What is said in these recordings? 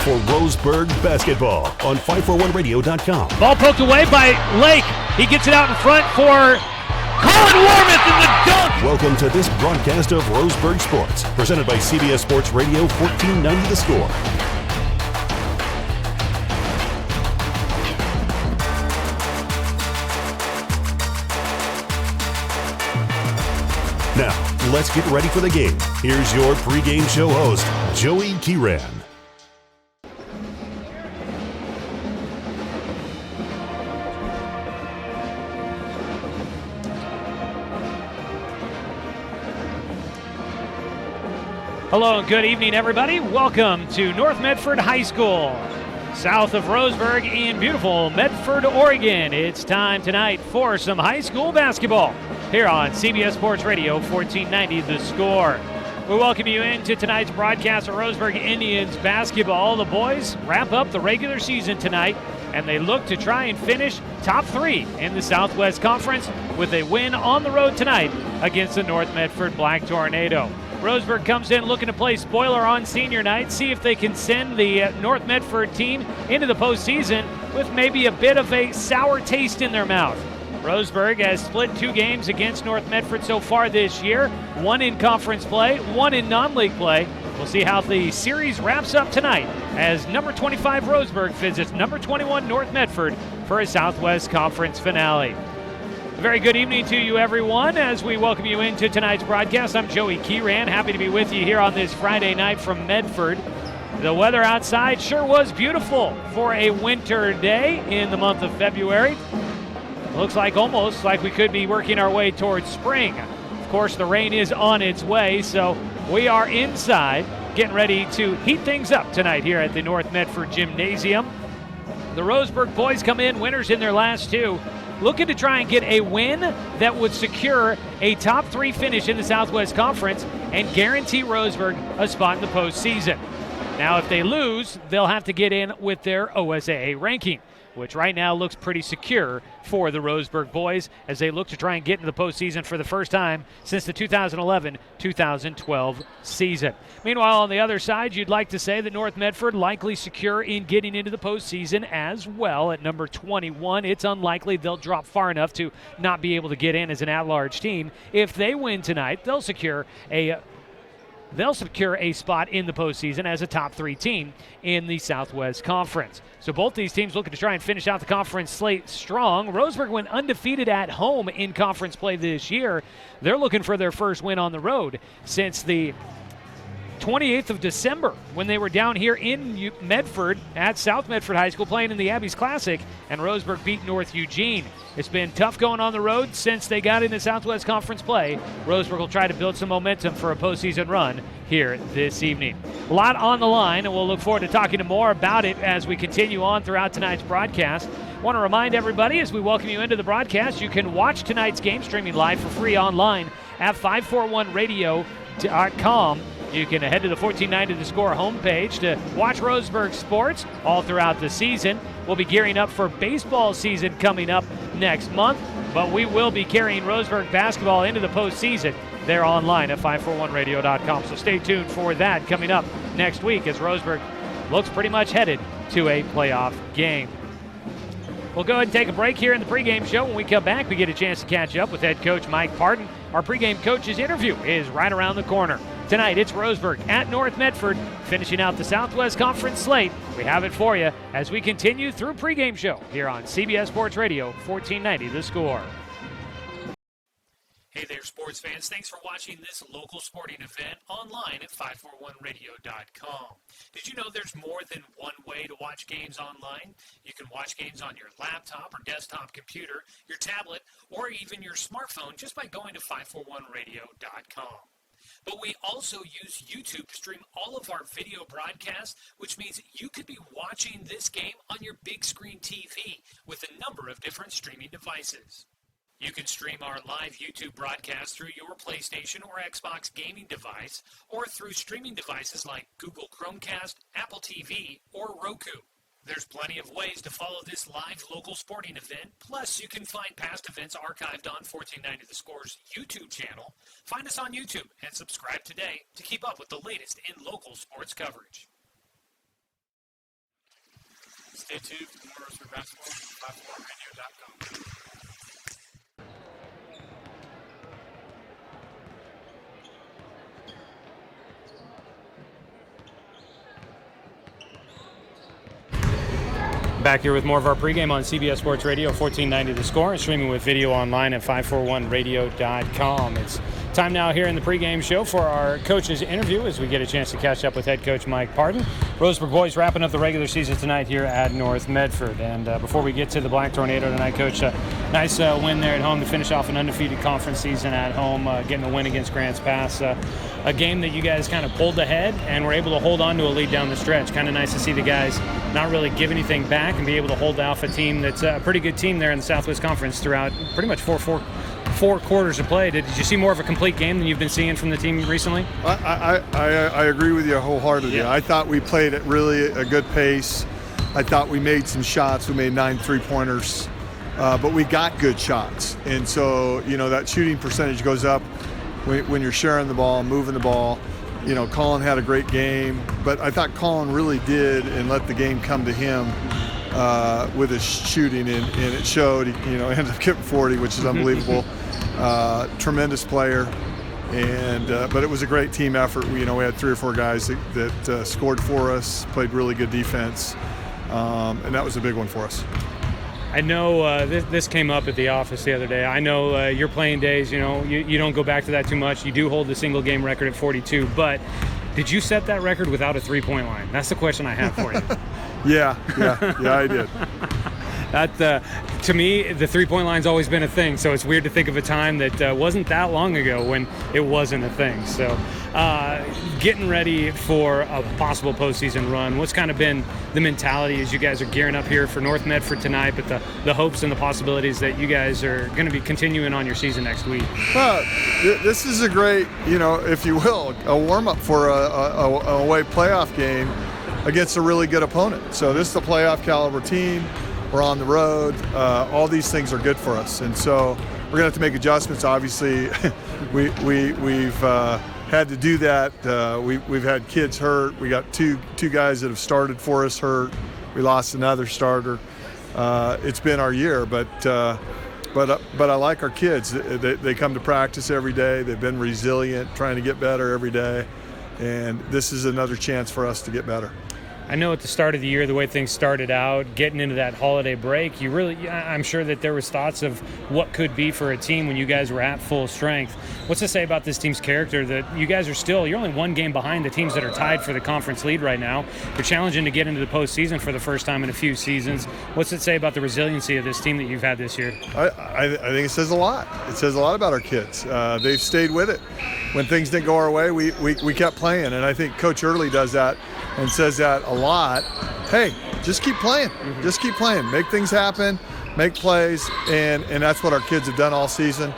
for Roseburg basketball on 541radio.com. Ball poked away by Lake. He gets it out in front for Colin Warmouth in the dunk. Welcome to this broadcast of Roseburg Sports, presented by CBS Sports Radio 1490 The Score. Now, let's get ready for the game. Here's your pregame show host, Joey Kiran. Hello and good evening, everybody. Welcome to North Medford High School, south of Roseburg in beautiful Medford, Oregon. It's time tonight for some high school basketball here on CBS Sports Radio 1490 The Score. We welcome you into tonight's broadcast of Roseburg Indians basketball. The boys wrap up the regular season tonight, and they look to try and finish top three in the Southwest Conference with a win on the road tonight against the North Medford Black Tornado. Roseburg comes in looking to play spoiler on senior night, see if they can send the North Medford team into the postseason with maybe a bit of a sour taste in their mouth. Roseburg has split 2 games against North Medford so far this year, 1 in conference play, 1 in non-league play. We'll see how the series wraps up tonight as number 25 Roseburg visits number 21 North Medford for a Southwest Conference finale. A very good evening to you, everyone, as we welcome you into tonight's broadcast. I'm Joey Kiran, happy to be with you here on this Friday night from Medford. The weather outside sure was beautiful for a winter day in the month of February. Looks like almost like we could be working our way towards spring. Of course, the rain is on its way, so we are inside getting ready to heat things up tonight here at the North Medford Gymnasium. The Roseburg boys come in winners in their last 2, looking to try and get a win that would secure a top 3 finish in the Southwest Conference and guarantee Roseburg a spot in the postseason. Now, if they lose, they'll have to get in with their OSAA ranking, which right now looks pretty secure for the Roseburg boys as they look to try and get into the postseason for the first time since the 2011-2012 season. Meanwhile, on the other side, you'd like to say that North Medford likely secure in getting into the postseason as well at number 21. It's unlikely they'll drop far enough to not be able to get in as an at-large team. If they win tonight, they'll secure a spot in the postseason as a top 3 team in the Southwest Conference. So both these teams looking to try and finish out the conference slate strong. Roseburg went undefeated at home in conference play this year. They're looking for their first win on the road since the 28th of December when they were down here in Medford at South Medford High School playing in the Abbeys Classic, and Roseburg beat North Eugene. It's been tough going on the road since they got into Southwest Conference play. Roseburg will try to build some momentum for a postseason run here this evening. A lot on the line, and we'll look forward to talking more about it as we continue on throughout tonight's broadcast. I want to remind everybody as we welcome you into the broadcast, you can watch tonight's game streaming live for free online at 541radio.com. You can head to the 1490 The Score homepage to watch Roseburg sports all throughout the season. We'll be gearing up for baseball season coming up next month, but we will be carrying Roseburg basketball into the postseason. They're online at 541radio.com, so stay tuned for that coming up next week as Roseburg looks pretty much headed to a playoff game. We'll go ahead and take a break here in the pregame show. When we come back, we get a chance to catch up with head coach Mike Parton. Our pregame coach's interview is right around the corner. Tonight, it's Roseburg at North Medford, finishing out the Southwest Conference slate. We have it for you as we continue through pregame show here on CBS Sports Radio 1490 The Score. Hey there, sports fans. Thanks for watching this local sporting event online at 541radio.com. Did you know there's more than one way to watch games online? You can watch games on your laptop or desktop computer, your tablet, or even your smartphone just by going to 541radio.com. But we also use YouTube to stream all of our video broadcasts, which means you could be watching this game on your big screen TV with a number of different streaming devices. You can stream our live YouTube broadcast through your PlayStation or Xbox gaming device or through streaming devices like Google Chromecast, Apple TV, or Roku. There's plenty of ways to follow this live local sporting event. Plus, you can find past events archived on 1490 The Score's YouTube channel. Find us on YouTube and subscribe today to keep up with the latest in local sports coverage. Stay tuned for more Roseburg basketball from 541radio.com. Back here with more of our pregame on CBS Sports Radio, 1490 The Score, and streaming with video online at 541radio.com. It's time now here in the pregame show for our coach's interview as we get a chance to catch up with head coach Mike Pardon. Roseburg boys wrapping up the regular season tonight here at North Medford. And before we get to the Black Tornado tonight, Coach, nice win there at home to finish off an undefeated conference season at home, getting a win against Grants Pass. A game that you guys kind of pulled ahead and were able to hold on to a lead down the stretch. Kind of nice to see the guys not really give anything back and be able to hold off a team that's a pretty good team there in the Southwest Conference throughout pretty much four quarters of play. Did you see more of a complete game than you've been seeing from the team recently? I agree with you wholeheartedly. Yeah. I thought we played at really a good pace. I thought we made some shots. We made 9 3-pointers, but we got good shots. And so, that shooting percentage goes up when you're sharing the ball, moving the ball. Colin had a great game, but I thought Colin really did and let the game come to him with his shooting, and it showed. He ended up getting 40, which is unbelievable. Tremendous player, and but it was a great team effort. We had 3 or 4 guys that scored for us, played really good defense, and that was a big one for us. I know this came up at the office the other day. I know your playing days, you don't go back to that too much. You do hold the single game record at 42, but did you set that record without a 3-point line? That's the question I have for you. Yeah, I did. That, to me, the 3-point line's always been a thing, so it's weird to think of a time that wasn't that long ago when it wasn't a thing. So getting ready for a possible postseason run, what's kind of been the mentality as you guys are gearing up here for North Medford tonight, but the hopes and the possibilities that you guys are going to be continuing on your season next week? Well, this is a great, if you will, a warm-up for a away playoff game against a really good opponent. So this is a playoff caliber team. We're on the road. All these things are good for us, and so we're gonna have to make adjustments. Obviously, we've had to do that. We've had kids hurt. We got two guys that have started for us hurt. We lost another starter. It's been our year, but I like our kids. They come to practice every day. They've been resilient, trying to get better every day, and this is another chance for us to get better. I know at the start of the year, the way things started out, getting into that holiday break, I'm sure that there was thoughts of what could be for a team when you guys were at full strength. What's to say about this team's character that you guys are you're only 1 game behind the teams that are tied for the conference lead right now. You're challenging to get into the postseason for the first time in a few seasons. What's it say about the resiliency of this team that you've had this year? I think it says a lot. It says a lot about our kids. They've stayed with it. When things didn't go our way, we kept playing, and I think Coach Early does that and says that a lot. Hey, just keep playing. Mm-hmm. Just keep playing. Make things happen. Make plays, and that's what our kids have done all season.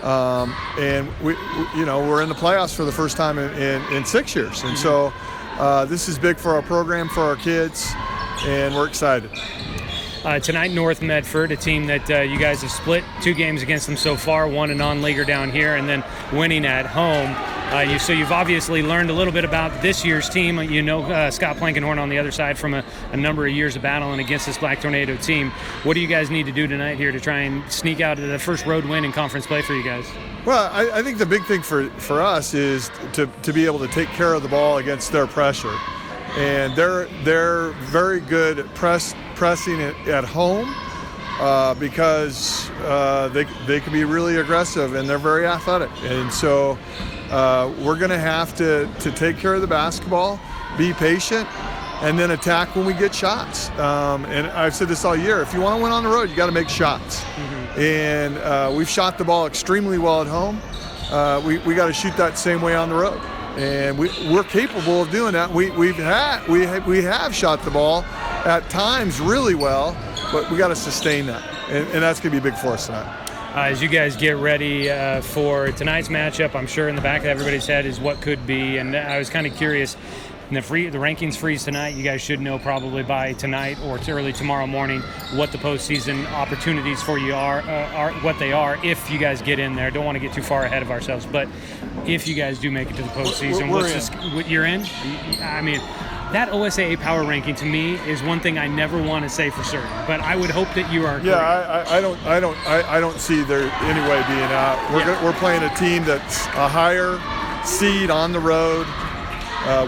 And we're in the playoffs for the first time in 6 years, and so this is big for our program, for our kids, and we're excited. Tonight, North Medford, a team that you guys have split 2 games against them so far, one a non-leaguer down here, and then winning at home. So you've obviously learned a little bit about this year's team. Scott Plankenhorn on the other side from a number of years of battling against this Black Tornado team. What do you guys need to do tonight here to try and sneak out the first road win in conference play for you guys? Well, I think the big thing for us is to be able to take care of the ball against their pressure. And they're very good at pressing it at home because they can be really aggressive, and they're very athletic. And so we're going to have to take care of the basketball, be patient, and then attack when we get shots. And I've said this all year, if you want to win on the road, you got to make shots. Mm-hmm. And we've shot the ball extremely well at home. We got to shoot that same way on the road. And we're capable of doing that. We have shot the ball at times really well, but we got to sustain that, and that's going to be big for us tonight. As you guys get ready for tonight's matchup, I'm sure in the back of everybody's head is what could be, and I was kind of curious. The rankings freeze tonight. You guys should know probably by tonight or early tomorrow morning what the postseason opportunities for you are what they are if you guys get in there. Don't want to get too far ahead of ourselves, but if you guys do make it to the postseason, you're in? I mean, That OSAA power ranking to me is one thing I never want to say for certain, but I would hope that you are correct. Yeah, I don't see there any way being out. We're playing a team that's a higher seed on the road,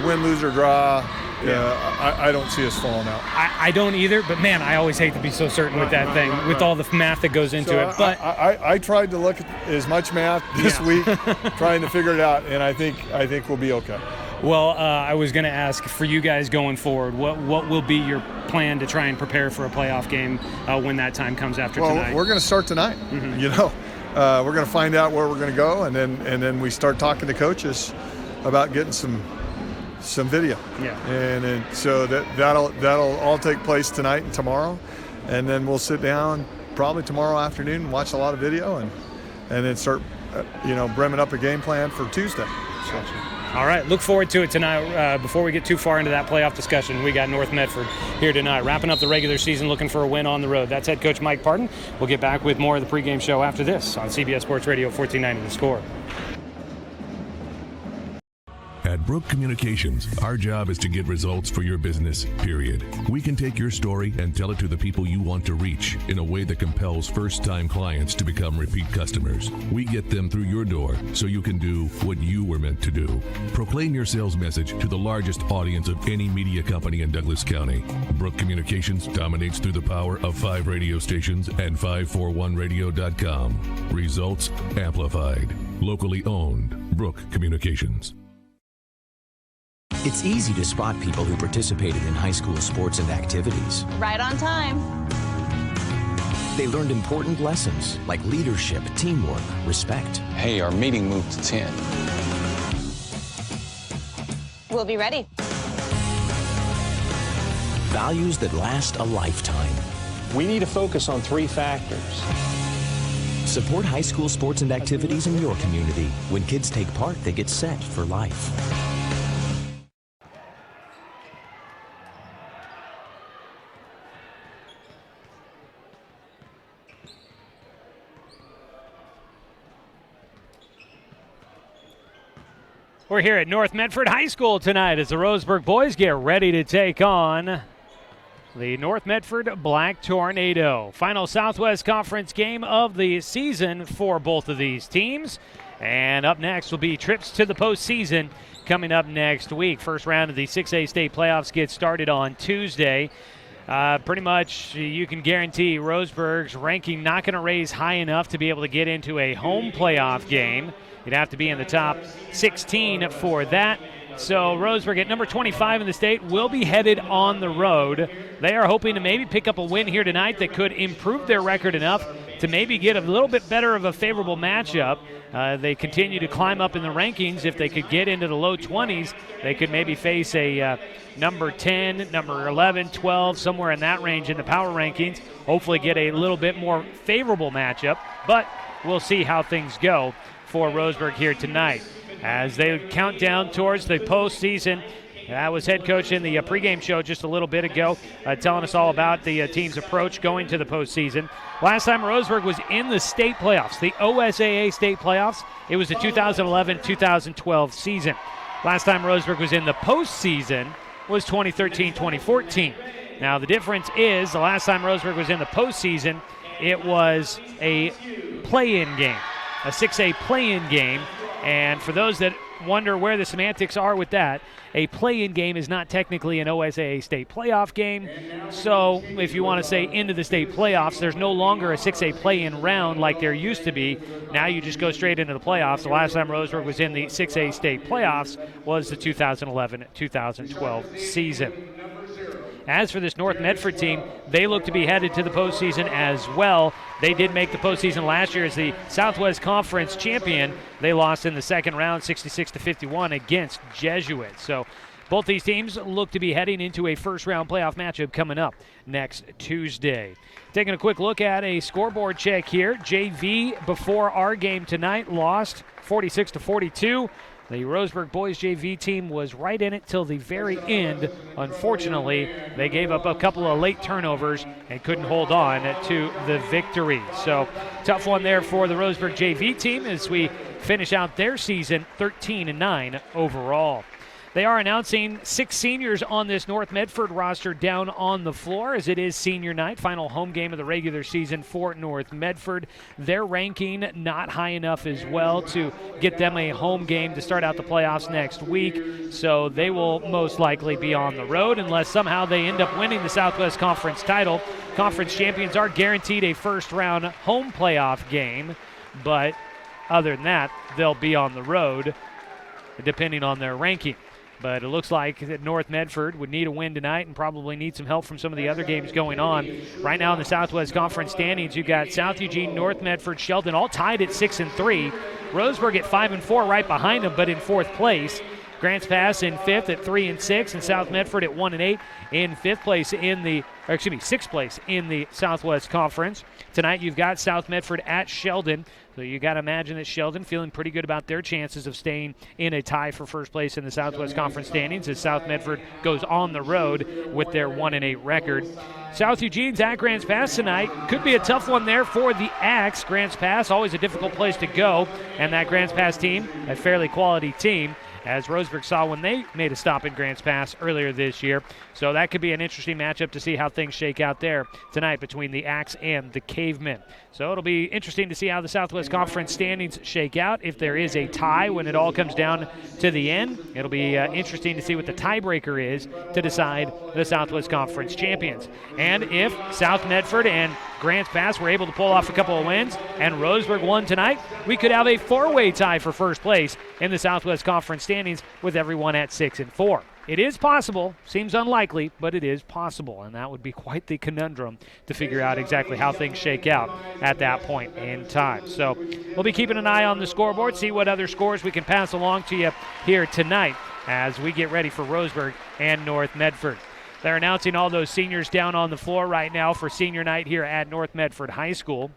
win, lose, or draw. I don't see us falling out. I don't either, but man, I always hate to be so certain with that thing, with all the math that goes into it. But I tried to look at as much math this week, trying to figure it out, and I think we'll be okay. Well, I was going to ask for you guys going forward, what will be your plan to try and prepare for a playoff game when that time comes after tonight? Well, we're going to start tonight. Mm-hmm. We're going to find out where we're going to go, and then we start talking to coaches about getting some video. Yeah. And so that'll all take place tonight and tomorrow, and then we'll sit down probably tomorrow afternoon and watch a lot of video, and then start brimming up a game plan for Tuesday. So. All right, look forward to it tonight. Before we get too far into that playoff discussion, we got North Medford here tonight, wrapping up the regular season, looking for a win on the road. That's head coach Mike Parton. We'll get back with more of the pregame show after this on CBS Sports Radio 1490 The Score. At Brook Communications, our job is to get results for your business, period. We can take your story and tell it to the people you want to reach in a way that compels first-time clients to become repeat customers. We get them through your door so you can do what you were meant to do. Proclaim your sales message to the largest audience of any media company in Douglas County. Brook Communications dominates through the power of 5 radio stations and 541radio.com. Results amplified. Locally owned. Brook Communications. It's easy to spot people who participated in high school sports and activities. Right on time. They learned important lessons like leadership, teamwork, respect. Hey, our meeting moved to 10. We'll be ready. Values that last a lifetime. We need to focus on 3 factors. Support high school sports and activities in your community. When kids take part, they get set for life. We're here at North Medford High School tonight as the Roseburg boys get ready to take on the North Medford Black Tornado. Final Southwest Conference game of the season for both of these teams. And up next will be trips to the postseason coming up next week. First round of the 6A state playoffs gets started on Tuesday. Pretty much you can guarantee Roseburg's ranking not going to raise high enough to be able to get into a home playoff game. You'd have to be in the top 16 for that. So Roseburg at number 25 in the state will be headed on the road. They are hoping to maybe pick up a win here tonight that could improve their record enough to maybe get a little bit better of a favorable matchup. They continue to climb up in the rankings. If they could get into the low 20s, they could maybe face a number 10, number 11, 12, somewhere in that range in the power rankings. Hopefully get a little bit more favorable matchup, but we'll see how things go for Roseburg here tonight as they count down towards the postseason. That was head coach in the pregame show just a little bit ago, telling us all about the team's approach going to the postseason. Last time Roseburg was in the state playoffs, the OSAA state playoffs, it was the 2011-2012 season. Last time Roseburg was in the postseason was 2013-2014. Now the difference is the last time Roseburg was in the postseason, it was a play-in game, a 6A play-in game. And for those that wonder where the semantics are with that, a play-in game is not technically an OSAA state playoff game. So if you want to say into the state playoffs, there's no longer a 6A play-in round like there used to be. Now you just go straight into the playoffs. The last time Roseburg was in the 6A state playoffs was the 2011-2012 season. As for this North Medford team, they look to be headed to the postseason as well. They did make the postseason last year as the Southwest Conference champion. They lost in the second round, 66-51 against Jesuits. So both these teams look to be heading into a first-round playoff matchup coming up next Tuesday. Taking a quick look at a scoreboard check here. JV before our game tonight lost 46-42. The Roseburg boys JV team was right in it till the very end. Unfortunately, they gave up a couple of late turnovers and couldn't hold on to the victory. So tough one there for the Roseburg JV team as we finish out their season 13-9 overall. They are announcing 6 seniors on this North Medford roster down on the floor, as it is senior night, final home game of the regular season for North Medford. Their ranking not high enough as well to get them a home game to start out the playoffs next week, so they will most likely be on the road unless somehow they end up winning the Southwest Conference title. Conference champions are guaranteed a first-round home playoff game, but other than that, they'll be on the road depending on their ranking. But it looks like that North Medford would need a win tonight and probably need some help from some of the other games going on. Right now in the Southwest Conference standings, you've got South Eugene, North Medford, Sheldon all tied at 6-3. Roseburg at 5-4 right behind them, but in 4th place. Grants Pass in 5th at 3-6, and South Medford at 1-8 in 6th place in the Southwest Conference. Tonight you've got South Medford at Sheldon. So you got to imagine that Sheldon feeling pretty good about their chances of staying in a tie for first place in the Southwest Conference standings as South Medford goes on the road with their 1-8 record. South Eugene's at Grants Pass tonight. Could be a tough one there for the Axe. Grants Pass, always a difficult place to go. And that Grants Pass team, a fairly quality team, as Roseburg saw when they made a stop in Grants Pass earlier this year. So that could be an interesting matchup to see how things shake out there tonight between the Axe and the Cavemen. So it'll be interesting to see how the Southwest Conference standings shake out. If there is a tie when it all comes down to the end, it'll be interesting to see what the tiebreaker is to decide the Southwest Conference champions. And if South Medford and Grants Pass were able to pull off a couple of wins and Roseburg won tonight, we could have a 4-way tie for first place in the Southwest Conference standings with everyone at 6-4. It is possible, seems unlikely, but it is possible, and that would be quite the conundrum to figure out exactly how things shake out at that point in time. So we'll be keeping an eye on the scoreboard, see what other scores we can pass along to you here tonight as we get ready for Roseburg and North Medford. They're announcing all those seniors down on the floor right now for senior night here at North Medford High School.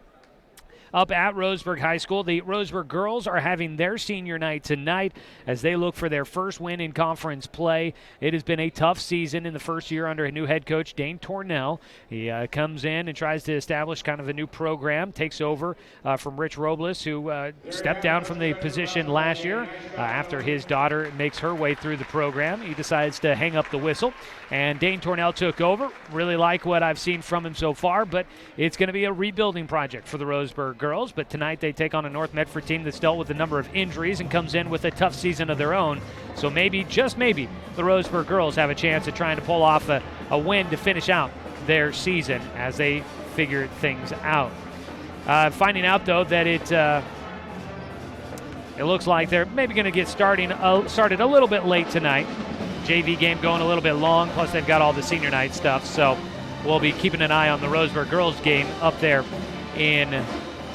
Up at Roseburg High School, the Roseburg girls are having their senior night tonight as they look for their first win in conference play. It has been a tough season in the first year under a new head coach, Dane Tornell. He comes in and tries to establish kind of a new program, takes over from Rich Robles, who stepped down from the position last year after his daughter makes her way through the program. He decides to hang up the whistle, and Dane Tornell took over. Really like what I've seen from him so far, but it's going to be a rebuilding project for the Roseburg girls. But tonight they take on a North Medford team that's dealt with a number of injuries and comes in with a tough season of their own. So maybe, just maybe, the Roseburg girls have a chance at trying to pull off a win to finish out their season as they figure things out. Finding out, though, that it looks like they're maybe going to get started a little bit late tonight. JV game going a little bit long, plus they've got all the senior night stuff. So we'll be keeping an eye on the Roseburg girls game up there in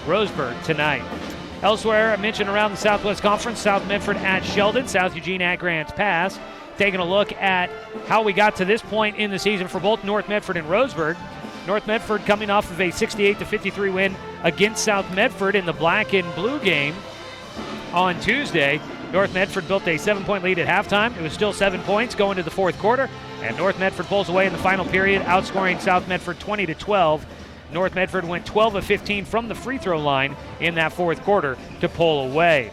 Roseburg tonight. Elsewhere, I mentioned around the Southwest Conference, South Medford at Sheldon, South Eugene at Grants Pass. Taking a look at how we got to this point in the season for both North Medford and Roseburg. North Medford coming off of a 68-53 win against South Medford in the black and blue game on Tuesday. North Medford built a 7-point lead at halftime. It was still 7 points going to the fourth quarter, and North Medford pulls away in the final period, outscoring South Medford 20-12. North Medford went 12 of 15 from the free throw line in that fourth quarter to pull away.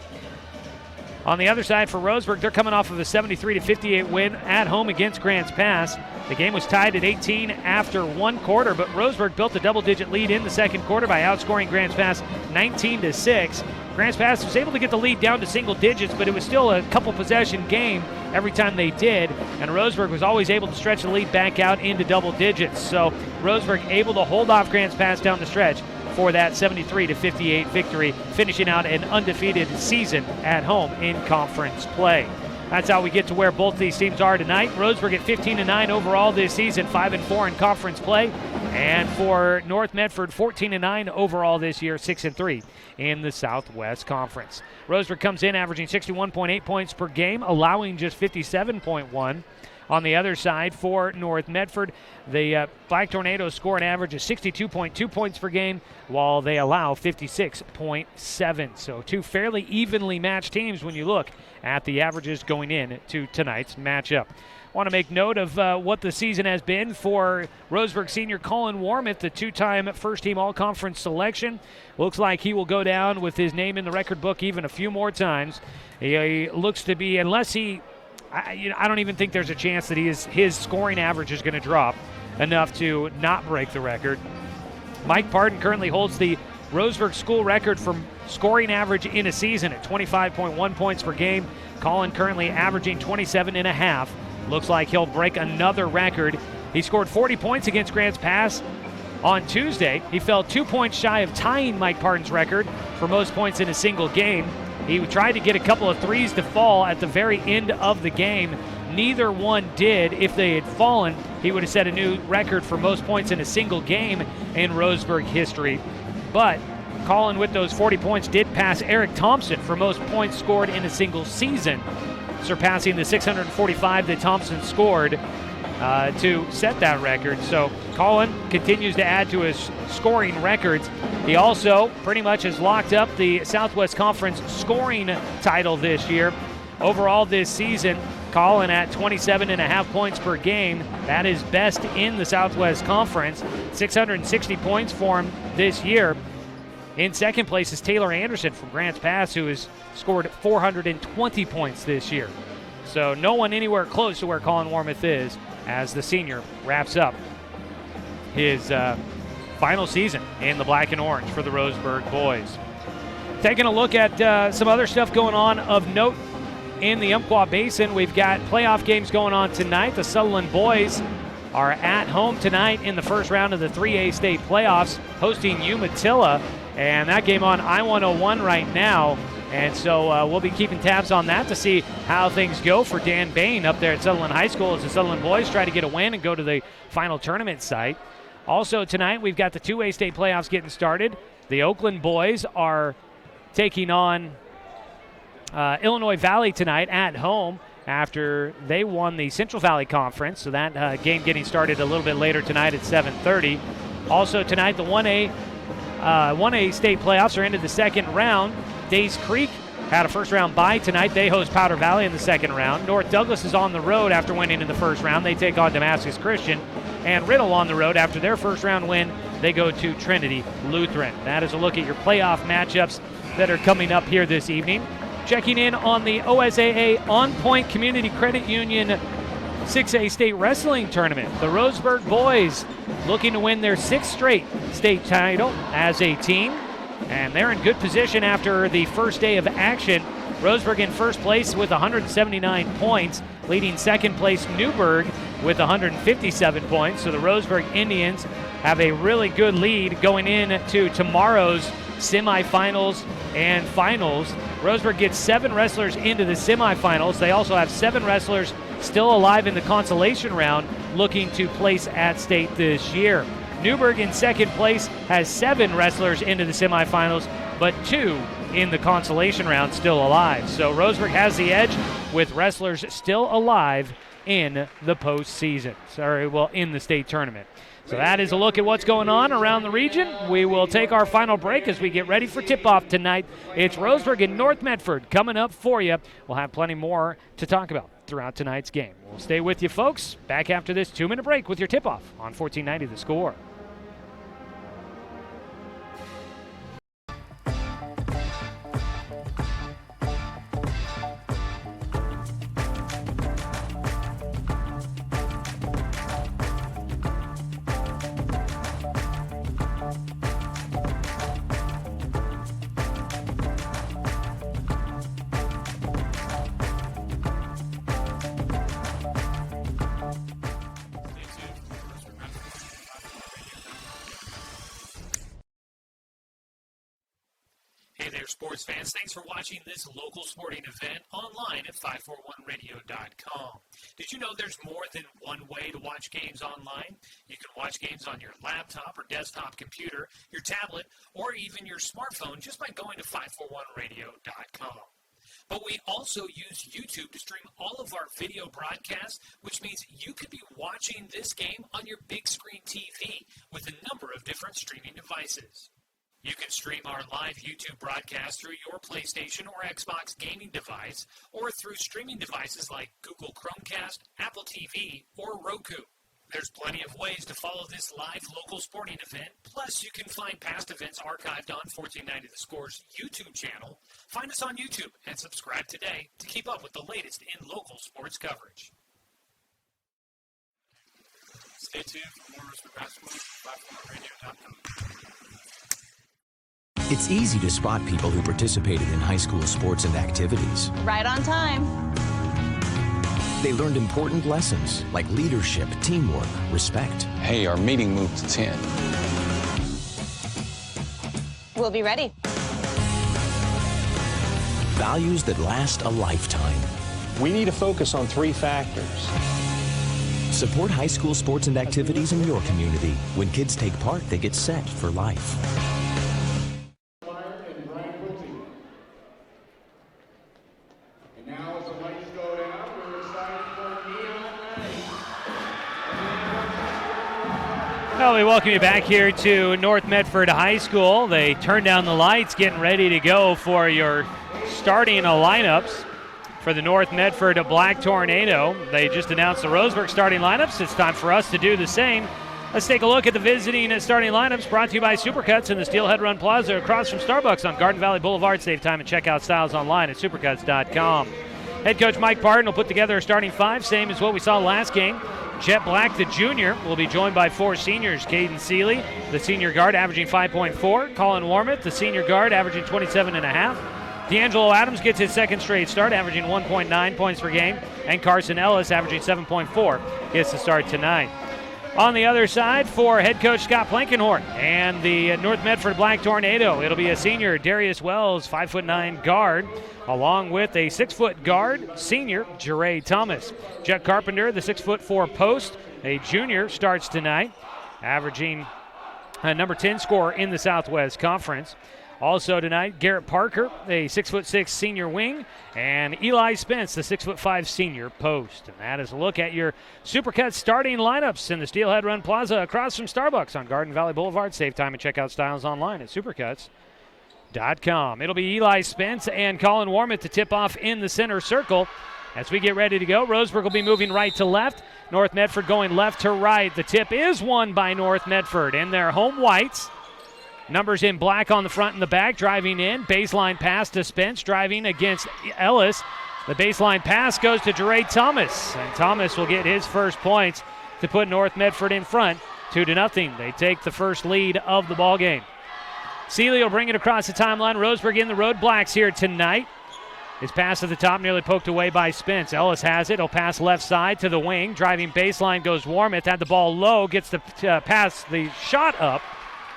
On the other side for Roseburg, they're coming off of a 73-58 win at home against Grants Pass. The game was tied at 18 after one quarter, but Roseburg built a double-digit lead in the second quarter by outscoring Grants Pass 19-6. Grants Pass was able to get the lead down to single digits, but it was still a couple possession game every time they did, and Roseburg was always able to stretch the lead back out into double digits. So Roseburg able to hold off Grants Pass down the stretch for that 73-58 victory, finishing out an undefeated season at home in conference play. That's how we get to where both these teams are tonight. Roseburg at 15-9 overall this season, 5-4 in conference play. And for North Medford, 14-9 overall this year, 6-3 in the Southwest Conference. Roseburg comes in averaging 61.8 points per game, allowing just 57.1. On the other side, for North Medford, the Black Tornadoes score an average of 62.2 points per game, while they allow 56.7. So two fairly evenly matched teams when you look at the averages going in to tonight's matchup. Want to make note of what the season has been for Roseburg senior Colin Warmith, the two-time first-team all-conference selection. Looks like he will go down with his name in the record book even a few more times. He looks to be, unless he I don't even think there's a chance that his scoring average is going to drop enough to not break the record. Mike Parton currently holds the Roseburg school record for scoring average in a season at 25.1 points per game. Colin currently averaging 27.5. Looks like he'll break another record. He scored 40 points against Grants Pass on Tuesday. He fell 2 points shy of tying Mike Parton's record for most points in a single game. He tried to get a couple of threes to fall at the very end of the game. Neither one did. If they had fallen, he would have set a new record for most points in a single game in Roseburg history. But Colin, with those 40 points, did pass Eric Thompson for most points scored in a single season, surpassing the 645 that Thompson scored to set that record. So Colin continues to add to his scoring records. He also pretty much has locked up the Southwest Conference scoring title this year. Overall this season, Colin at 27.5 points per game. That is best in the Southwest Conference. 660 points for him this year. In second place is Taylor Anderson from Grants Pass, who has scored 420 points this year. So no one anywhere close to where Colin Warmoth is as the senior wraps up his final season in the black and orange for the Roseburg boys. Taking a look at some other stuff going on of note in the Umpqua Basin, we've got playoff games going on tonight. The Sutherland boys are at home tonight in the first round of the 3A state playoffs, hosting Umatilla, and that game on I-101 right now. And so we'll be keeping tabs on that to see how things go for Dan Bain up there at Sutherland High School as the Sutherland boys try to get a win and go to the final tournament site. Also tonight, we've got the 2A state playoffs getting started. The Oakland boys are taking on Illinois Valley tonight at home after they won the Central Valley Conference. So that game getting started a little bit later tonight at 7:30. Also tonight, the 1A state playoffs are into the second round. Days Creek had a first round bye tonight. They host Powder Valley in the second round. North Douglas is on the road after winning in the first round. They take on Damascus Christian. And Riddle on the road after their first round win. They go to Trinity Lutheran. That is a look at your playoff matchups that are coming up here this evening. Checking in on the OSAA On Point Community Credit Union 6A State Wrestling Tournament. The Roseburg boys looking to win their sixth straight state title as a team. And they're in good position after the first day of action. Roseburg in first place with 179 points, leading second place Newburgh with 157 points. So the Roseburg Indians have a really good lead going into tomorrow's semifinals and finals. Roseburg gets 7 wrestlers into the semifinals. They also have 7 wrestlers still alive in the consolation round looking to place at state this year. Newburgh in second place has 7 wrestlers into the semifinals, but 2 in the consolation round still alive. So Roseburg has the edge with wrestlers still alive in the postseason. In the state tournament. So that is a look at what's going on around the region. We will take our final break as we get ready for tip-off tonight. It's Roseburg and North Medford coming up for you. We'll have plenty more to talk about throughout tonight's game. We'll stay with you, folks. Back after this 2-minute break with your tip-off on 1490 The Score. Hey there, sports fans. Thanks for watching this local sporting event online at 541radio.com. Did you know there's more than one way to watch games online? You can watch games on your laptop or desktop computer, your tablet, or even your smartphone just by going to 541radio.com. But we also use YouTube to stream all of our video broadcasts, which means you could be watching this game on your big screen TV with a number of different streaming devices. You can stream our live YouTube broadcast through your PlayStation or Xbox gaming device or through streaming devices like Google Chromecast, Apple TV, or Roku. There's plenty of ways to follow this live local sporting event. Plus, you can find past events archived on 1490 The Score's YouTube channel. Find us on YouTube and subscribe today to keep up with the latest in local sports coverage. Stay tuned for more Roseburg basketball at 541radio.com. It's easy to spot people who participated in high school sports and activities. Right on time. They learned important lessons like leadership, teamwork, respect. Hey, our meeting moved to 10. We'll be ready. Values that last a lifetime. We need to focus on 3 factors. Support high school sports and activities in your community. When kids take part, they get set for life. Well, we welcome you back here to North Medford High School. They turn down the lights, getting ready to go for your starting lineups for the North Medford Black Tornado. They just announced the Roseburg starting lineups. It's time for us to do the same. Let's take a look at the visiting starting lineups brought to you by Supercuts in the Steelhead Run Plaza across from Starbucks on Garden Valley Boulevard. Save time and check out styles online at supercuts.com. Head coach Mike Parton will put together a starting 5, same as what we saw last game. Jet Black, the junior, will be joined by 4 seniors. Caden Seeley, the senior guard, averaging 5.4. Colin Warmouth, the senior guard, averaging 27.5. D'Angelo Adams gets his second straight start, averaging 1.9 points per game. And Carson Ellis, averaging 7.4, gets the start tonight. On the other side, for head coach Scott Plankenhorn and the North Medford Black Tornado, it'll be a senior, Darius Wells, 5'9" guard, along with a 6-foot guard, senior, Jeray Thomas. Jet Carpenter, the 6'4" post, a junior, starts tonight, averaging a number 10 scorer in the Southwest Conference. Also tonight, Garrett Parker, a 6'6" senior wing, and Eli Spence, the 6'5" senior post. And that is a look at your Supercuts starting lineups in the Steelhead Run Plaza across from Starbucks on Garden Valley Boulevard. Save time and check out styles online at supercuts.com. It'll be Eli Spence and Colin Warmouth to tip off in the center circle. As we get ready to go, Roseburg will be moving right to left. North Medford going left to right. The tip is won by North Medford in their home whites. Numbers in black on the front and the back, driving in. Baseline pass to Spence, driving against Ellis. The baseline pass goes to Jeray Thomas, and Thomas will get his first points to put North Medford in front, 2-0. They take the first lead of the ball game. Seeley will bring it across the timeline. Roseburg in the road blacks here tonight. His pass at the top nearly poked away by Spence. Ellis has it. He'll pass left side to the wing. Driving baseline goes Warmouth. Had the ball low. Gets the pass, the shot up,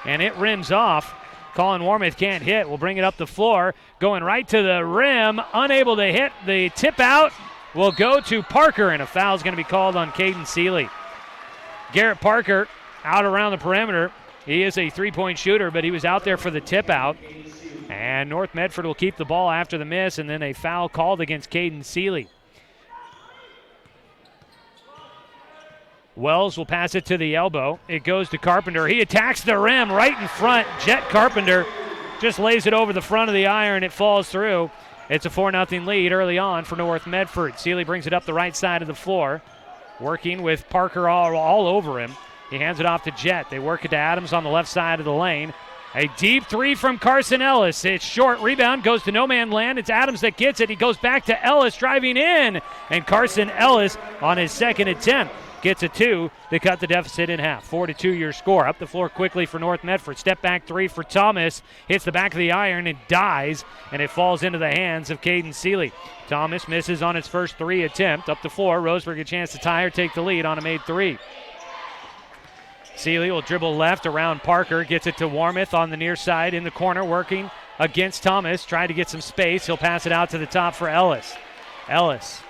and it rims off. Colin Warmouth can't hit. Will bring it up the floor. Going right to the rim. Unable to hit. The tip out will go to Parker, and a foul is going to be called on Caden Seeley. Garrett Parker out around the perimeter. He is a three-point shooter, but he was out there for the tip out. And North Medford will keep the ball after the miss, and then a foul called against Caden Seeley. Wells will pass it to the elbow. It goes to Carpenter. He attacks the rim right in front. Jet Carpenter just lays it over the front of the iron. It falls through. It's a 4-0 lead early on for North Medford. Seeley brings it up the right side of the floor, working with Parker all over him. He hands it off to Jet. They work it to Adams on the left side of the lane. A deep three from Carson Ellis. It's short. Rebound goes to no man land. It's Adams that gets it. He goes back to Ellis driving in. And Carson Ellis on his second attempt gets a 2 to cut the deficit in half. 4-2 your score. Up the floor quickly for North Medford. Step back three for Thomas. Hits the back of the iron and dies. And it falls into the hands of Caden Seeley. Thomas misses on his first 3 attempt. Up the floor. Roseburg a chance to tie or take the lead on a made 3. Seeley will dribble left around Parker, gets it to Warmouth on the near side in the corner, working against Thomas, trying to get some space. He'll pass it out to the top for Ellis. Ellis,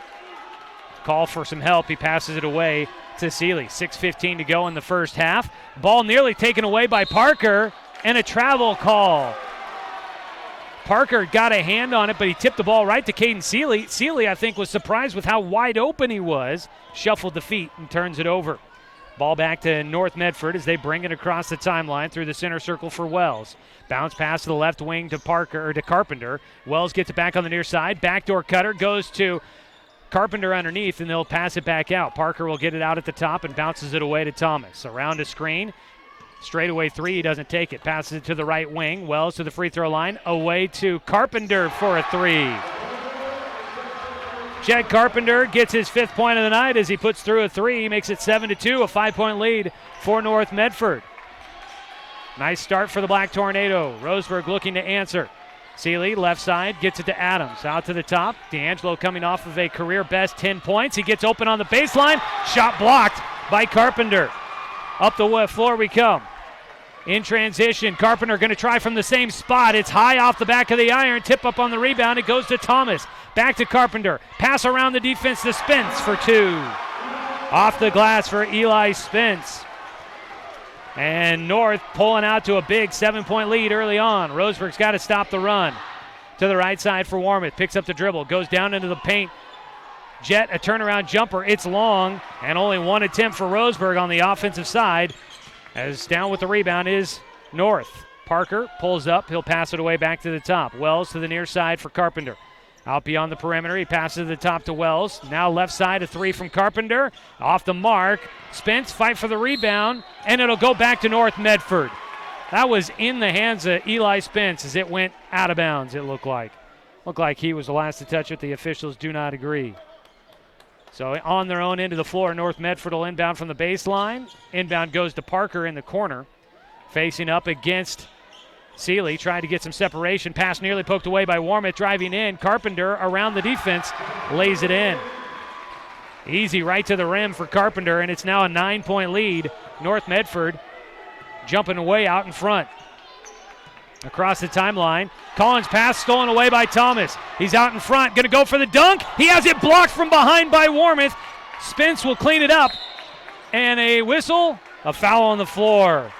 call for some help. He passes it away to Seeley. 6:15 to go in the first half. Ball nearly taken away by Parker, and a travel call. Parker got a hand on it, but he tipped the ball right to Caden Seeley. Seeley, I think, was surprised with how wide open he was, shuffled the feet and turns it over. Ball back to North Medford as they bring it across the timeline through the center circle for Wells. Bounce pass to the left wing to Parker or to Carpenter. Wells gets it back on the near side. Backdoor cutter goes to Carpenter underneath, and they'll pass it back out. Parker will get it out at the top and bounces it away to Thomas. Around a screen. Straightaway three, he doesn't take it. Passes it to the right wing. Wells to the free throw line. Away to Carpenter for a three. Jed Carpenter gets his 5th point of the night as he puts through a three. He makes it 7-2, a 5-point lead for North Medford. Nice start for the Black Tornado. Roseburg looking to answer. Seeley, left side, gets it to Adams. Out to the top. D'Angelo coming off of a career-best 10 points. He gets open on the baseline. Shot blocked by Carpenter. Up the floor we come. In transition, Carpenter going to try from the same spot. It's high off the back of the iron. Tip up on the rebound. It goes to Thomas. Back to Carpenter. Pass around the defense to Spence for two. Off the glass for Eli Spence. And North pulling out to a big 7-point lead early on. Roseburg's got to stop the run. To the right side for Warmouth. Picks up the dribble. Goes down into the paint. Jet, a turnaround jumper. It's long. And only one attempt for Roseburg on the offensive side. As down with the rebound is North. Parker pulls up. He'll pass it away back to the top. Wells to the near side for Carpenter. Out beyond the perimeter. He passes to the top to Wells. Now left side, a three from Carpenter. Off the mark. Spence fight for the rebound. And it'll go back to North Medford. That was in the hands of Eli Spence as it went out of bounds, it looked like. Looked like he was the last to touch it. The officials do not agree. So on their own end of the floor, North Medford will inbound from the baseline. Inbound goes to Parker in the corner. Facing up against Seeley, trying to get some separation. Pass nearly poked away by Warmouth, driving in. Carpenter around the defense, lays it in. Easy right to the rim for Carpenter, and it's now a 9-point lead. North Medford jumping way out in front. Across the timeline, Collins' pass stolen away by Thomas. He's out in front, going to go for the dunk. He has it blocked from behind by Warmouth. Spence will clean it up. And a whistle, a foul on the floor.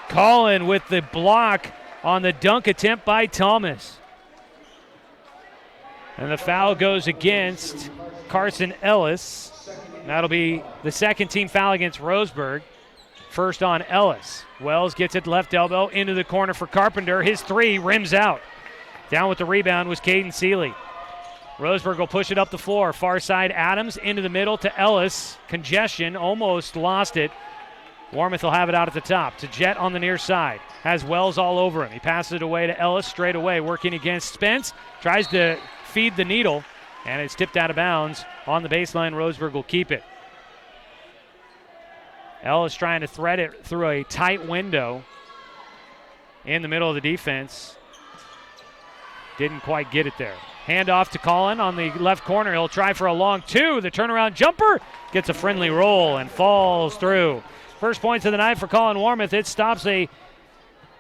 Collin with the block on the dunk attempt by Thomas. And the foul goes against Carson Ellis. That'll be the second team foul against Roseburg. First on Ellis. Wells gets it left elbow into the corner for Carpenter. His three rims out. Down with the rebound was Caden Seeley. Roseburg will push it up the floor. Far side Adams into the middle to Ellis. Congestion, almost lost it. Warmouth will have it out at the top to Jet on the near side. Has Wells all over him. He passes it away to Ellis straight away, working against Spence. Tries to feed the needle, and it's tipped out of bounds on the baseline. Roseburg will keep it. Ellis trying to thread it through a tight window in the middle of the defense. Didn't quite get it there. Handoff to Collin on the left corner. He'll try for a long two. The turnaround jumper gets a friendly roll and falls through. First points of the night for Collin Warmouth. It stops a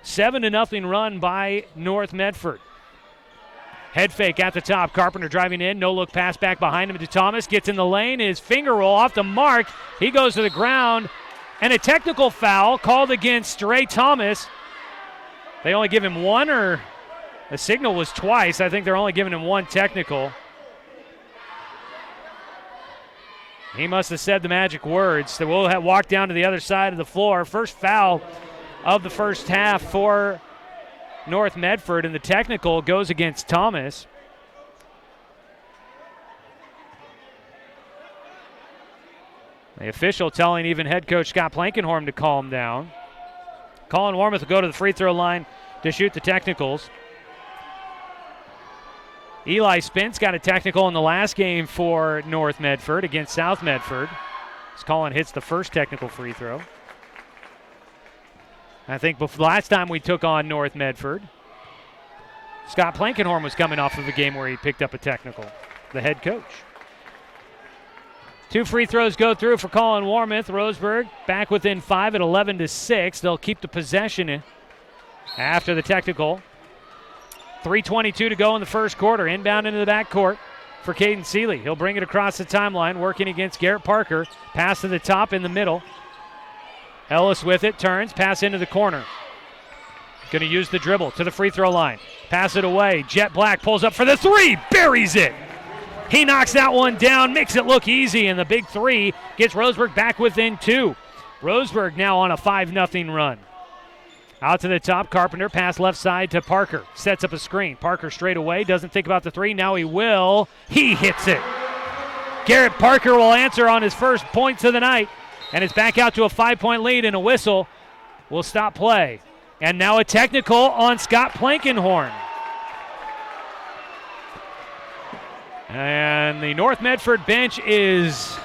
7-0 run by North Medford. Head fake at the top. Carpenter driving in. No look pass back behind him to Thomas. Gets in the lane. His finger roll off the mark. He goes to the ground. And a technical foul called against Ray Thomas. They only give him one, or the signal was twice. I think they're only giving him one technical. He must have said the magic words. So we'll walk down to the other side of the floor. First foul of the first half for North Medford, and the technical goes against Thomas. The official telling even head coach Scott Plankenhorn to calm down. Collin Warmouth will go to the free throw line to shoot the technicals. Eli Spence got a technical in the last game for North Medford against South Medford. As Collin hits the first technical free throw. I think last time we took on North Medford, Scott Plankenhorn was coming off of a game where he picked up a technical, the head coach. Two free throws go through for Collin Warmouth. Roseburg back within 5 at 11-6. They'll keep the possession after the technical. 3:22 to go in the first quarter. Inbound into the backcourt for Caden Seeley. He'll bring it across the timeline, working against Garrett Parker. Pass to the top in the middle. Ellis with it, turns, pass into the corner. Going to use the dribble to the free throw line. Pass it away. Jet Black pulls up for the three, buries it. He knocks that one down, makes it look easy, and the big three gets Roseburg back within 2. Roseburg now on a 5-0 run. Out to the top, Carpenter, pass left side to Parker. Sets up a screen. Parker straight away, doesn't think about the three. Now he will. He hits it. Garrett Parker will answer on his first points of the night. And it's back out to a 5-point lead, and a whistle will stop play. And now a technical on Scott Plankenhorn. And the North Medford bench is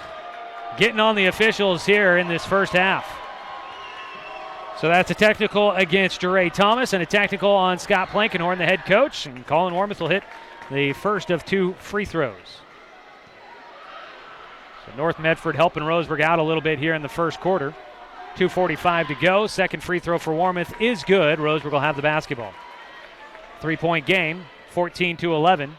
getting on the officials here in this first half. So that's a technical against Jeray Thomas and a technical on Scott Plankenhorn, the head coach. And Colin Wormuth will hit the first of 2 free throws. So North Medford helping Roseburg out a little bit here in the first quarter. 2:45 to go. Second free throw for Wormuth is good. Roseburg will have the basketball. 3-point game, 14-11.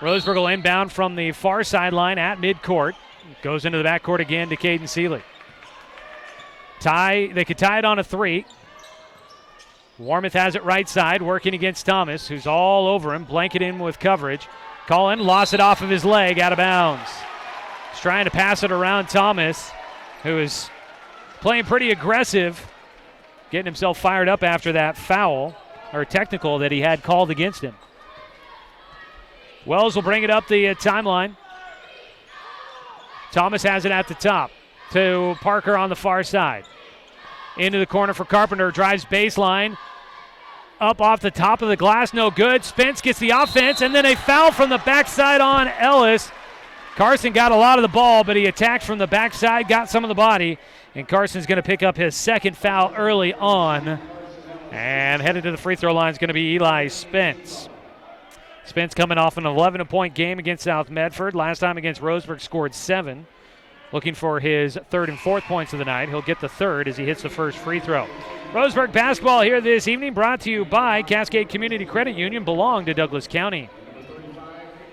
Roseburg will inbound from the far sideline at midcourt. Goes into the backcourt again to Caden Seeley. They could tie it on a 3. Wormuth has it right side, working against Thomas, who's all over him, blanket him with coverage. Cullen lost it off of his leg, out of bounds. He's trying to pass it around Thomas, who is playing pretty aggressive, getting himself fired up after that foul, or technical that he had called against him. Wells will bring it up the timeline. Thomas has it at the top to Parker on the far side. Into the corner for Carpenter, drives baseline. Up off the top of the glass, no good. Spence gets the offense, and then a foul from the backside on Ellis. Carson got a lot of the ball, but he attacked from the backside, got some of the body, and Carson's going to pick up his second foul early on. And headed to the free throw line is going to be Eli Spence. Spence coming off an 11-point game against South Medford. Last time against Roseburg scored 7. Looking for his 3rd and 4th points of the night. He'll get the 3rd as he hits the first free throw. Roseburg basketball here this evening, brought to you by Cascade Community Credit Union, belong to Douglas County.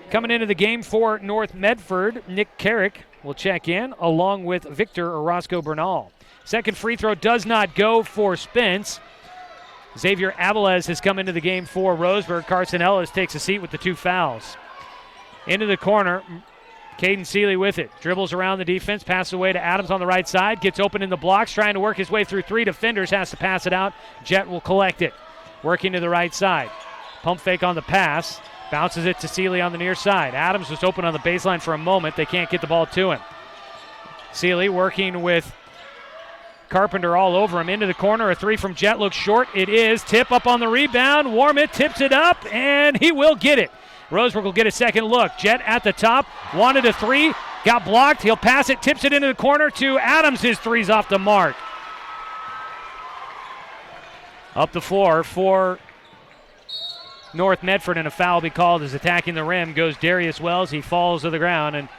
Coming into the game for North Medford, Nick Carrick will check in along with Victor Orozco Bernal. Second free throw does not go for Spence. Xavier Avilés has come into the game for Roseburg. Carson Ellis takes a seat with the 2 fouls. Into the corner, Caden Seeley with it. Dribbles around the defense, passes away to Adams on the right side. Gets open in the blocks, trying to work his way through 3 defenders. Has to pass it out. Jet will collect it. Working to the right side. Pump fake on the pass. Bounces it to Seeley on the near side. Adams was open on the baseline for a moment. They can't get the ball to him. Seeley working with Carpenter all over him. Into the corner, a 3 from Jet looks short. It is. Tip up on the rebound. Wormuth tips it up, and he will get it. Roseburg will get a second look. Jet at the top, wanted a 3, got blocked. He'll pass it, tips it into the corner to Adams. His 3's off the mark. Up the floor for North Medford, and a foul be called as attacking the rim goes Darius Wells. He falls to the ground, and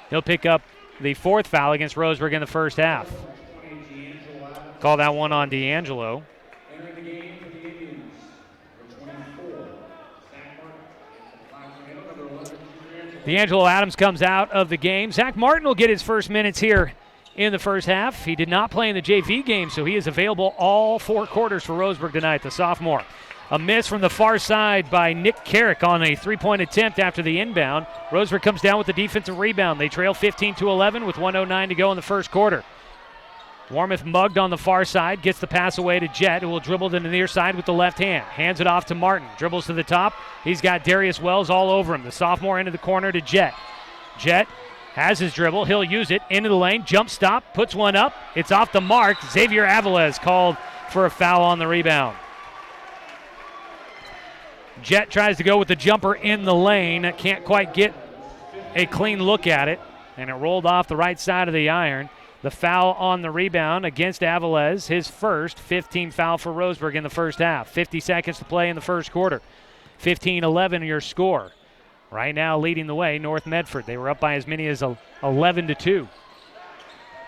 he'll pick up the 4th foul against Roseburg in the first half. Call that one on D'Angelo. D'Angelo Adams comes out of the game. Zach Martin will get his first minutes here in the first half. He did not play in the JV game, so he is available all 4 quarters for Roseburg tonight, the sophomore. A miss from the far side by Nick Carrick on a 3-point attempt after the inbound. Roseburg comes down with the defensive rebound. They trail 15-11 with 1:09 to go in the first quarter. Wormuth mugged on the far side, gets the pass away to Jet, who will dribble to the near side with the left hand. Hands it off to Martin, dribbles to the top. He's got Darius Wells all over him. The sophomore into the corner to Jet. Jet has his dribble. He'll use it into the lane. Jump stop, puts one up. It's off the mark. Xavier Avilés called for a foul on the rebound. Jet tries to go with the jumper in the lane. Can't quite get a clean look at it, and it rolled off the right side of the iron. The foul on the rebound against Avilés, his first 15 foul for Roseburg in the first half. 50 seconds to play in the first quarter. 15-11 your score. Right now leading the way, North Medford. They were up by as many as 11-2.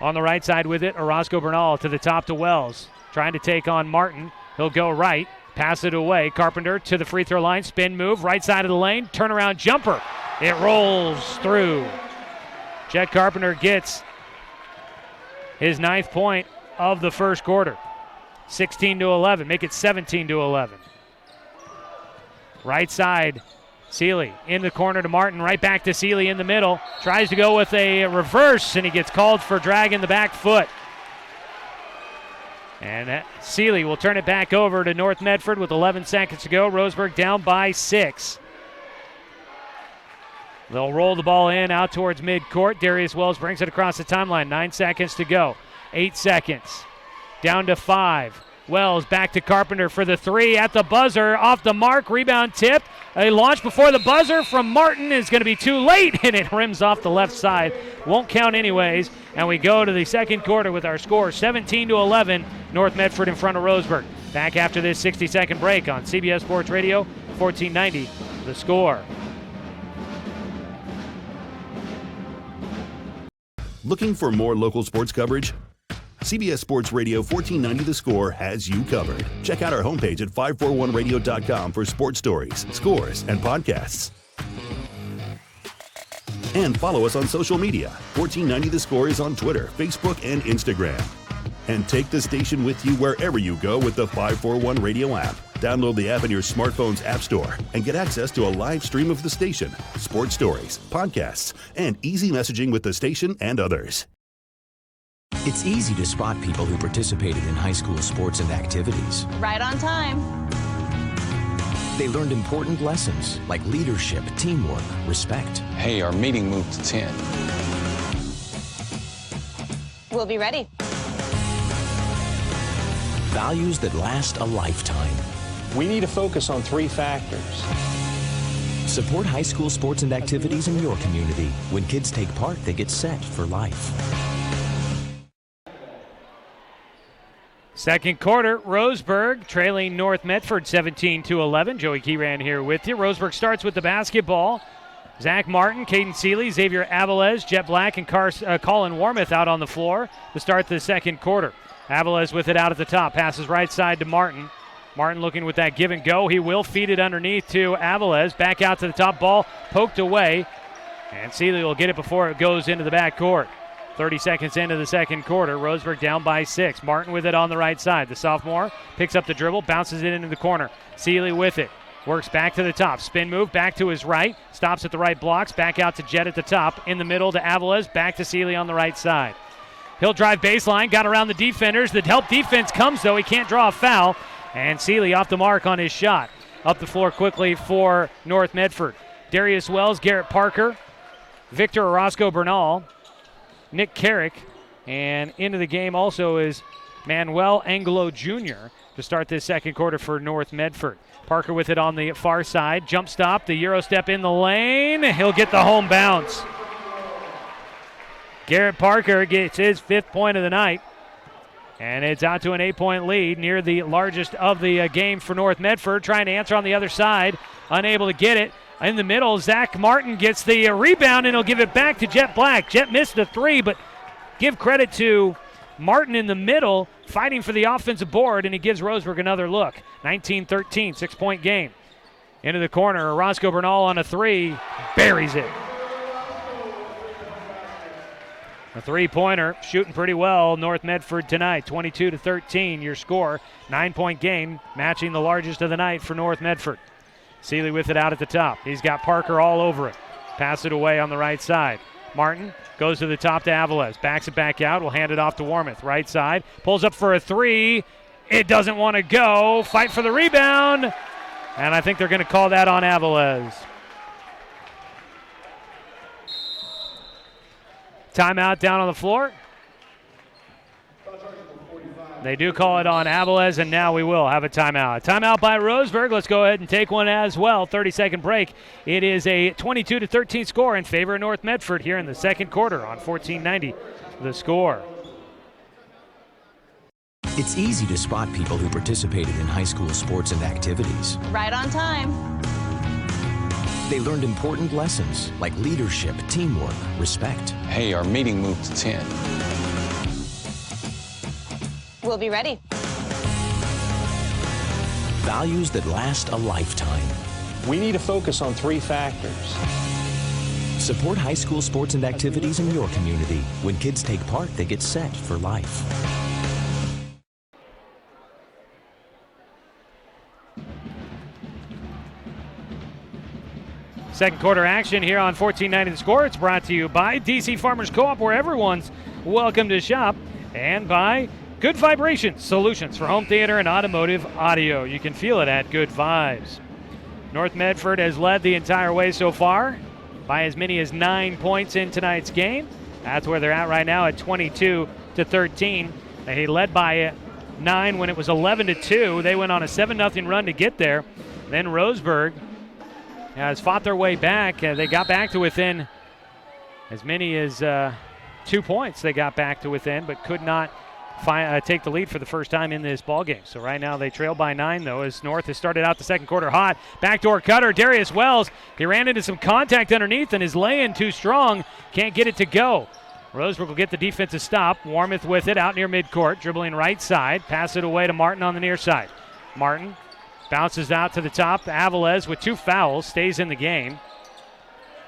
On the right side with it, Orozco Bernal to the top to Wells. Trying to take on Martin. He'll go right, pass it away. Carpenter to the free throw line, spin move, right side of the lane, turnaround jumper. It rolls through. Jet Carpenter gets his 9th point of the first quarter. 16-11, make it 17-11. Right side, Seeley in the corner to Martin, right back to Seeley in the middle. Tries to go with a reverse, and he gets called for dragging the back foot. And Seeley will turn it back over to North Medford with 11 seconds to go. Roseburg down by 6. They'll roll the ball in out towards midcourt. Darius Wells brings it across the timeline. 9 seconds to go. 8 seconds. Down to 5. Wells back to Carpenter for the 3 at the buzzer. Off the mark. Rebound tipped. A launch before the buzzer from Martin is going to be too late, and it rims off the left side. Won't count anyways. And we go to the second quarter with our score 17-11. North Medford in front of Roseburg. Back after this 60-second break on CBS Sports Radio 1490. The Score. Looking for more local sports coverage? CBS Sports Radio 1490 The Score has you covered. Check out our homepage at 541radio.com for sports stories, scores, and podcasts. And follow us on social media. 1490 The Score is on Twitter, Facebook, and Instagram. And take the station with you wherever you go with the 541 Radio app. Download the app in your smartphone's app store and get access to a live stream of the station, sports stories, podcasts, and easy messaging with the station and others. It's easy to spot people who participated in high school sports and activities. Right on time. They learned important lessons like leadership, teamwork, respect. Hey, our meeting moved to 10. We'll be ready. Values that last a lifetime. We need to focus on 3 factors. Support high school sports and activities in your community. When kids take part, they get set for life. Second quarter, Roseburg trailing North Medford 17-11. Joey Keyran here with you. Roseburg starts with the basketball. Zach Martin, Caden Seeley, Xavier Avilés, Jet Black, and Colin Warmouth out on the floor to start the second quarter. Avilés with it out at the top. Passes right side to Martin. Martin looking with that give and go. He will feed it underneath to Avilés. Back out to the top. Ball poked away. And Seeley will get it before it goes into the backcourt. 30 seconds into the second quarter. Roseburg down by 6. Martin with it on the right side. The sophomore picks up the dribble, bounces it into the corner. Seeley with it. Works back to the top. Spin move back to his right. Stops at the right blocks. Back out to Jet at the top. In the middle to Avilés. Back to Seeley on the right side. He'll drive baseline. Got around the defenders. The help defense comes, though. He can't draw a foul. And Seeley off the mark on his shot. Up the floor quickly for North Medford. Darius Wells, Garrett Parker, Victor Orozco Bernal, Nick Carrick, and into the game also is Manuel Angelo Jr. to start this second quarter for North Medford. Parker with it on the far side. Jump stop, the Euro step in the lane. He'll get the home bounce. Garrett Parker gets his 5th point of the night. And it's out to an 8-point lead, near the largest of the game for North Medford. Trying to answer on the other side, unable to get it. In the middle, Zach Martin gets the rebound, and he'll give it back to Jet Black. Jet missed the 3, but give credit to Martin in the middle, fighting for the offensive board, and he gives Roseburg another look. 19-13, 6-point game. Into the corner, Orozco Bernal on a 3, buries it. A 3-pointer, shooting pretty well. North Medford tonight, 22-13, your score. 9-point game, matching the largest of the night for North Medford. Seeley with it out at the top. He's got Parker all over it. Pass it away on the right side. Martin goes to the top to Avilés. Backs it back out. Will hand it off to Warmouth. Right side. Pulls up for a 3. It doesn't want to go. Fight for the rebound. And I think they're going to call that on Avilés. Timeout down on the floor. They do call it on Avilés, and now we will have a timeout. Timeout by Roseburg. Let's go ahead and take one as well. 30-second break. It is a 22-13 score in favor of North Medford here in the second quarter on 1490. The Score. It's easy to spot people who participated in high school sports and activities. Right on time. They learned important lessons like leadership, teamwork, respect. Hey, our meeting moved to 10. We'll be ready. Values that last a lifetime. We need to focus on 3 factors. Support high school sports and activities in your community. When kids take part, they get set for life. Second quarter action here on 1490 The Score. It's brought to you by DC Farmers Co-op, where everyone's welcome to shop, and by Good Vibrations Solutions for home theater and automotive audio. You can feel it at Good Vibes. North Medford has led the entire way so far by as many as 9 points in tonight's game. That's where they're at right now at 22-13. They led by 9 when it was 11-2. They went on a 7-0 run to get there. Then Roseburg has fought their way back. They got back to within as many as 2 points. They got back to within, but could not take the lead for the first time in this ballgame. So right now they trail by 9, though, as North has started out the second quarter hot. Backdoor cutter, Darius Wells. He ran into some contact underneath and is laying too strong. Can't get it to go. Roseburg will get the defensive stop. Warmouth with it out near midcourt, dribbling right side. Pass it away to Martin on the near side. Martin bounces out to the top. Avilés with 2 fouls, stays in the game.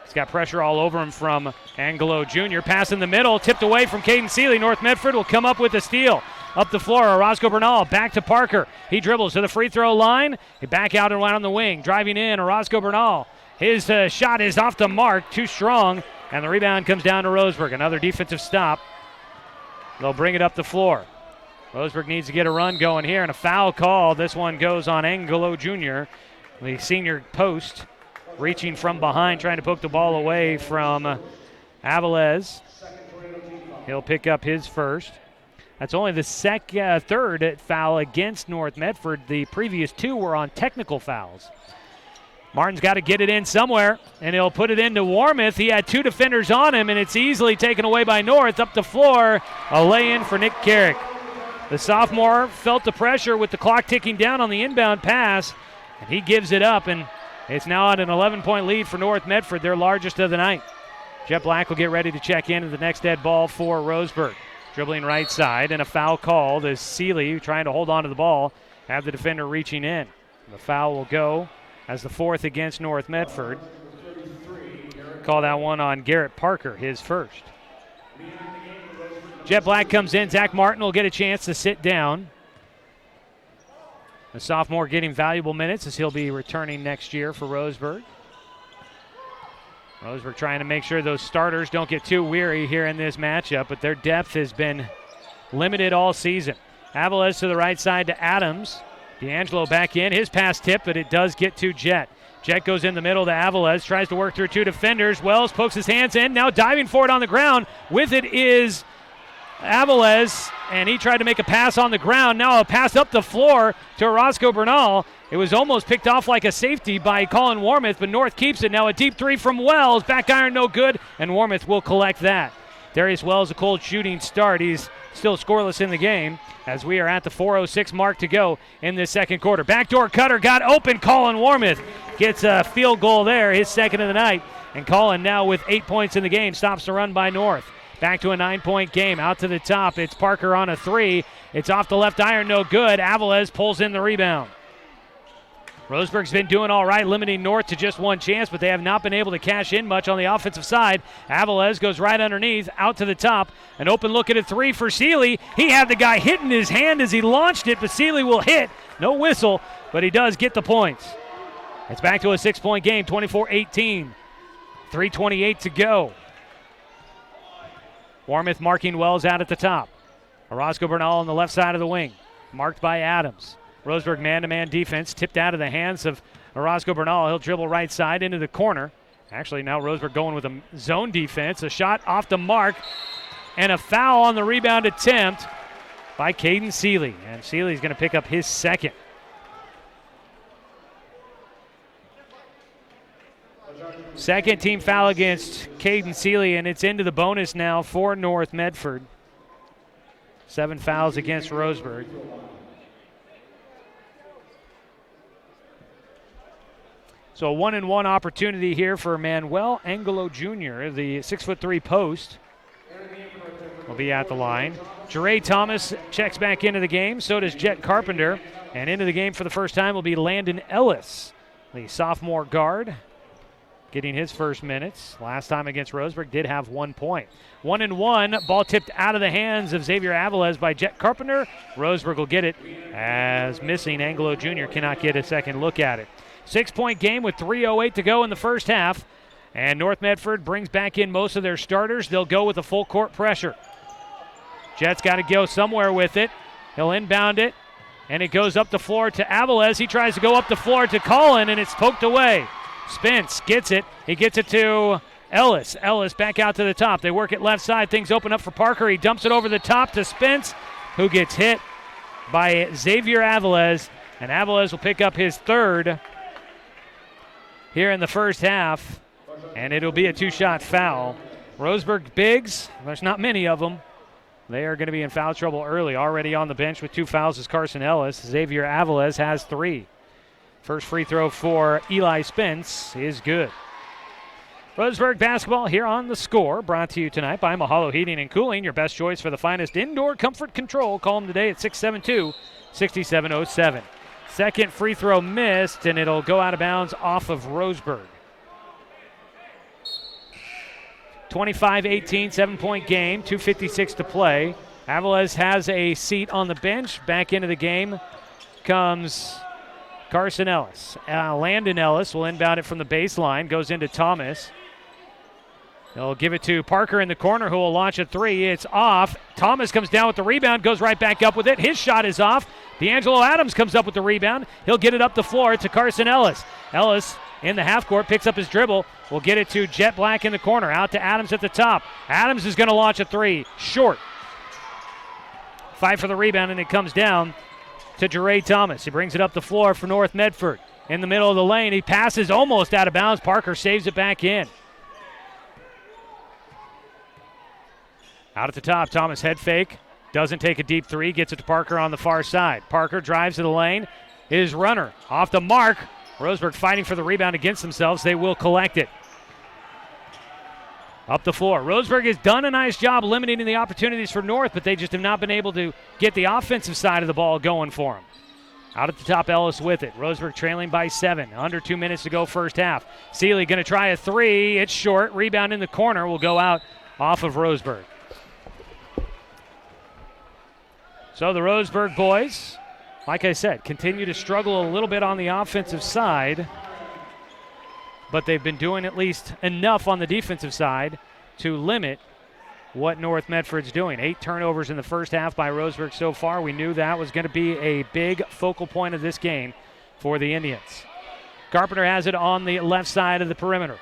He's got pressure all over him from Angelo Jr. Pass in the middle, tipped away from Caden Seeley. North Medford will come up with a steal. Up the floor, Orozco Bernal back to Parker. He dribbles to the free throw line. He back out and right on the wing. Driving in, Orozco Bernal. His shot is off the mark, too strong, and the rebound comes down to Roseburg. Another defensive stop. They'll bring it up the floor. Roseburg needs to get a run going here, and a foul call. This one goes on Angelo Jr., the senior post, reaching from behind, trying to poke the ball away from Avilés. He'll pick up his first. That's only the third foul against North Medford. The previous 2 were on technical fouls. Martin's got to get it in somewhere, and he'll put it into Warmouth. He had 2 defenders on him, and it's easily taken away by North. Up the floor, a lay-in for Nick Carrick. The sophomore felt the pressure with the clock ticking down on the inbound pass, and he gives it up, and it's now at an 11-point lead for North Medford, their largest of the night. Jet Black will get ready to check into the next dead ball for Roseburg. Dribbling right side, and a foul called as Seeley, trying to hold on to the ball, have the defender reaching in. The foul will go as the 4th against North Medford. Call that one on Garrett Parker, his first. Jet Black comes in. Zach Martin will get a chance to sit down. The sophomore getting valuable minutes as he'll be returning next year for Roseburg. Roseburg trying to make sure those starters don't get too weary here in this matchup, but their depth has been limited all season. Avilés to the right side to Adams. D'Angelo back in. His pass tipped, but it does get to Jet. Jet goes in the middle to Avilés, tries to work through 2 defenders. Wells pokes his hands in, now diving for it on the ground. With it is Avilés, and he tried to make a pass on the ground. Now a pass up the floor to Orozco Bernal. It was almost picked off like a safety by Colin Warmouth, but North keeps it. Now a deep 3 from Wells. Back iron no good, and Warmouth will collect that. Darius Wells, a cold shooting start. He's still scoreless in the game as we are at the 4:06 mark to go in this second quarter. Backdoor cutter got open. Colin Warmouth gets a field goal there, his second of the night. And Colin now with 8 points in the game stops the run by North. Back to a 9-point game. Out to the top. It's Parker on a 3. It's off the left iron, no good. Avilés pulls in the rebound. Roseburg's been doing all right, limiting North to just 1 chance, but they have not been able to cash in much on the offensive side. Avilés goes right underneath, out to the top. An open look at a 3 for Seeley. He had the guy hitting his hand as he launched it, but Seeley will hit. No whistle, but he does get the points. It's back to a 6-point game, 24-18. 3:28 to go. Warmouth marking Wells out at the top. Orozco Bernal on the left side of the wing, marked by Adams. Roseburg man-to-man defense tipped out of the hands of Orozco Bernal. He'll dribble right side into the corner. Actually, now Roseburg going with a zone defense. A shot off the mark, and a foul on the rebound attempt by Caden Seeley. And Seeley's going to pick up his second. Second team foul against Caden Seeley, and it's into the bonus now for North Medford. 7 fouls against Roseburg. So a 1-and-1 opportunity here for Manuel Angelo Jr., the 6'3" post. Will be at the line. Jeray Thomas checks back into the game. So does Jet Carpenter. And into the game for the first time will be Landon Ellis, the sophomore guard, getting his first minutes. Last time against Roseburg did have 1 point. 1-and-1. Ball tipped out of the hands of Xavier Avilés by Jet Carpenter. Roseburg will get it as missing Angelo Jr. cannot get a second look at it. 6-point game with 3:08 to go in the first half. And North Medford brings back in most of their starters. They'll go with a full court pressure. Jets got to go somewhere with it. He'll inbound it, and it goes up the floor to Aviles. He tries to go up the floor to Collin, and it's poked away. Spence gets it. He gets it to Ellis. Ellis back out to the top. They work it left side. Things open up for Parker. He dumps it over the top to Spence, who gets hit by Xavier Aviles, and Aviles will pick up his third here in the first half, and it'll be a 2-shot foul. Roseburg bigs, there's not many of them. They are going to be in foul trouble early. Already on the bench with 2 fouls is Carson Ellis. Xavier Aviles has 3. First free throw for Eli Spence is good. Roseburg basketball here on The Score, brought to you tonight by Mahalo Heating and Cooling, your best choice for the finest indoor comfort control. Call them today at 672-6707. Second free throw missed, and it'll go out of bounds off of Roseburg. 25-18, 7-point game, 2:56 to play. Aviles has a seat on the bench. Back into the game comes Carson Ellis. Landon Ellis will inbound it from the baseline, goes into Thomas. They'll give it to Parker in the corner, who will launch a 3. It's off. Thomas comes down with the rebound, goes right back up with it. His shot is off. D'Angelo Adams comes up with the rebound. He'll get it up the floor to Carson Ellis. Ellis in the half court picks up his dribble. Will get it to Jet Black in the corner. Out to Adams at the top. Adams is going to launch a 3. Short. Fight for the rebound, and it comes down to Jeray Thomas. He brings it up the floor for North Medford. In the middle of the lane, he passes almost out of bounds. Parker saves it back in. Out at the top, Thomas head fake. Doesn't take a deep 3. Gets it to Parker on the far side. Parker drives to the lane. His runner off the mark. Roseburg fighting for the rebound against themselves. They will collect it. Up the floor. Roseburg has done a nice job limiting the opportunities for North, but they just have not been able to get the offensive side of the ball going for them. Out at the top, Ellis with it. Roseburg trailing by 7. Under 2 minutes to go first half. Seeley going to try a 3. It's short. Rebound in the corner will go out off of Roseburg. So the Roseburg boys, like I said, continue to struggle a little bit on the offensive side, but they've been doing at least enough on the defensive side to limit what North Medford's doing. 8 turnovers in the first half by Roseburg so far. We knew that was going to be a big focal point of this game for the Indians. Carpenter has it on the left side of the perimeter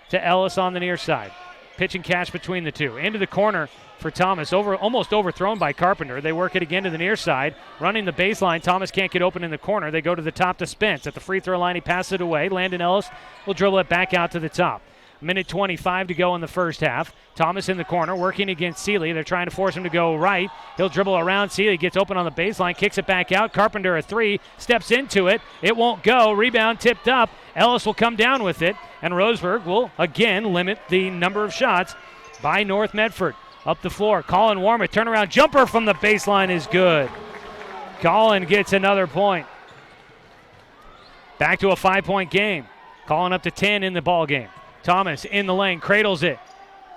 to Ellis on the near side. Pitch and catch between the two. Into the corner for Thomas, almost overthrown by Carpenter. They work it again to the near side. Running the baseline, Thomas can't get open in the corner. They go to the top to Spence. At the free throw line, he passes it away. Landon Ellis will dribble it back out to the top. Minute 25 to go in the first half. Thomas in the corner, working against Seeley. They're trying to force him to go right. He'll dribble around Seeley, gets open on the baseline, kicks it back out. Carpenter a 3, steps into it. It won't go. Rebound tipped up. Ellis will come down with it, and Roseburg will again limit the number of shots by North Medford. Up the floor, Colin Warmeth, turnaround jumper from the baseline is good. Colin gets another point. Back to a 5-point game. Colin up to 10 in the ball game. Thomas in the lane, cradles it,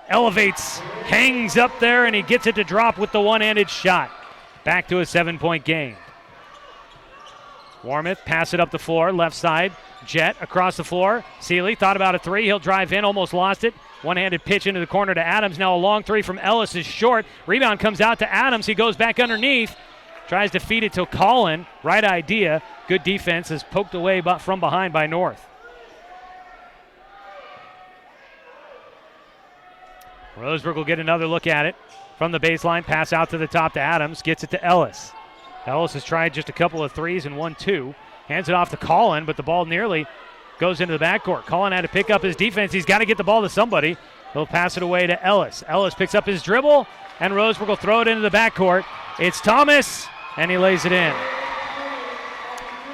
elevates, hangs up there, and he gets it to drop with the one-handed shot. Back to a 7-point game. Warmeth pass it up the floor, left side. Jet across the floor. Seeley thought about a 3. He'll drive in, almost lost it. One-handed pitch into the corner to Adams. Now a long 3 from Ellis is short. Rebound comes out to Adams. He goes back underneath. Tries to feed it to Collin. Right idea. Good defense is poked away from behind by North. Roseburg will get another look at it. From the baseline, pass out to the top to Adams. Gets it to Ellis. Ellis has tried just a couple of 3s and 1-2. Hands it off to Collin, but the ball nearly goes into the backcourt. Collin had to pick up his defense. He's got to get the ball to somebody. He'll pass it away to Ellis. Ellis picks up his dribble, and Roseburg will throw it into the backcourt. It's Thomas, and he lays it in.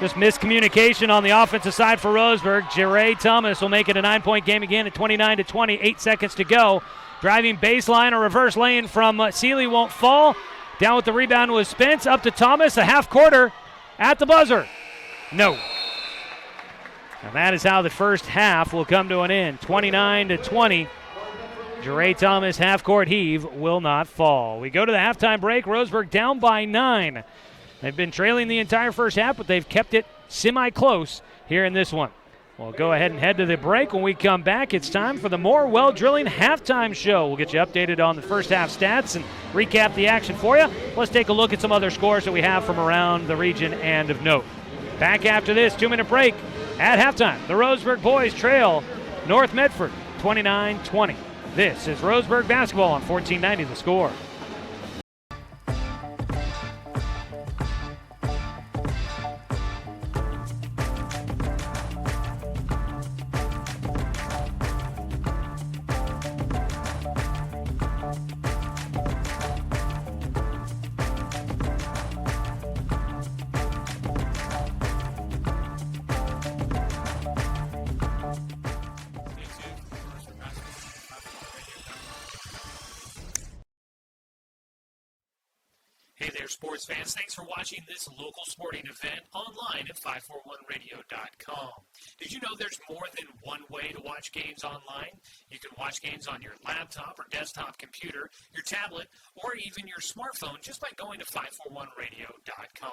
Just miscommunication on the offensive side for Roseburg. Jeray Thomas will make it a 9-point game again at 29-20, 8 seconds to go. Driving baseline, a reverse lane from Seeley won't fall. Down with the rebound was Spence, up to Thomas, a half-quarter at the buzzer. No. And that is how the first half will come to an end. 29-20. Jeray Thomas half-court heave will not fall. We go to the halftime break. Roseburg down by 9. They've been trailing the entire first half, but they've kept it semi-close here in this one. We'll go ahead and head to the break. When we come back, it's time for the More Well Drilling halftime show. We'll get you updated on the first half stats and recap the action for you. Let's take a look at some other scores that we have from around the region and of note. Back after this 2-minute break at halftime. The Roseburg boys trail North Medford 29-20. This is Roseburg basketball on 1490 The Score. Hey there, sports fans. Thanks for watching this local sporting event online at 541radio.com. Did you know there's more than one way to watch games online? You can watch games on your laptop or desktop computer, your tablet, or even your smartphone just by going to 541radio.com.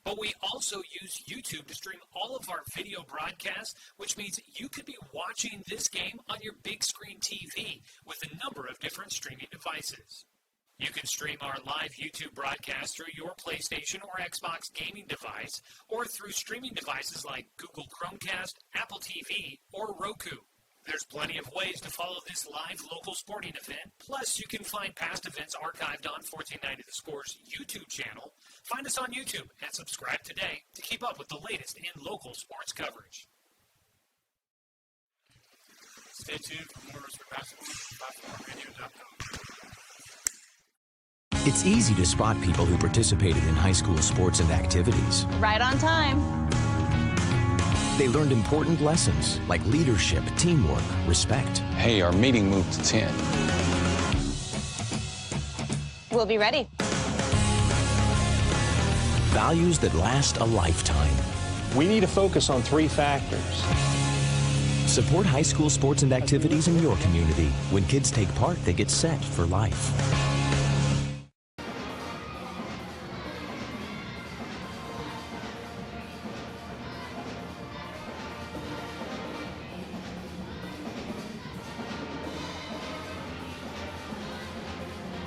But we also use YouTube to stream all of our video broadcasts, which means you could be watching this game on your big screen TV with a number of different streaming devices. You can stream our live YouTube broadcast through your PlayStation or Xbox gaming device or through streaming devices like Google Chromecast, Apple TV, or Roku. There's plenty of ways to follow this live local sporting event. Plus, you can find past events archived on 1490 The Score's YouTube channel. Find us on YouTube and subscribe today to keep up with the latest in local sports coverage. Stay tuned for more Roseburg basketball at 541radio.com. It's easy to spot people who participated in high school sports and activities. Right on time. They learned important lessons like leadership, teamwork, respect. Hey, our meeting moved to 10. We'll be ready. Values that last a lifetime. We need to focus on 3 factors. Support high school sports and activities in your community. When kids take part, they get set for life.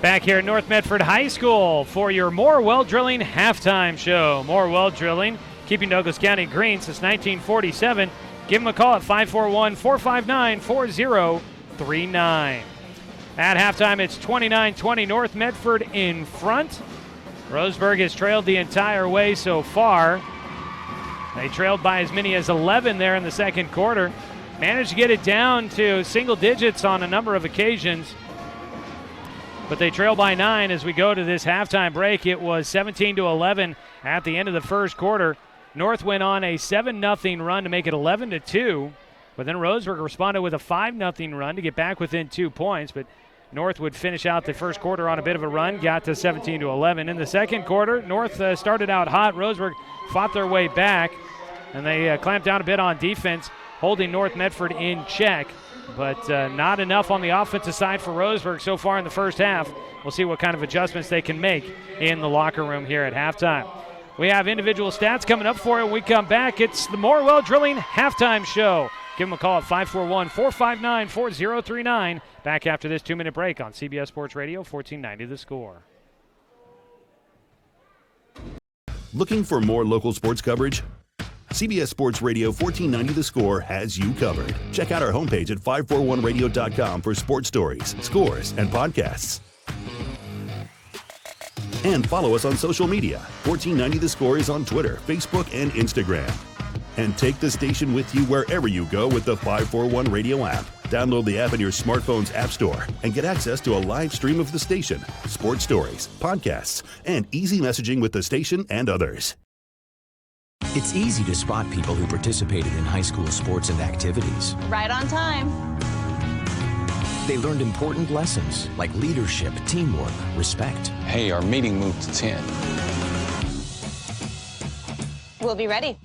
Back here at North Medford High School for your More Well Drilling halftime show. More Well Drilling, keeping Douglas County green since 1947. Give them a call at 541-459-4039. At halftime, it's 29-20 North Medford in front. Roseburg has trailed the entire way so far. They trailed by as many as 11 there in the second quarter. Managed to get it down to single digits on a number of occasions. But they trail by 9 as we go to this halftime break. It was 17-11 at the end of the first quarter. North went on a 7-0 run to make it 11-2. But then Roseburg responded with a 5-0 run to get back within 2 points. But North would finish out the first quarter on a bit of a run, got to 17-11. In the second quarter, North started out hot. Roseburg fought their way back, and they clamped down a bit on defense, holding North Medford in check. But not enough on the offensive side for Roseburg so far in the first half. We'll see what kind of adjustments they can make in the locker room here at halftime. We have individual stats coming up for you when we come back. It's the More Well Drilling halftime show. Give them a call at 541-459-4039. Back after this 2-minute break on CBS Sports Radio, 1490 The Score. Looking for more local sports coverage? CBS Sports Radio 1490 The Score has you covered. Check out our homepage at 541radio.com for sports stories, scores, and podcasts. And follow us on social media. 1490 The Score is on Twitter, Facebook, and Instagram. And take the station with you wherever you go with the 541 Radio app. Download the app in your smartphone's app store and get access to a live stream of the station, sports stories, podcasts, and easy messaging with the station and others. It's easy to spot people who participated in high school sports and activities. Right on time. They learned important lessons like leadership, teamwork, respect. Hey, our meeting moved to 10. We'll be ready.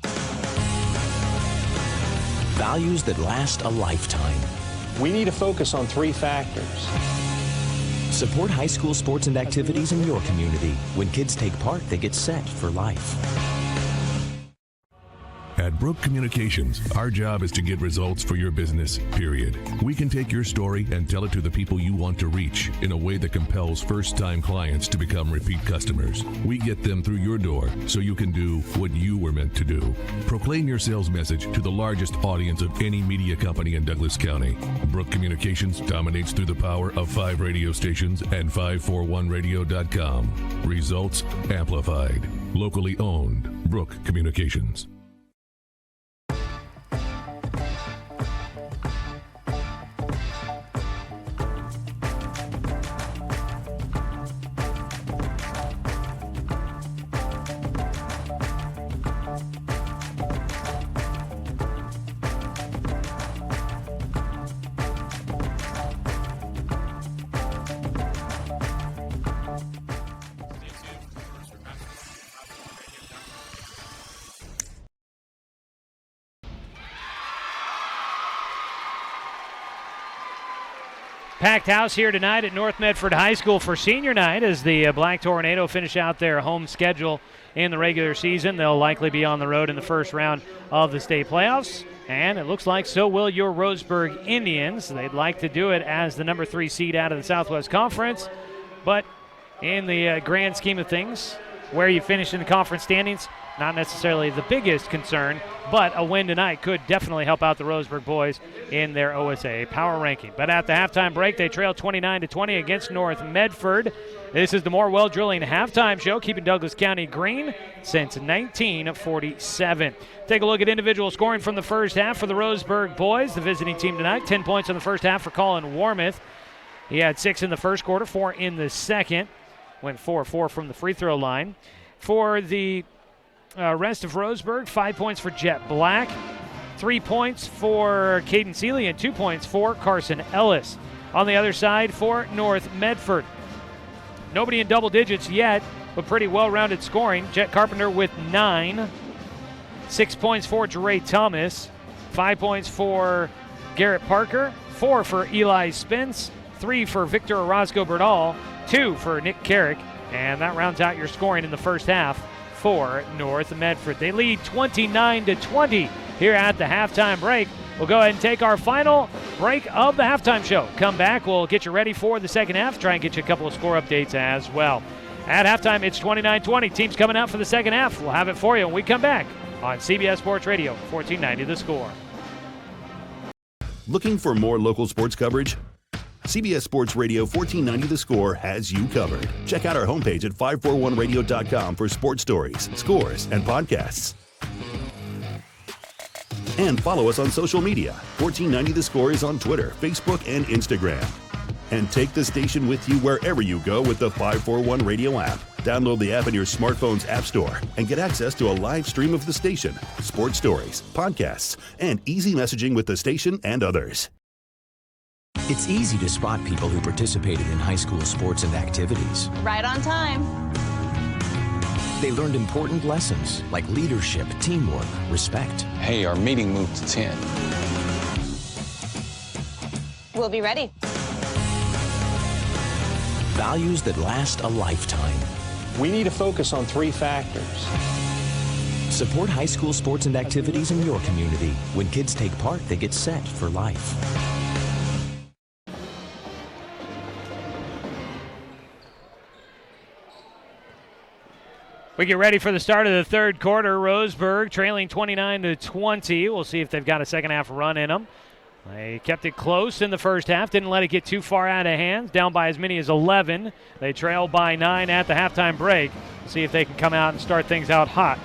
Values that last a lifetime. We need to focus on 3 factors. Support high school sports and activities in your community. When kids take part, they get set for life. At At Brook Communications, our job is to get results for your business, period. We can take your story and tell it to the people you want to reach in a way that compels first-time clients to become repeat customers. We get them through your door so you can do what you were meant to do. Proclaim your sales message to the largest audience of any media company in Douglas County. Brook Communications dominates through the power of 5 radio stations and 541radio.com. Results amplified. Locally owned. Brook Communications. Packed house here tonight at North Medford High School for senior night as the Black Tornado finish out their home schedule in the regular season. They'll likely be on the road in the first round of the state playoffs, and it looks like so will your Roseburg Indians. They'd like to do it as the number 3 seed out of the Southwest Conference, but in the grand scheme of things, where you finish in the conference standings, not necessarily the biggest concern, but a win tonight could definitely help out the Roseburg boys in their OSA power ranking. But at the halftime break, they trail 29-20 against North Medford. This is the Morewell Drilling halftime show, keeping Douglas County green since 1947. Take a look at individual scoring from the first half for the Roseburg boys, the visiting team tonight. 10 points in the first half for Colin Warmouth. He had 6 in the first quarter, 4 in the second. Went 4-4 from the free throw line. For the rest of Roseburg, 5 points for Jet Black, 3 points for Caden Seeley, and 2 points for Carson Ellis. On the other side for North Medford, nobody in double digits yet, but pretty well-rounded scoring. Jet Carpenter with 9, 6 points for Jeray Thomas, 5 points for Garrett Parker, 4 for Eli Spence, 3 for Victor Orozco-Bernal, 2 for Nick Carrick, and that rounds out your scoring in the first half for North Medford. They lead 29-20 here at the halftime break. We'll go ahead and take our final break of the halftime show. Come back, we'll get you ready for the second half, try and get you a couple of score updates as well. At halftime, it's 29-20. Teams coming out for the second half. We'll have it for you when we come back on CBS Sports Radio, 1490 The Score. Looking for more local sports coverage? CBS Sports Radio 1490 The Score has you covered. Check out our homepage at 541radio.com for sports stories, scores, and podcasts. And follow us on social media. 1490 The Score is on Twitter, Facebook, and Instagram. And take the station with you wherever you go with the 541 Radio app. Download the app in your smartphone's app store and get access to a live stream of the station, sports stories, podcasts, and easy messaging with the station and others. It's easy to spot people who participated in high school sports and activities. Right on time. They learned important lessons like leadership, teamwork, respect. Hey, our meeting moved to 10. We'll be ready. Values that last a lifetime. We need to focus on 3 factors. Support high school sports and activities in your community. When kids take part, they get set for life. We get ready for the start of the third quarter. Roseburg trailing 29-20. We'll see if they've got a second half run in them. They kept it close in the first half, didn't let it get too far out of hand, down by as many as 11. They trail by 9 at the halftime break. See if they can come out and start things out hot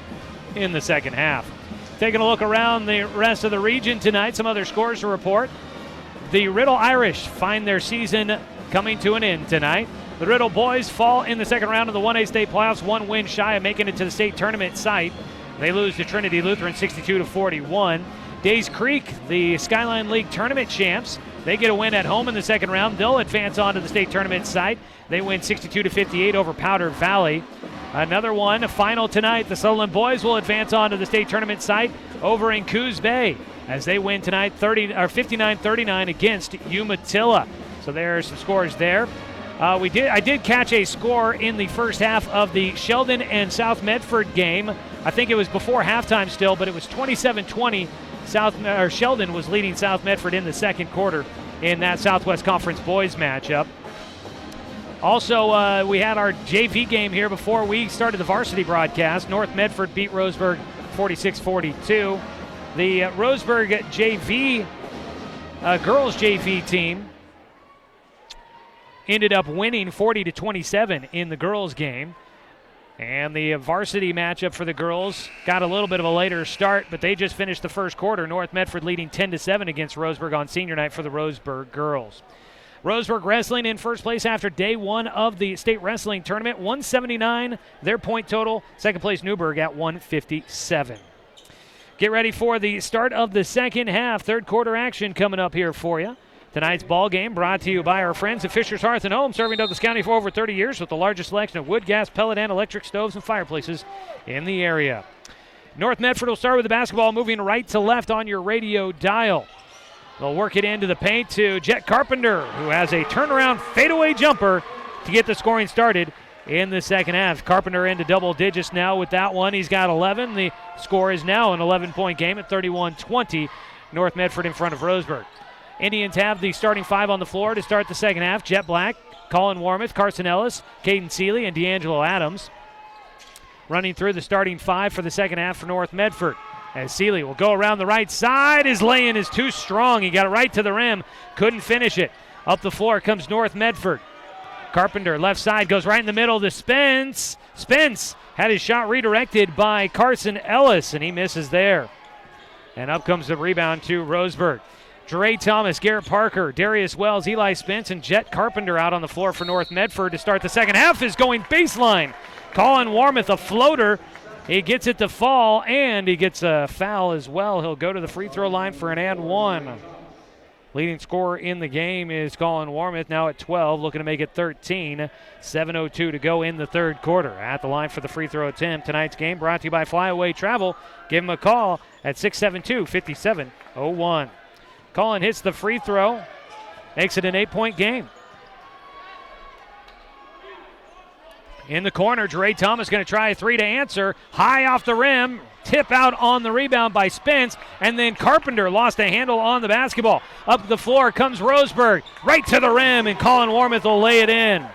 in the second half. Taking a look around the rest of the region tonight, some other scores to report. The Riddle Irish find their season coming to an end tonight. The Riddle boys fall in the second round of the 1A state playoffs, 1 win shy of making it to the state tournament site. They lose to Trinity Lutheran 62-41. Days Creek, the Skyline League tournament champs, they get a win at home in the second round. They'll advance on to the state tournament site. They win 62-58 over Powder Valley. Another one, a final tonight. The Sutherland boys will advance on to the state tournament site over in Coos Bay as they win tonight 59-39 against Umatilla. So there are some scores there. I did catch a score in the first half of the Sheldon and South Medford game. I think it was before halftime still, but it was 27-20. Sheldon was leading South Medford in the second quarter in that Southwest Conference boys matchup. Also, we had our JV game here before we started the varsity broadcast. North Medford beat Roseburg 46-42. The Roseburg JV, girls JV team ended up winning 40-27 in the girls game. And the varsity matchup for the girls got a little bit of a later start, but they just finished the first quarter. North Medford leading 10-7 against Roseburg on senior night for the Roseburg girls. Roseburg wrestling in first place after day one of the state wrestling tournament. 179, their point total. Second place Newburgh at 157. Get ready for the start of the second half. Third quarter action coming up here for you. Tonight's ball game brought to you by our friends at Fisher's Hearth and Home, serving Douglas County for over 30 years with the largest selection of wood, gas, pellet, and electric stoves and fireplaces in the area. North Medford will start with the basketball, moving right to left on your radio dial. They'll work it into the paint to Jet Carpenter, who has a turnaround fadeaway jumper to get the scoring started in the second half. Carpenter into double digits now with that one. He's got 11. The score is now an 11-point game at 31-20. North Medford in front of Roseburg. Indians have the starting five on the floor to start the second half. Jet Black, Colin Warmoth, Carson Ellis, Caden Seeley, and D'Angelo Adams. Running through the starting five for the second half for North Medford. As Seeley will go around the right side. His lay-in is too strong. He got it right to the rim. Couldn't finish it. Up the floor comes North Medford. Carpenter, left side, goes right in the middle to Spence. Spence had his shot redirected by Carson Ellis, and he misses there. And up comes the rebound to Roseburg. Dre Thomas, Garrett Parker, Darius Wells, Eli Spence, and Jet Carpenter out on the floor for North Medford to start the second half is going baseline. Colin Warmoth, a floater. He gets it to fall, and he gets a foul as well. He'll go to the free throw line for an and one. Leading scorer in the game is Colin Warmoth, now at 12, looking to make it 13. 7:02 to go in the third quarter. At the line for the free throw attempt. Tonight's game brought to you by Flyaway Travel. Give him a call at 672-5701. Colin hits the free throw, makes it an 8-point game. In the corner, Dre Thomas going to try a three to answer. High off the rim, tip out on the rebound by Spence, and then Carpenter lost a handle on the basketball. Up the floor comes Roseburg, right to the rim, and Colin Warmoth will lay it in.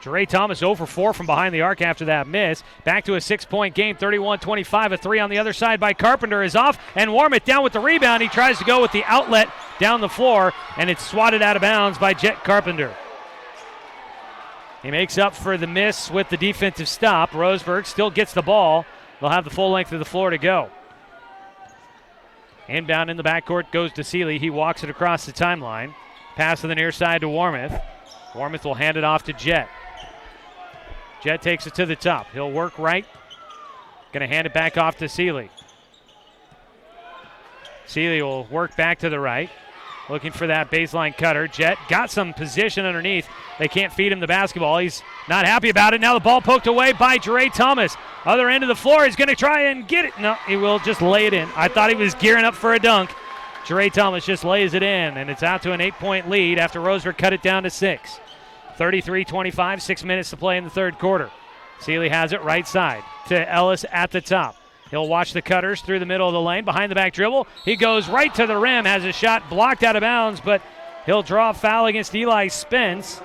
Dre Thomas 0 for 4 from behind the arc after that miss. Back to a 6-point game, 31-25. A three on the other side by Carpenter is off, and Warmoth down with the rebound. He tries to go with the outlet down the floor, and it's swatted out of bounds by Jet Carpenter. He makes up for the miss with the defensive stop. Roseburg still gets the ball. They'll have the full length of the floor to go. Inbound in the backcourt goes to Seeley. He walks it across the timeline. Pass to the near side to Warmoth. Warmoth will hand it off to Jet. Jet takes it to the top. He'll work right. Going to hand it back off to Seeley. Seeley will work back to the right. Looking for that baseline cutter. Jet got some position underneath. They can't feed him the basketball. He's not happy about it. Now the ball poked away by Dre Thomas. Other end of the floor. He's going to try and get it. No, he will just lay it in. I thought he was gearing up for a dunk. Dre Thomas just lays it in, and it's out to an 8-point lead after Roseburg cut it down to 6. 33-25, 6 minutes to play in the third quarter. Seeley has it right side to Ellis at the top. He'll watch the cutters through the middle of the lane. Behind the back dribble. He goes right to the rim, has a shot blocked out of bounds, but he'll draw a foul against Eli Spence.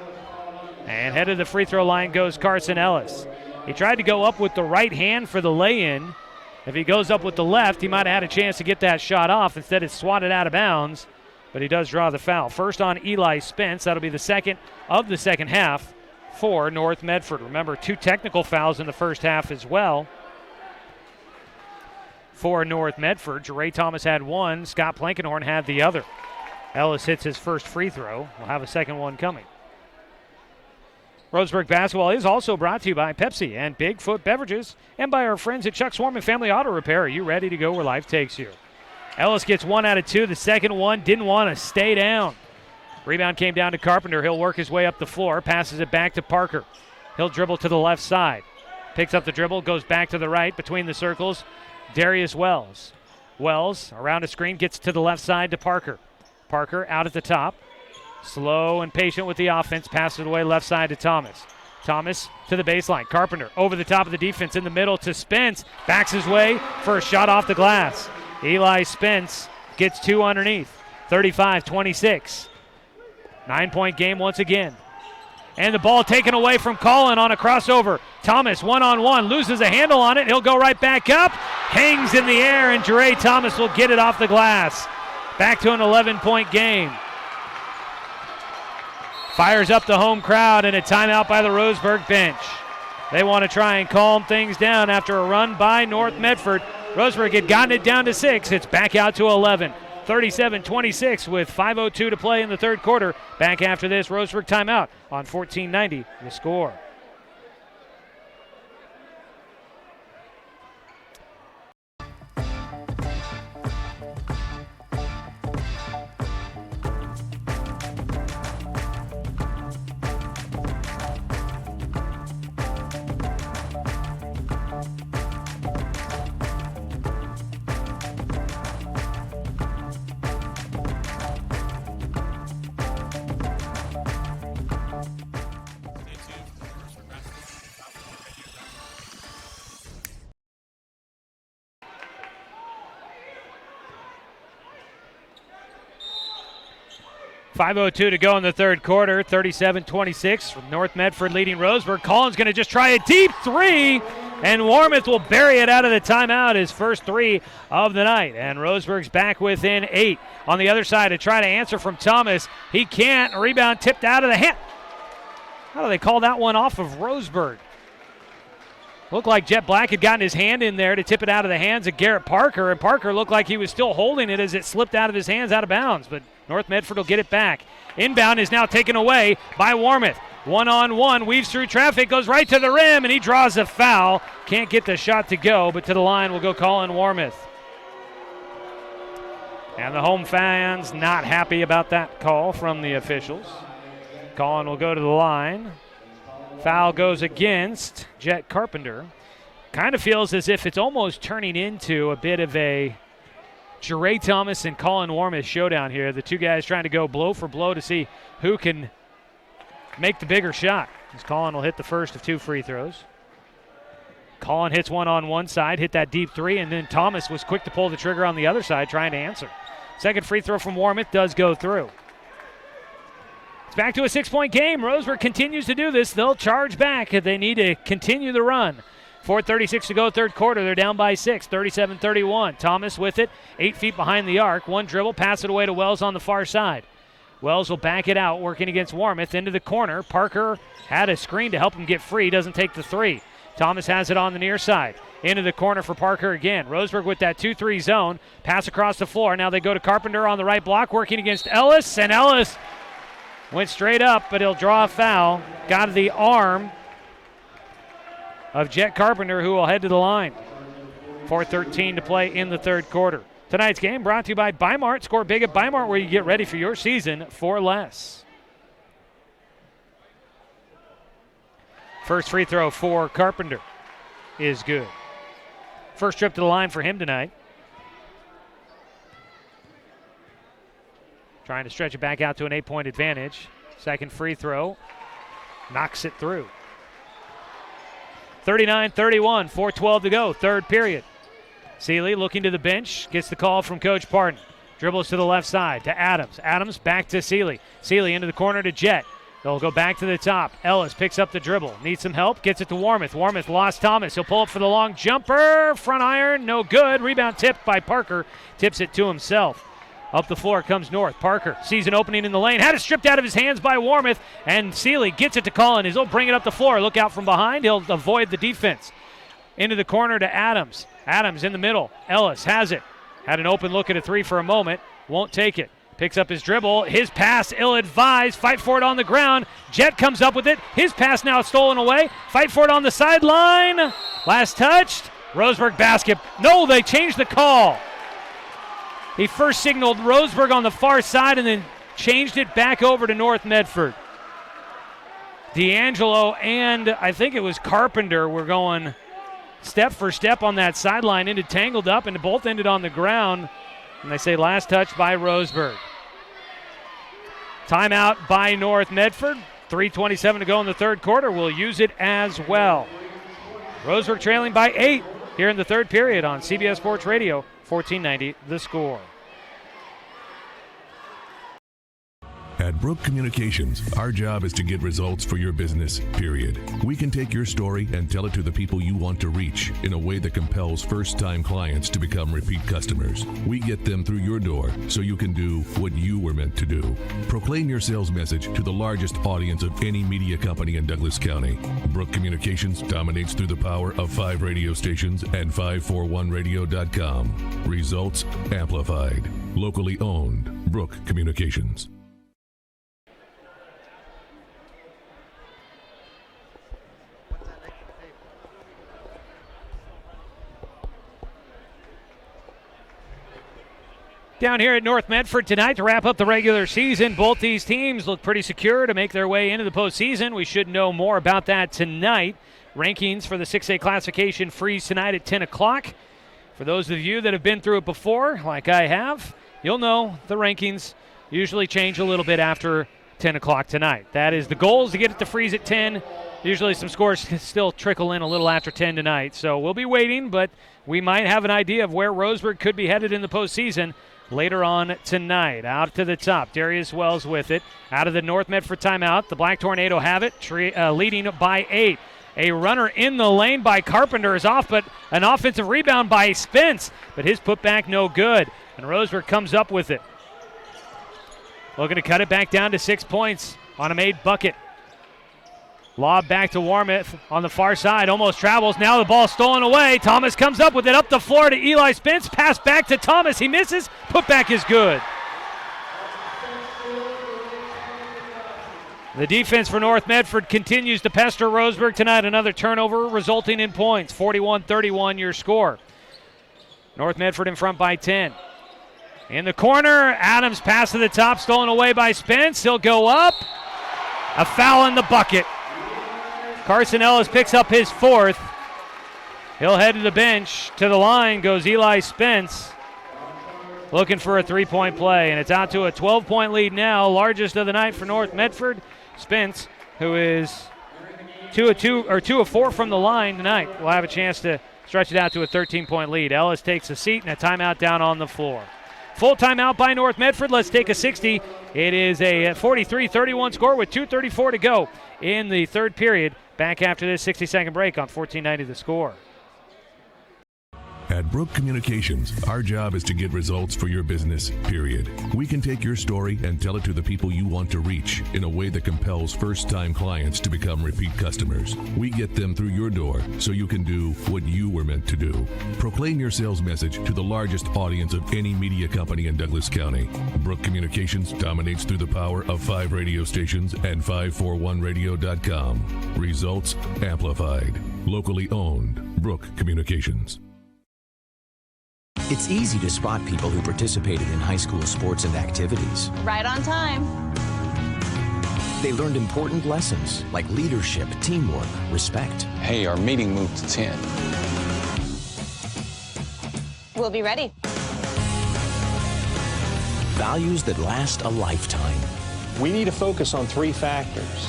And head to the free throw line goes Carson Ellis. He tried to go up with the right hand for the lay-in. If he goes up with the left, he might have had a chance to get that shot off. Instead, it's swatted out of bounds, but he does draw the foul. First on Eli Spence. That'll be the second of the second half for North Medford. Remember, 2 technical fouls in the first half as well for North Medford. Dre Thomas had one. Scott Plankenhorn had the other. Ellis hits his first free throw. We'll have a second one coming. Roseburg basketball is also brought to you by Pepsi and Bigfoot Beverages and by our friends at Chuck Swarman Family Auto Repair. Are you ready to go where life takes you? Ellis gets 1 out of 2. The second one didn't want to stay down. Rebound came down to Carpenter. He'll work his way up the floor, passes it back to Parker. He'll dribble to the left side. Picks up the dribble, goes back to the right between the circles. Darius Wells. Wells around a screen, gets to the left side to Parker. Parker out at the top. Slow and patient with the offense. Passes it away left side to Thomas. Thomas to the baseline. Carpenter over the top of the defense in the middle to Spence. Backs his way for a shot off the glass. Eli Spence gets 2 underneath. 35-26. 9-point game once again. And the ball taken away from Colin on a crossover. Thomas one-on-one, loses a handle on it. He'll go right back up. Hangs in the air, and Jere Thomas will get it off the glass. Back to an 11-point game. Fires up the home crowd, and a timeout by the Roseburg bench. They want to try and calm things down after a run by North Medford. Roseburg had gotten it down to 6. It's back out to 11. 37-26 with 5:02 to play in the third quarter. Back after this Roseburg timeout on 1490 The Score. .502 to go in the third quarter, 37-26 from North Medford leading Roseburg. Collins going to just try a deep three, and Warmouth will bury it out of the timeout, his first 3 of the night. And Roseburg's back within 8. On the other side to try to answer from Thomas. He can't. Rebound tipped out of the hand. How do they call that one off of Roseburg? Looked like Jet Black had gotten his hand in there to tip it out of the hands of Garrett Parker, and Parker looked like he was still holding it as it slipped out of his hands out of bounds, but North Medford will get it back. Inbound is now taken away by Warmouth. One-on-one, weaves through traffic, goes right to the rim, and he draws a foul. Can't get the shot to go, but to the line will go Colin Warmouth. And the home fans not happy about that call from the officials. Colin will go to the line. Foul goes against Jet Carpenter. Kind of feels as if it's almost turning into a bit of a Jere Thomas and Colin Warmouth showdown here. The two guys trying to go blow for blow to see who can make the bigger shot. As Colin will hit the first of 2 free throws. Colin hits one on one side, hit that deep 3, and then Thomas was quick to pull the trigger on the other side trying to answer. Second free throw from Warmouth does go through. It's back to a 6-point game. Roseburg continues to do this. They'll charge back if they need to continue the run. 4:36 to go, third quarter. They're down by 6, 37-31. Thomas with it, 8 feet behind the arc. One dribble, pass it away to Wells on the far side. Wells will back it out, working against Warmouth into the corner. Parker had a screen to help him get free, doesn't take the 3. Thomas has it on the near side. Into the corner for Parker again. Roseburg with that 2-3 zone. Pass across the floor. Now they go to Carpenter on the right block, working against Ellis, and Ellis went straight up, but he'll draw a foul. Got the arm of Jet Carpenter, who will head to the line. 4:13 to play in the third quarter. Tonight's game brought to you by Bi-Mart. Score big at Bi-Mart, where you get ready for your season for less. First free throw for Carpenter is good. First trip to the line for him tonight. Trying to stretch it back out to an 8-point advantage. Second free throw, knocks it through. 39-31, 4:12 to go, third period. Seeley looking to the bench, gets the call from Coach Parton. Dribbles to the left side to Adams. Adams back to Seeley. Seeley into the corner to Jet. They'll go back to the top. Ellis picks up the dribble. Needs some help, gets it to Warmouth. Warmouth lost Thomas. He'll pull up for the long jumper. Front iron, no good. Rebound tipped by Parker. Tips it to himself. Up the floor comes North. Parker sees an opening in the lane. Had it stripped out of his hands by Warmouth. And Seeley gets it to Collins. He'll bring it up the floor. Look out from behind. He'll avoid the defense. Into the corner to Adams. Adams in the middle. Ellis has it. Had an open look at a 3 for a moment. Won't take it. Picks up his dribble. His pass ill-advised. Fight for it on the ground. Jet comes up with it. His pass now stolen away. Fight for it on the sideline. Last touched. Roseburg basket. No, they changed the call. He first signaled Roseburg on the far side and then changed it back over to North Medford. D'Angelo and I think it was Carpenter were going step for step on that sideline, ended tangled up, and both ended on the ground. And they say last touch by Roseburg. Timeout by North Medford. 3:27 to go in the third quarter. We'll use it as well. Roseburg trailing by 8 here in the third period on CBS Sports Radio, 1490 The Score. At Brook Communications, our job is to get results for your business, period. We can take your story and tell it to the people you want to reach in a way that compels first-time clients to become repeat customers. We get them through your door so you can do what you were meant to do. Proclaim your sales message to the largest audience of any media company in Douglas County. Brook Communications dominates through the power of 5 radio stations and 541radio.com. Results amplified. Locally owned. Brook Communications. Down here at North Medford tonight to wrap up the regular season. Both these teams look pretty secure to make their way into the postseason. We should know more about that tonight. Rankings for the 6A classification freeze tonight at 10 o'clock. For those of you that have been through it before, like I have, you'll know the rankings usually change a little bit after 10 o'clock tonight. That is the goal, is to get it to freeze at 10. Usually some scores still trickle in a little after 10 tonight. So we'll be waiting, but we might have an idea of where Roseburg could be headed in the postseason later on tonight. Out to the top, Darius Wells with it. Out of the North Medford timeout, the Black Tornado have it, leading by 8. A runner in the lane by Carpenter is off, but an offensive rebound by Spence. But his putback no good, and Roseburg comes up with it. Looking to cut it back down to 6 points on a made bucket. Lob back to Warmouth on the far side, almost travels. Now the ball stolen away. Thomas comes up with it up the floor to Eli Spence. Pass back to Thomas. He misses. Putback is good. The defense for North Medford continues to pester Roseburg tonight. Another turnover resulting in points. 41-31 your score. North Medford in front by 10. In the corner, Adams pass to the top, stolen away by Spence. He'll go up. A foul in the bucket. Carson Ellis picks up his 4th. He'll head to the bench. To the line goes Eli Spence, looking for a 3-point play, and it's out to a 12-point lead now, largest of the night for North Medford. Spence, who is 2 of 4 from the line tonight, will have a chance to stretch it out to a 13-point lead. Ellis takes a seat and a timeout down on the floor. Full timeout by North Medford. Let's take a 60. It is a 43-31 score with 2:34 to go in the third period. Back after this 60-second break on 1490 The Score. At Brook Communications, our job is to get results for your business, period. We can take your story and tell it to the people you want to reach in a way that compels first-time clients to become repeat customers. We get them through your door so you can do what you were meant to do. Proclaim your sales message to the largest audience of any media company in Douglas County. Brook Communications dominates through the power of 5 radio stations and 541radio.com. Results amplified. Locally owned. Brook Communications. It's easy to spot people who participated in high school sports and activities. Right on time. They learned important lessons like leadership, teamwork, respect. Hey, our meeting moved to 10. We'll be ready. Values that last a lifetime. We need to focus on 3 factors.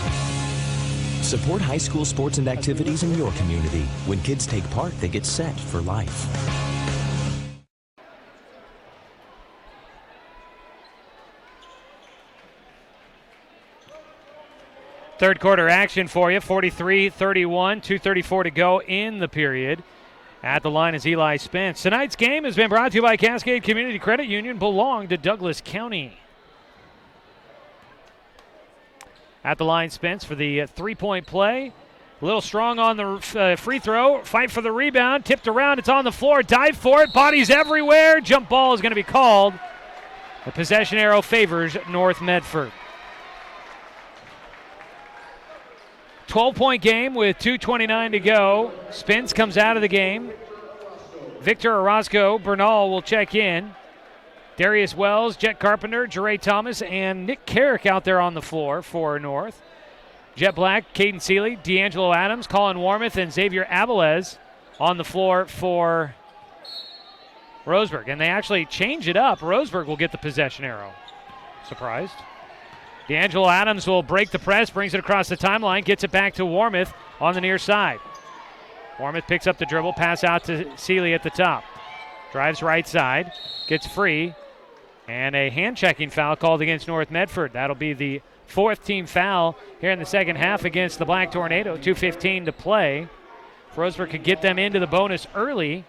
Support high school sports and activities in your community. When kids take part, they get set for life. Third quarter action for you, 43-31, 2:34 to go in the period. At the line is Eli Spence. Tonight's game has been brought to you by Cascade Community Credit Union, belong to Douglas County. At the line, Spence for the 3-point play. A little strong on the free throw. Fight for the rebound. Tipped around. It's on the floor. Dive for it. Bodies everywhere. Jump ball is going to be called. The possession arrow favors North Medford. 12-point game with 2:29 to go. Spence comes out of the game. Victor Orozco Bernal will check in. Darius Wells, Jet Carpenter, Jeray Thomas, and Nick Carrick out there on the floor for North. Jet Black, Caden Seeley, D'Angelo Adams, Colin Warmouth, and Xavier Avilés on the floor for Roseburg. And they actually change it up. Roseburg will get the possession arrow. Surprised? D'Angelo Adams will break the press, brings it across the timeline, gets it back to Warmoth on the near side. Warmoth picks up the dribble, pass out to Seeley at the top. Drives right side, gets free, and a hand-checking foul called against North Medford. That'll be the 4th team foul here in the second half against the Black Tornado. 2:15 to play. If Roseburg could get them into the bonus early,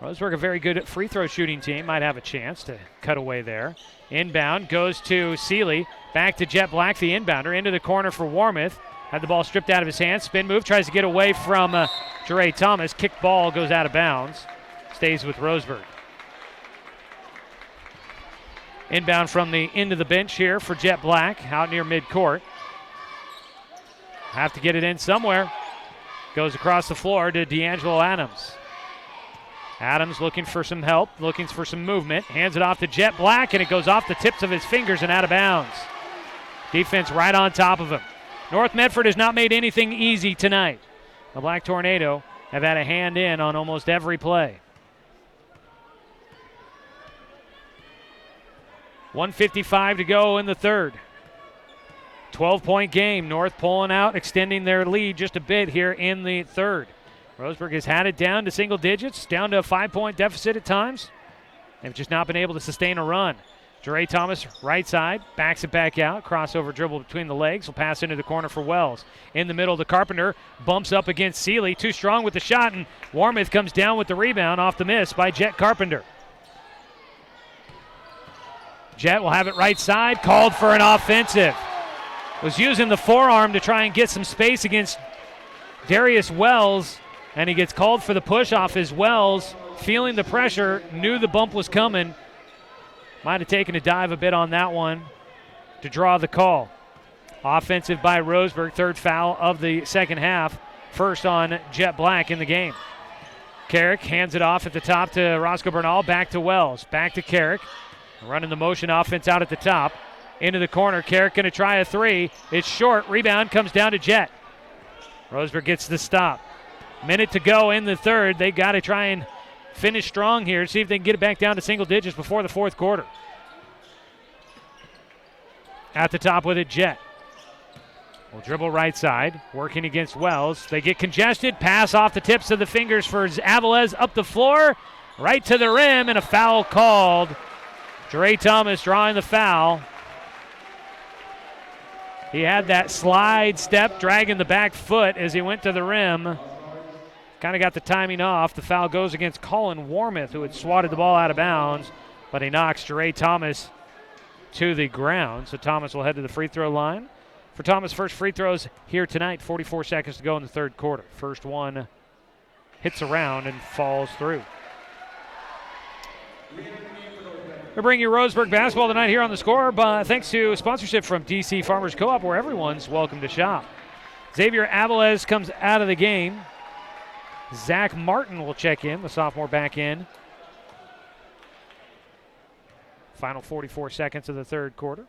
Roseburg, a very good free throw shooting team, might have a chance to cut away there. Inbound goes to Seeley. Back to Jet Black, the inbounder, into the corner for Warmoth. Had the ball stripped out of his hands. Spin move, tries to get away from Jeray Thomas. Kick ball goes out of bounds. Stays with Roseburg. Inbound from the end of the bench here for Jet Black, out near midcourt. Have to get it in somewhere. Goes across the floor to D'Angelo Adams. Adams looking for some help, looking for some movement. Hands it off to Jet Black, and it goes off the tips of his fingers and out of bounds. Defense right on top of him. North Medford has not made anything easy tonight. The Black Tornado have had a hand in on almost every play. 1:55 to go in the third. 12-point game. North pulling out, extending their lead just a bit here in the third. Roseburg has had it down to single digits, down to a 5-point deficit at times. They've just not been able to sustain a run. Jeray Thomas, right side, backs it back out. Crossover dribble between the legs. Will pass into the corner for Wells. In the middle to Carpenter. Bumps up against Seeley. Too strong with the shot, and Warmoth comes down with the rebound off the miss by Jet Carpenter. Jet will have it right side. Called for an offensive. Was using the forearm to try and get some space against Darius Wells, and he gets called for the push off as Wells. Feeling the pressure, knew the bump was coming. Might have taken a dive a bit on that one to draw the call. Offensive by Roseburg, 3rd foul of the second half. First on Jet Black in the game. Carrick hands it off at the top to Roscoe Bernal. Back to Wells. Back to Carrick. Running the motion offense out at the top. Into the corner. Carrick going to try a three. It's short. Rebound comes down to Jet. Roseburg gets the stop. Minute to go in the third. They got to try and finish strong here, see if they can get it back down to single digits before the fourth quarter. At the top with it, Jet. Will dribble right side, working against Wells. They get congested, pass off the tips of the fingers for Avalez up the floor, right to the rim, and a foul called. Jeray Thomas drawing the foul. He had that slide step, dragging the back foot as he went to the rim. Kind of got the timing off. The foul goes against Colin Warmoth, who had swatted the ball out of bounds, but he knocks Jeray Thomas to the ground. So Thomas will head to the free throw line. For Thomas, first free throws here tonight, 44 seconds to go in the third quarter. First one hits around and falls through. We bring you Roseburg basketball tonight here on The Score, thanks to sponsorship from DC Farmers Co-op, where everyone's welcome to shop. Xavier Avalez comes out of the game. Zach Martin will check in, the sophomore back in. Final 44 seconds of the third quarter.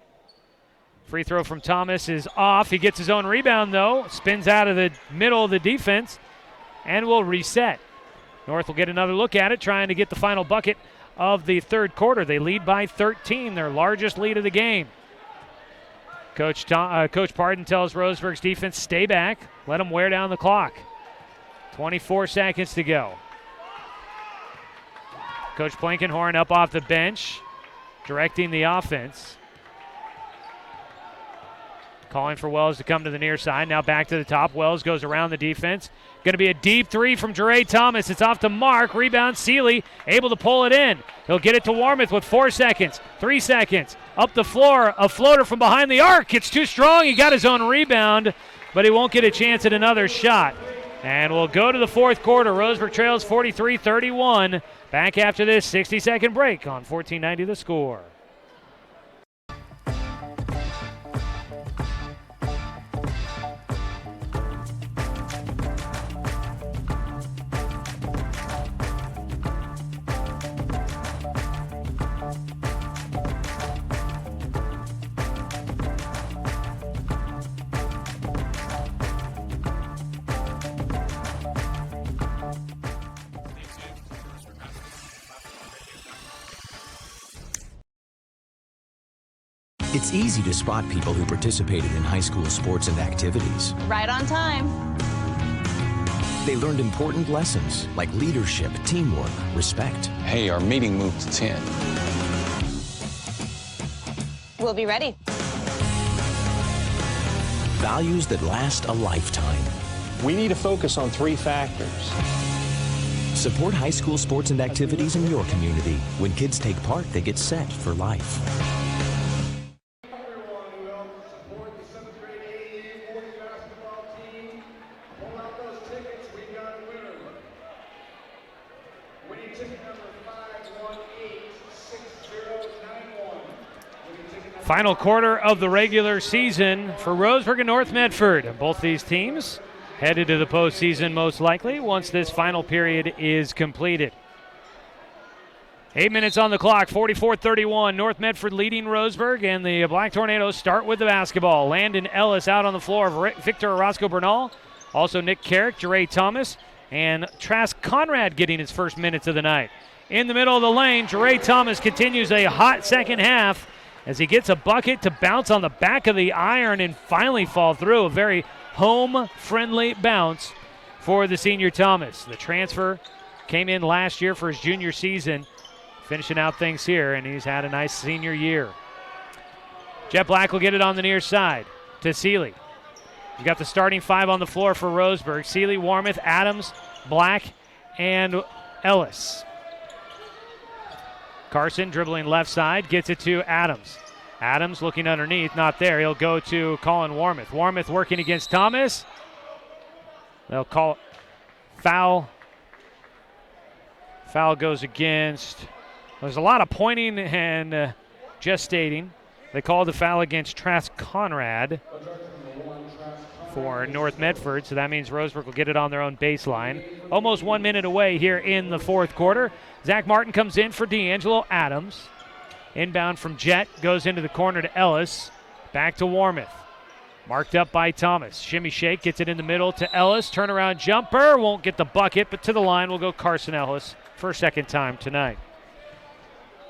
Free throw from Thomas is off. He gets his own rebound, though. Spins out of the middle of the defense and will reset. North will get another look at it, trying to get the final bucket of the third quarter. They lead by 13, their largest lead of the game. Coach Pardon tells Roseburg's defense, stay back, let them wear down the clock. 24 seconds to go. Coach Plankenhorn up off the bench, directing the offense. Calling for Wells to come to the near side. Now back to the top. Wells goes around the defense. Going to be a deep three from Jeray Thomas. It's off to Mark. Rebound Seeley. Able to pull it in. He'll get it to Warmoth with 4 seconds. 3 seconds. Up the floor. A floater from behind the arc. It's too strong. He got his own rebound, but he won't get a chance at another shot. And we'll go to the fourth quarter. Roseburg trails 43-31. Back after this 60-second break on 1490 The Score. It's easy to spot people who participated in high school sports and activities. Right on time. They learned important lessons like leadership, teamwork, respect. Hey, our meeting moved to 10. We'll be ready. Values that last a lifetime. We need to focus on 3 factors. Support high school sports and activities in your community. When kids take part, they get set for life. Final quarter of the regular season for Roseburg and North Medford. Both these teams headed to the postseason most likely once this final period is completed. 8 minutes on the clock, 44-31. North Medford leading Roseburg, and the Black Tornadoes start with the basketball. Landon Ellis out on the floor, Victor Orozco-Bernal, also Nick Carrick, Jeray Thomas, and Trask Conrad getting his first minutes of the night. In the middle of the lane, Jeray Thomas continues a hot second half as he gets a bucket to bounce on the back of the iron and finally fall through. A very home-friendly bounce for the senior Thomas. The transfer came in last year for his junior season, finishing out things here, and he's had a nice senior year. Jet Black will get it on the near side to Seeley. You got the starting 5 on the floor for Roseburg. Seeley, Warmoth, Adams, Black, and Ellis. Carson dribbling left side, gets it to Adams. Adams looking underneath, not there. He'll go to Colin Warmoth. Warmoth working against Thomas. They'll call foul. Foul goes against. There's a lot of pointing and gestating. They called the foul against Trask Conrad for North Medford, so that means Roseburg will get it on their own baseline. Almost 1 minute away here in the fourth quarter. Zach Martin comes in for D'Angelo Adams. Inbound from Jet, goes into the corner to Ellis. Back to Warmoth. Marked up by Thomas. Shimmy shake, gets it in the middle to Ellis. Turnaround jumper, won't get the bucket, but to the line will go Carson Ellis for a second time tonight.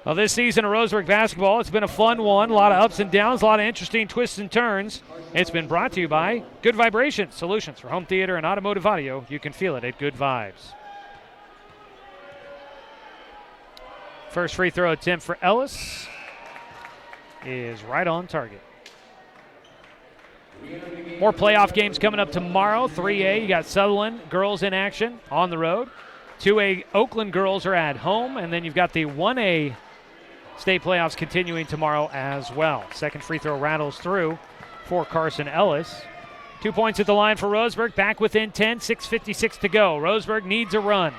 Well, this season of Roseburg basketball, it's been a fun one. A lot of ups and downs, a lot of interesting twists and turns. It's been brought to you by Good Vibrations, solutions for home theater and automotive audio. You can feel it at Good Vibes. First free throw attempt for Ellis is right on target. More playoff games coming up tomorrow. 3A, you got Sutherland girls in action on the road. 2A, Oakland girls are at home. And then you've got the 1A state playoffs continuing tomorrow as well. Second free throw rattles through for Carson Ellis. 2 points at the line for Roseburg. Back within 10, 6:56 to go. Roseburg needs a run.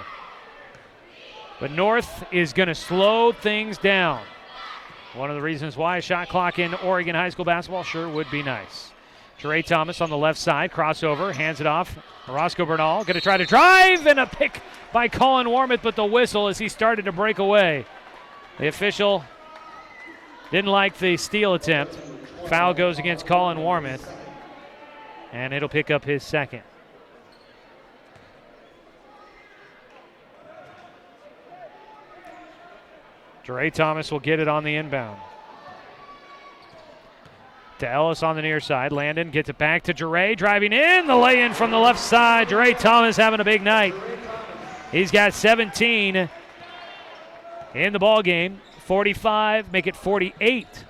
But North is going to slow things down. One of the reasons why a shot clock in Oregon high school basketball sure would be nice. Jeray Thomas on the left side, crossover, hands it off. Orozco-Bernal going to try to drive, and a pick by Colin Warmoth, but the whistle as he started to break away. The official didn't like the steal attempt. Foul goes against Colin Warmoth, and it'll pick up his second. Jeray Thomas will get it on the inbound. To Ellis on the near side. Landon gets it back to Jeray, driving in. The lay-in from the left side. Jeray Thomas having a big night. He's got 17 in the ball game. 45, make it 48.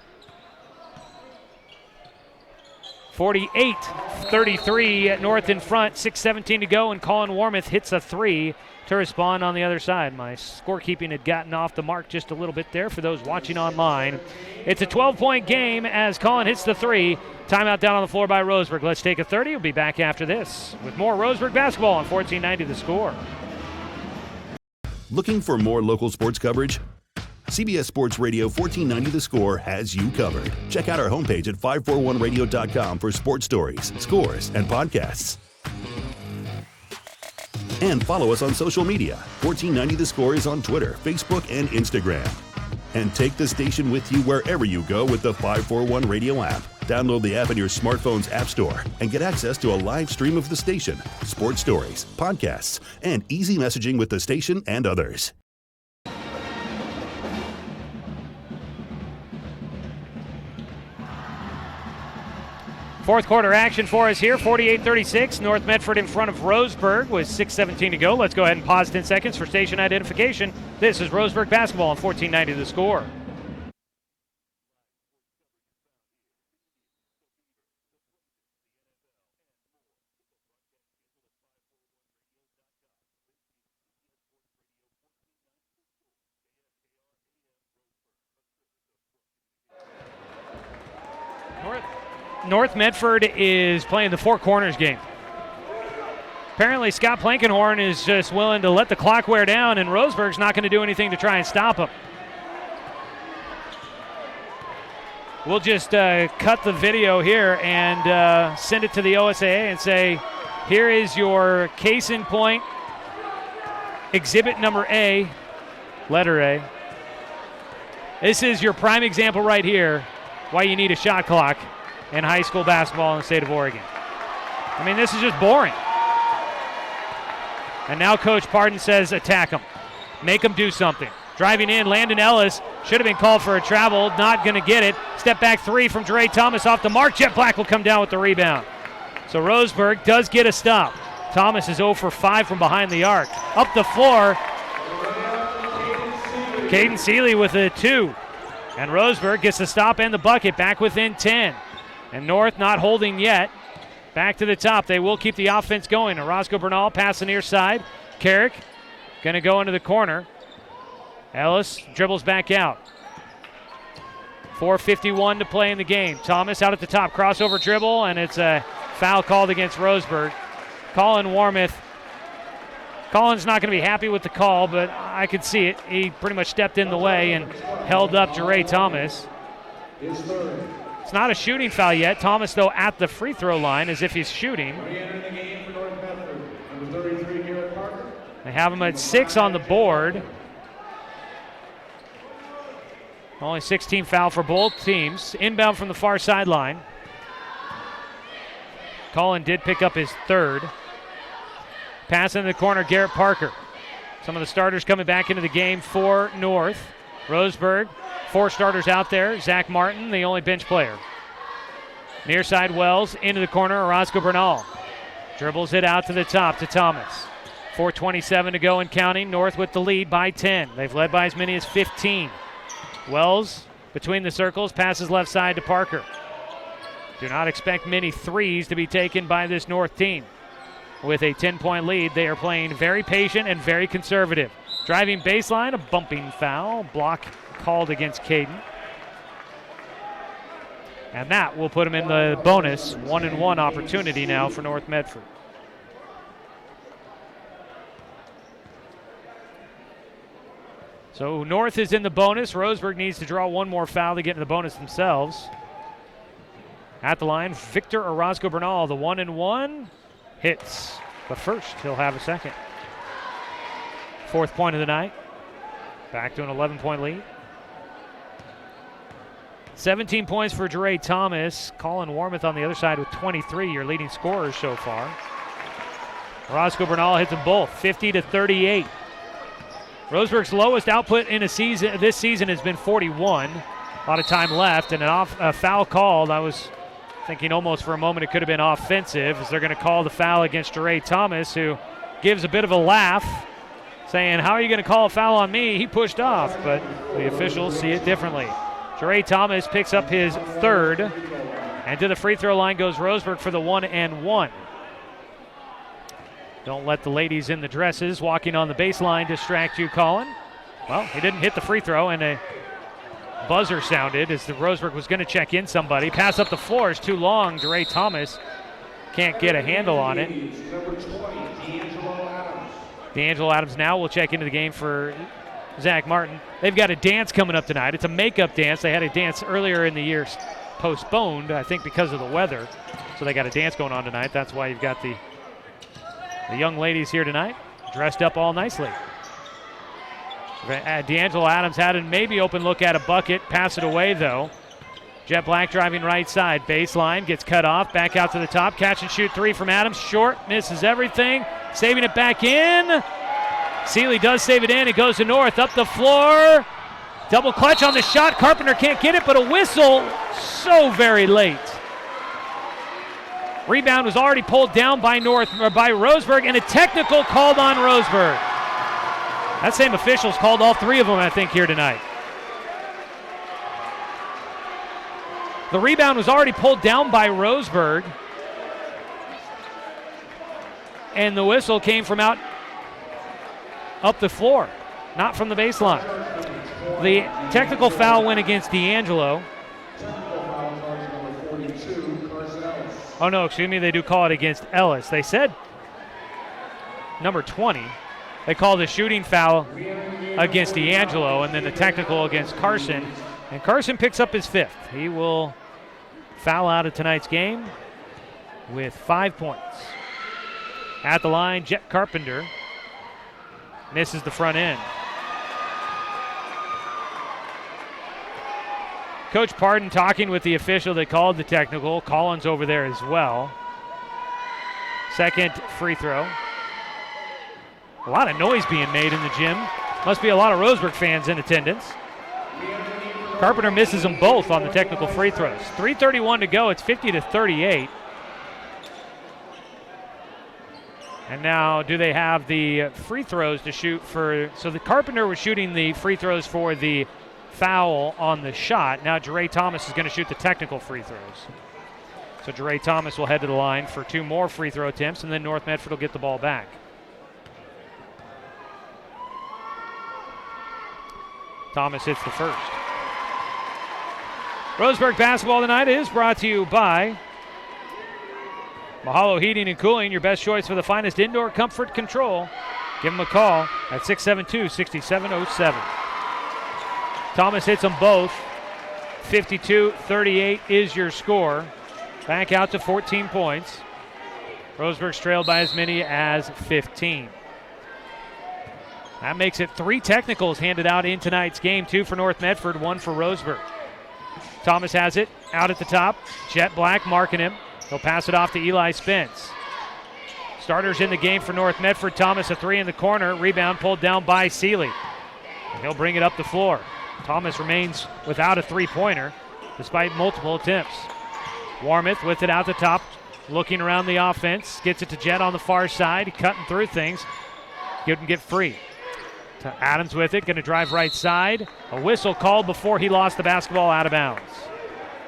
48-33 North in front. 6:17 to go, and Colin Warmoth hits a three to respond on the other side. My scorekeeping had gotten off the mark just a little bit there for those watching online. It's a 12-point game as Colin hits the three. Timeout down on the floor by Roseburg. Let's take a 30. We'll be back after this with more Roseburg basketball on 1490 The Score. Looking for more local sports coverage? CBS Sports Radio 1490 The Score has you covered. Check out our homepage at 541radio.com for sports stories, scores, and podcasts. And follow us on social media. 1490 The Score is on Twitter, Facebook, and Instagram. And take the station with you wherever you go with the 541 Radio app. Download the app in your smartphone's app store and get access to a live stream of the station, sports stories, podcasts, and easy messaging with the station and others. Fourth quarter action for us here, 48-36. North Medford in front of Roseburg with 6:17 to go. Let's go ahead and pause 10 seconds for station identification. This is Roseburg basketball on 1490 The Score. North Medford is playing the four corners game. Apparently Scott Plankenhorn is just willing to let the clock wear down, and Roseburg's not going to do anything to try and stop him. We'll just cut the video here and send it to the OSAA and say, here is your case in point, exhibit number A, letter A. This is your prime example right here why you need a shot clock in high school basketball in the state of Oregon. I mean, this is just boring. And now Coach Pardon says attack them. Make them do something. Driving in, Landon Ellis should have been called for a travel. Not going to get it. Step back three from Dre Thomas off the mark. Jet Black will come down with the rebound. So Roseburg does get a stop. Thomas is 0 for 5 from behind the arc. Up the floor, Caden Seeley with a 2. And Roseburg gets the stop and the bucket back within 10. And North not holding yet. Back to the top. They will keep the offense going. Orozco Bernal pass the near side. Carrick going to go into the corner. Ellis dribbles back out. 4:51 to play in the game. Thomas out at the top. Crossover dribble, and it's a foul called against Roseburg. Colin Warmouth. Colin's not going to be happy with the call, but I could see it. He pretty much stepped in the way and held up Jere Thomas. It's not a shooting foul yet. Thomas, though, at the free throw line as if he's shooting. They have him at 6 on the board. Only 16 foul for both teams. Inbound from the far sideline. Colin did pick up his third. Pass into the corner, Garrett Parker. Some of the starters coming back into the game for North. Roseburg, 4 starters out there. Zach Martin, the only bench player. Near side Wells, into the corner, Orozco Bernal. Dribbles it out to the top to Thomas. 4:27 to go and counting. North with the lead by 10. They've led by as many as 15. Wells between the circles, passes left side to Parker. Do not expect many threes to be taken by this North team. With a 10-point lead, they are playing very patient and very conservative. Driving baseline, a bumping foul. Block called against Caden. And that will put him in the bonus 1-and-1 opportunity now for North Medford. So North is in the bonus. Roseburg needs to draw one more foul to get in the bonus themselves. At the line, Victor Orozco Bernal, the 1-and-1. Hits, but first he'll have a second. 4th point of the night. Back to an 11-point lead. 17 points for Jere Thomas. Colin Warmouth on the other side with 23, your leading scorers so far. Orozco Bernal hits them both, 50-38. Roseburg's lowest output in this season has been 41. A lot of time left, and a foul called. I was thinking almost for a moment it could have been offensive, as they're going to call the foul against Jere Thomas, who gives a bit of a laugh, saying, how are you going to call a foul on me? He pushed off, but the officials see it differently. Jere Thomas picks up his third, and to the free throw line goes Roseburg for the 1-and-1. Don't let the ladies in the dresses walking on the baseline distract you, Colin. Well, he didn't hit the free throw, and a buzzer sounded as the Roseburg was going to check in somebody. Pass up the floor is too long. Jere Thomas can't get a handle on it. D'Angelo Adams now will check into the game for Zach Martin. They've got a dance coming up tonight. It's a makeup dance. They had a dance earlier in the year postponed, I think because of the weather. So they got a dance going on tonight. That's why you've got the young ladies here tonight dressed up all nicely. D'Angelo Adams had a maybe open look at a bucket. Pass it away, though. Jet Black driving right side. Baseline, gets cut off. Back out to the top. Catch and shoot 3 from Adams. Short, misses everything. Saving it back in. Seeley does save it in. It goes to North. Up the floor. Double clutch on the shot. Carpenter can't get it, but a whistle so very late. Rebound was already pulled down by Roseburg, and a technical called on Roseburg. That same official's called all three of them, I think, here tonight. The rebound was already pulled down by Roseburg, and the whistle came from out up the floor, not from the baseline. The technical foul went against D'Angelo. Oh, no, excuse me, they do call it against Ellis. They said number 20. They called a shooting foul against D'Angelo, and then the technical against Carson. And Carson picks up his 5th. He will foul out of tonight's game with 5 points. At the line, Jet Carpenter misses the front end. Coach Pardon talking with the official that called the technical. Collins over there as well. Second free throw. A lot of noise being made in the gym. Must be a lot of Roseburg fans in attendance. Carpenter misses them both on the technical free throws. 3:31 to go. It's 50-38. And now do they have the free throws to shoot for? So the Carpenter was shooting the free throws for the foul on the shot. Now Jeray Thomas is going to shoot the technical free throws. So Jeray Thomas will head to the line for 2 more free throw attempts, and then North Medford will get the ball back. Thomas hits the first. Roseburg basketball tonight is brought to you by Mahalo Heating and Cooling, your best choice for the finest indoor comfort control. Give them a call at 672-6707. Thomas hits them both. 52-38 is your score. Back out to 14 points. Roseburg's trailed by as many as 15. That makes it 3 technicals handed out in tonight's game, 2 for North Medford, 1 for Roseburg. Thomas has it out at the top. Jet Black marking him. He'll pass it off to Eli Spence. Starters in the game for North Medford. Thomas a 3 in the corner. Rebound pulled down by Seeley. And he'll bring it up the floor. Thomas remains without a 3-pointer despite multiple attempts. Warmouth with it out the top, looking around the offense. Gets it to Jet on the far side, cutting through things. Couldn't get free. To Adams with it, going to drive right side. A whistle called before he lost the basketball out of bounds.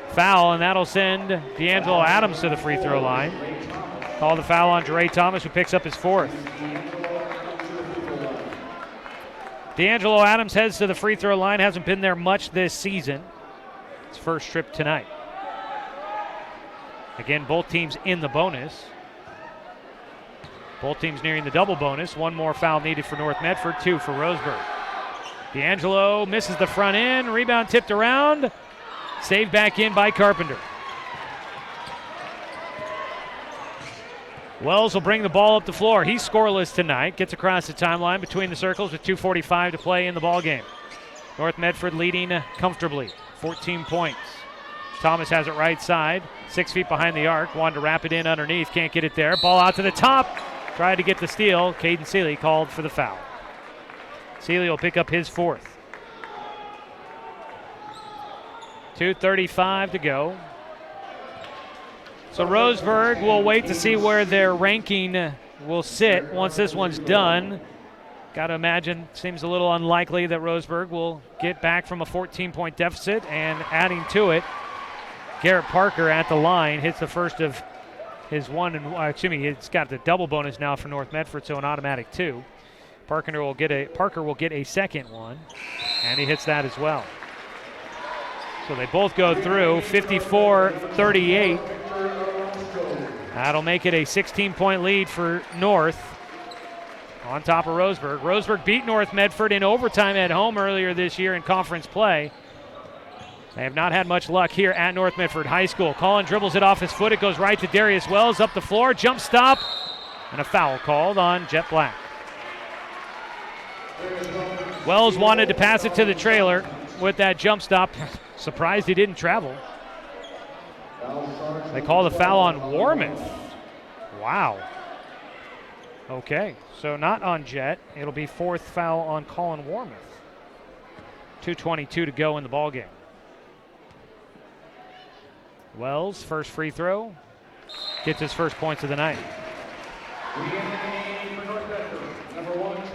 Foul, and that'll send D'Angelo Adams to the free throw line. Call the foul on Jeray Thomas, who picks up his 4th. D'Angelo Adams heads to the free throw line. Hasn't been there much this season. His first trip tonight. Again, both teams in the bonus. Both teams nearing the double bonus. 1 more foul needed for North Medford, 2 for Roseburg. D'Angelo misses the front end. Rebound tipped around. Saved back in by Carpenter. Wells will bring the ball up the floor. He's scoreless tonight. Gets across the timeline between the circles with 2:45 to play in the ballgame. North Medford leading comfortably, 14 points. Thomas has it right side, 6 feet behind the arc. Wanted to wrap it in underneath, can't get it there. Ball out to the top. Tried to get the steal. Caden Seeley called for the foul. Seeley will pick up his 4th. 2:35 to go. So Roseburg will wait to see where their ranking will sit once this one's done. Got to imagine, seems a little unlikely that Roseburg will get back from a 14-point deficit, and adding to it, Garrett Parker at the line hits the first of his he's got the double bonus now for North Medford, so an automatic 2. Parker will get a second one, and he hits that as well. So they both go through. 54-38. That'll make it a 16-point lead for North on top of Roseburg. Roseburg beat North Medford in overtime at home earlier this year in conference play. They have not had much luck here at North Medford High School. Collin dribbles it off his foot. It goes right to Darius Wells up the floor. Jump stop, and a foul called on Jet Black. Wells wanted to pass it to the trailer with that jump stop. Surprised he didn't travel. They call the foul on Warmouth. Wow. Okay, so not on Jet. It'll be 4th foul on Colin Warmouth. 2:22 to go in the ballgame. Wells, first free throw. gets his first points of the night.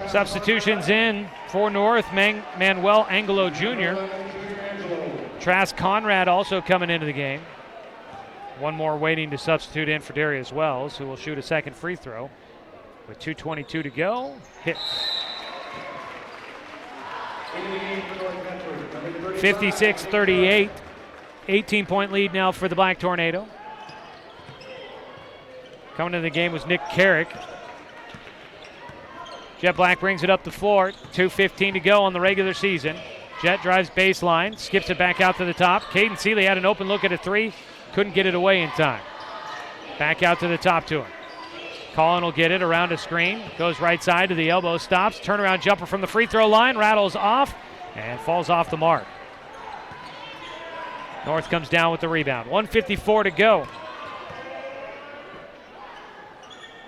Substitutions in for North. Manuel Angelo Jr. Trask Conrad also coming into the game. One more waiting to substitute in for Darius Wells, who will shoot a second free throw. With 2:22 to go, hit. 56-38, 18-point lead now for the Black Tornado. Coming into the game was Nick Carrick. Jet Black brings it up the floor. 2:15 to go on the regular season. Jet drives baseline, skips it back out to the top. Caden Seeley had an open look at a three, couldn't get it away in time. Back out to the top to him. Collin will get it around a screen, goes right side to the elbow, stops, turnaround jumper from the free throw line, rattles off, and falls off the mark. North comes down with the rebound. 1:54 to go.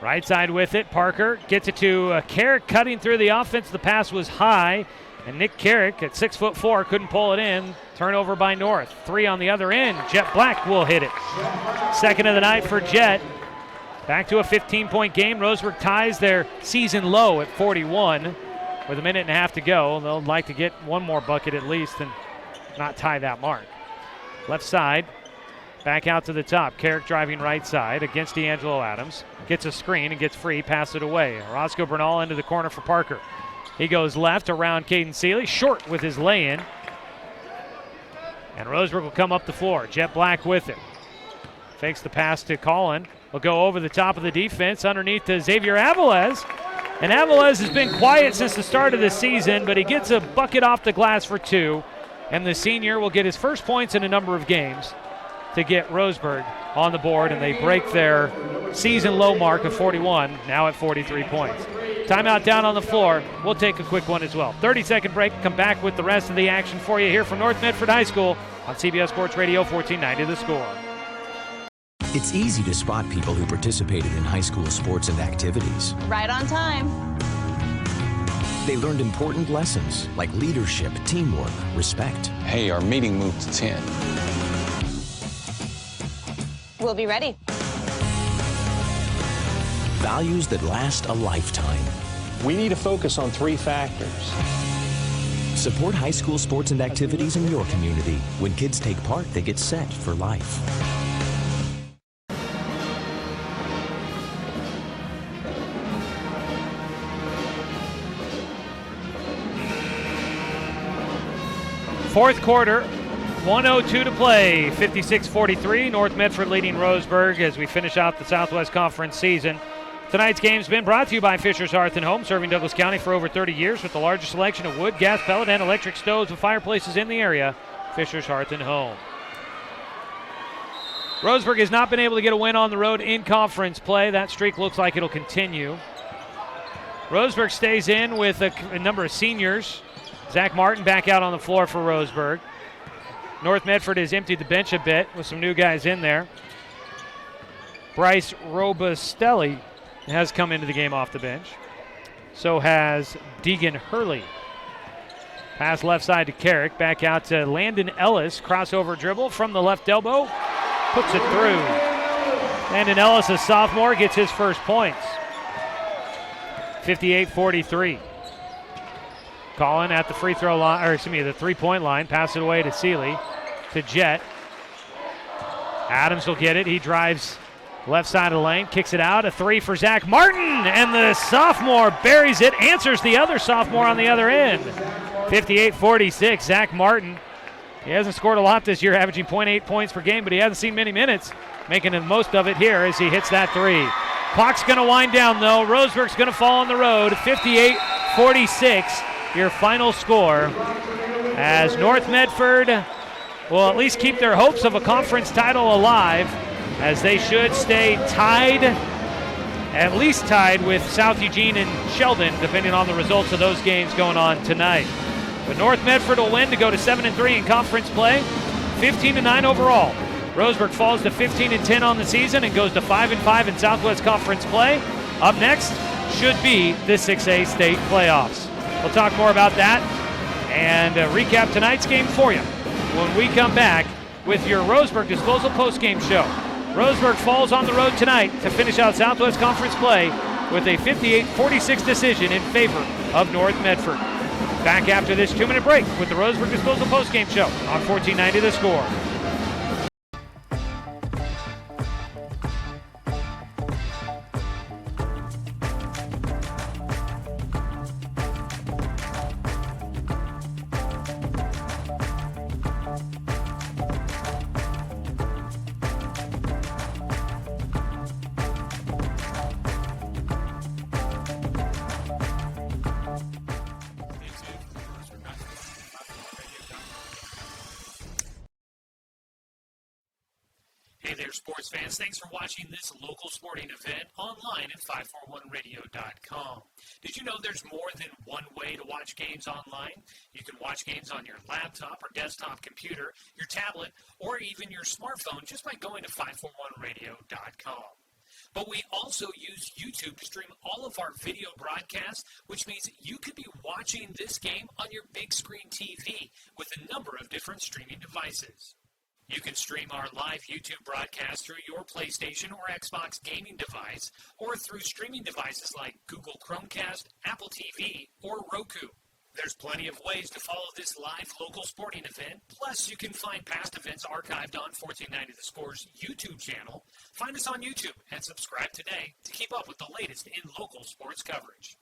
Right side with it, Parker gets it to Carrick cutting through the offense. The pass was high, and Nick Carrick at 6'4" couldn't pull it in. Turnover by North. Three on the other end. Jet Black will hit it. Second of the night for Jet. Back to a 15-point game. Roseburg ties their season low at 41 with a minute and a half to go. They'll like to get one more bucket at least and not tie that mark. Left side, back out to the top. Carrick driving right side against D'Angelo Adams. Gets a screen and gets free, pass it away. Roscoe Bernal into the corner for Parker. He goes left around Caden Seeley, short with his lay-in. And Roseburg will come up the floor. Jet Black with it. Fakes the pass to Collin. Will go over the top of the defense underneath to Xavier Avilés. And Avilés has been quiet since the start of the season, but he gets a bucket off the glass for two. And the senior will get his first points in a number of games to get Roseburg on the board, and they break their season low mark of 41, now at 43 points. Timeout down on the floor. We'll take a quick one as well. 30-second break. Come back with the rest of the action for you here from North Medford High School on CBS Sports Radio 1490 The Score. It's easy to spot people who participated in high school sports and activities. Right on time. They learned important lessons like leadership, teamwork, respect. Hey, our meeting moved to 10. We'll be ready. Values that last a lifetime. We need to focus on three factors. Support high school sports and activities in your community. When kids take part, they get set for life. Fourth quarter, 1:02 to play, 56-43. North Medford leading Roseburg as we finish out the Southwest Conference season. Tonight's game's been brought to you by Fisher's Hearth & Home, serving Douglas County for over 30 years with the largest selection of wood, gas, pellet, and electric stoves and fireplaces in the area. Fisher's Hearth & Home. Roseburg has not been able to get a win on the road in conference play. That streak looks like it'll continue. Roseburg stays in with a number of seniors. Zach Martin back out on the floor for Roseburg. North Medford has emptied the bench a bit with some new guys in there. Bryce Robustelli has come into the game off the bench. So has Deegan Hurley. Pass left side to Carrick. Back out to Landon Ellis. Crossover dribble from the left elbow. Puts it through. Landon Ellis, a sophomore, gets his first points. 58-43. Collin at the free throw line, or excuse me, the three-point line. Pass it away to Seeley, to Jet. Adams will get it. He drives left side of the lane, kicks it out. A three for Zach Martin, and the sophomore buries it, answers the other sophomore on the other end. 58-46, Zach Martin. He hasn't scored a lot this year, averaging 0.8 points per game, but he hasn't seen many minutes, making the most of it here as he hits that three. Clock's going to wind down, though. Roseburg's going to fall on the road. 58-46. Your final score, as North Medford will at least keep their hopes of a conference title alive, as they should stay tied, at least tied with South Eugene and Sheldon, depending on the results of those games going on tonight. But North Medford will win to go to 7-3 in conference play, 15-9 overall. Roseburg falls to 15-10 on the season and goes to 5-5 in Southwest Conference play. Up next should be the 6A state playoffs. We'll talk more about that and recap tonight's game for you when we come back with your Roseburg Disposal postgame show Roseburg falls on the road tonight to finish out Southwest Conference play with a 58-46 decision in favor of North Medford. Back after this 2-minute break with the Roseburg Disposal postgame show on 1490 The Score. Hey there, sports fans. Thanks for watching this local sporting event online at 541radio.com. Did you know there's more than one way to watch games online? You can watch games on your laptop or desktop computer, your tablet, or even your smartphone just by going to 541radio.com. But we also use YouTube to stream all of our video broadcasts, which means you could be watching this game on your big screen TV with a number of different streaming devices. You can stream our live YouTube broadcast through your PlayStation or Xbox gaming device, or through streaming devices like Google Chromecast, Apple TV, or Roku. There's plenty of ways to follow this live local sporting event, plus you can find past events archived on 1490 The Score's YouTube channel. Find us on YouTube and subscribe today to keep up with the latest in local sports coverage.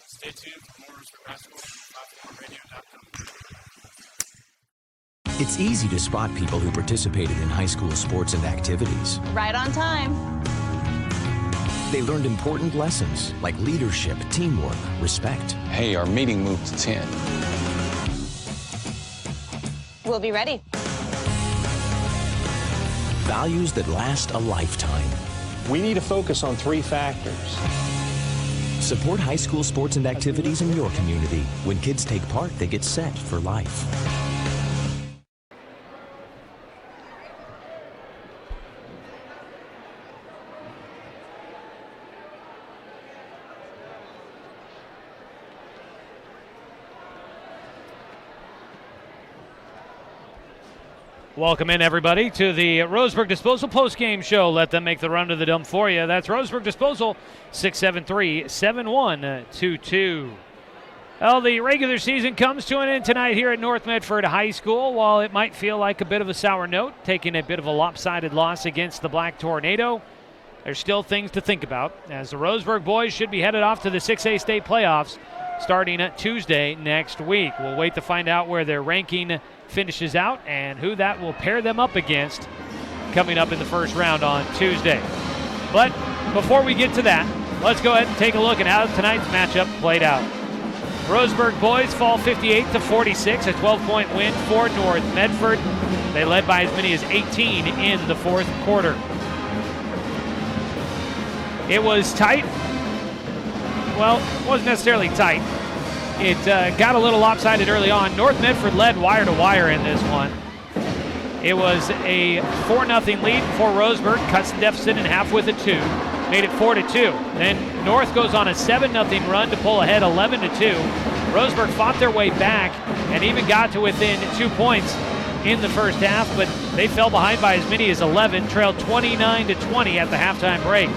Stay tuned for more Roseburg basketball from 541radio.com. It's easy to spot people who participated in high school sports and activities. Right on time. They learned important lessons like leadership, teamwork, respect. Hey, our meeting moved to 10. We'll be ready. Values that last a lifetime. We need to focus on 3 factors. Support high school sports and activities in your community. When kids take part, they get set for life. Welcome in, everybody, to the Roseburg Disposal postgame show. Let them make the run to the dump for you. That's Roseburg Disposal, 673-7122. Well, the regular season comes to an end tonight here at North Medford High School. While it might feel like a bit of a sour note, taking a bit of a lopsided loss against the Black Tornado, there's still things to think about, as the Roseburg boys should be headed off to the 6A state playoffs starting Tuesday next week. We'll wait to find out where their ranking finishes out and who that will pair them up against coming up in the first round on Tuesday. But before we get to that, let's go ahead and take a look at how tonight's matchup played out. Roseburg boys fall 58-46, a 12-point win for North Medford. They led by as many as 18 in the fourth quarter. It was tight. Well, it wasn't necessarily tight. It got a little lopsided early on. North Medford led wire to wire in this one. It was a 4-0 lead for Roseburg, cuts the deficit in half with a 2, made it 4-2. Then North goes on a 7-0 run to pull ahead 11-2. Roseburg fought their way back and even got to within 2 points in the first half, but they fell behind by as many as 11, trailed 29-20 at the halftime break.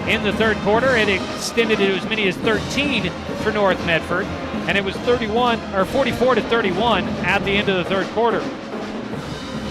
In the third quarter, it extended to as many as 13 for North Medford, and it was 44-31 at the end of the third quarter.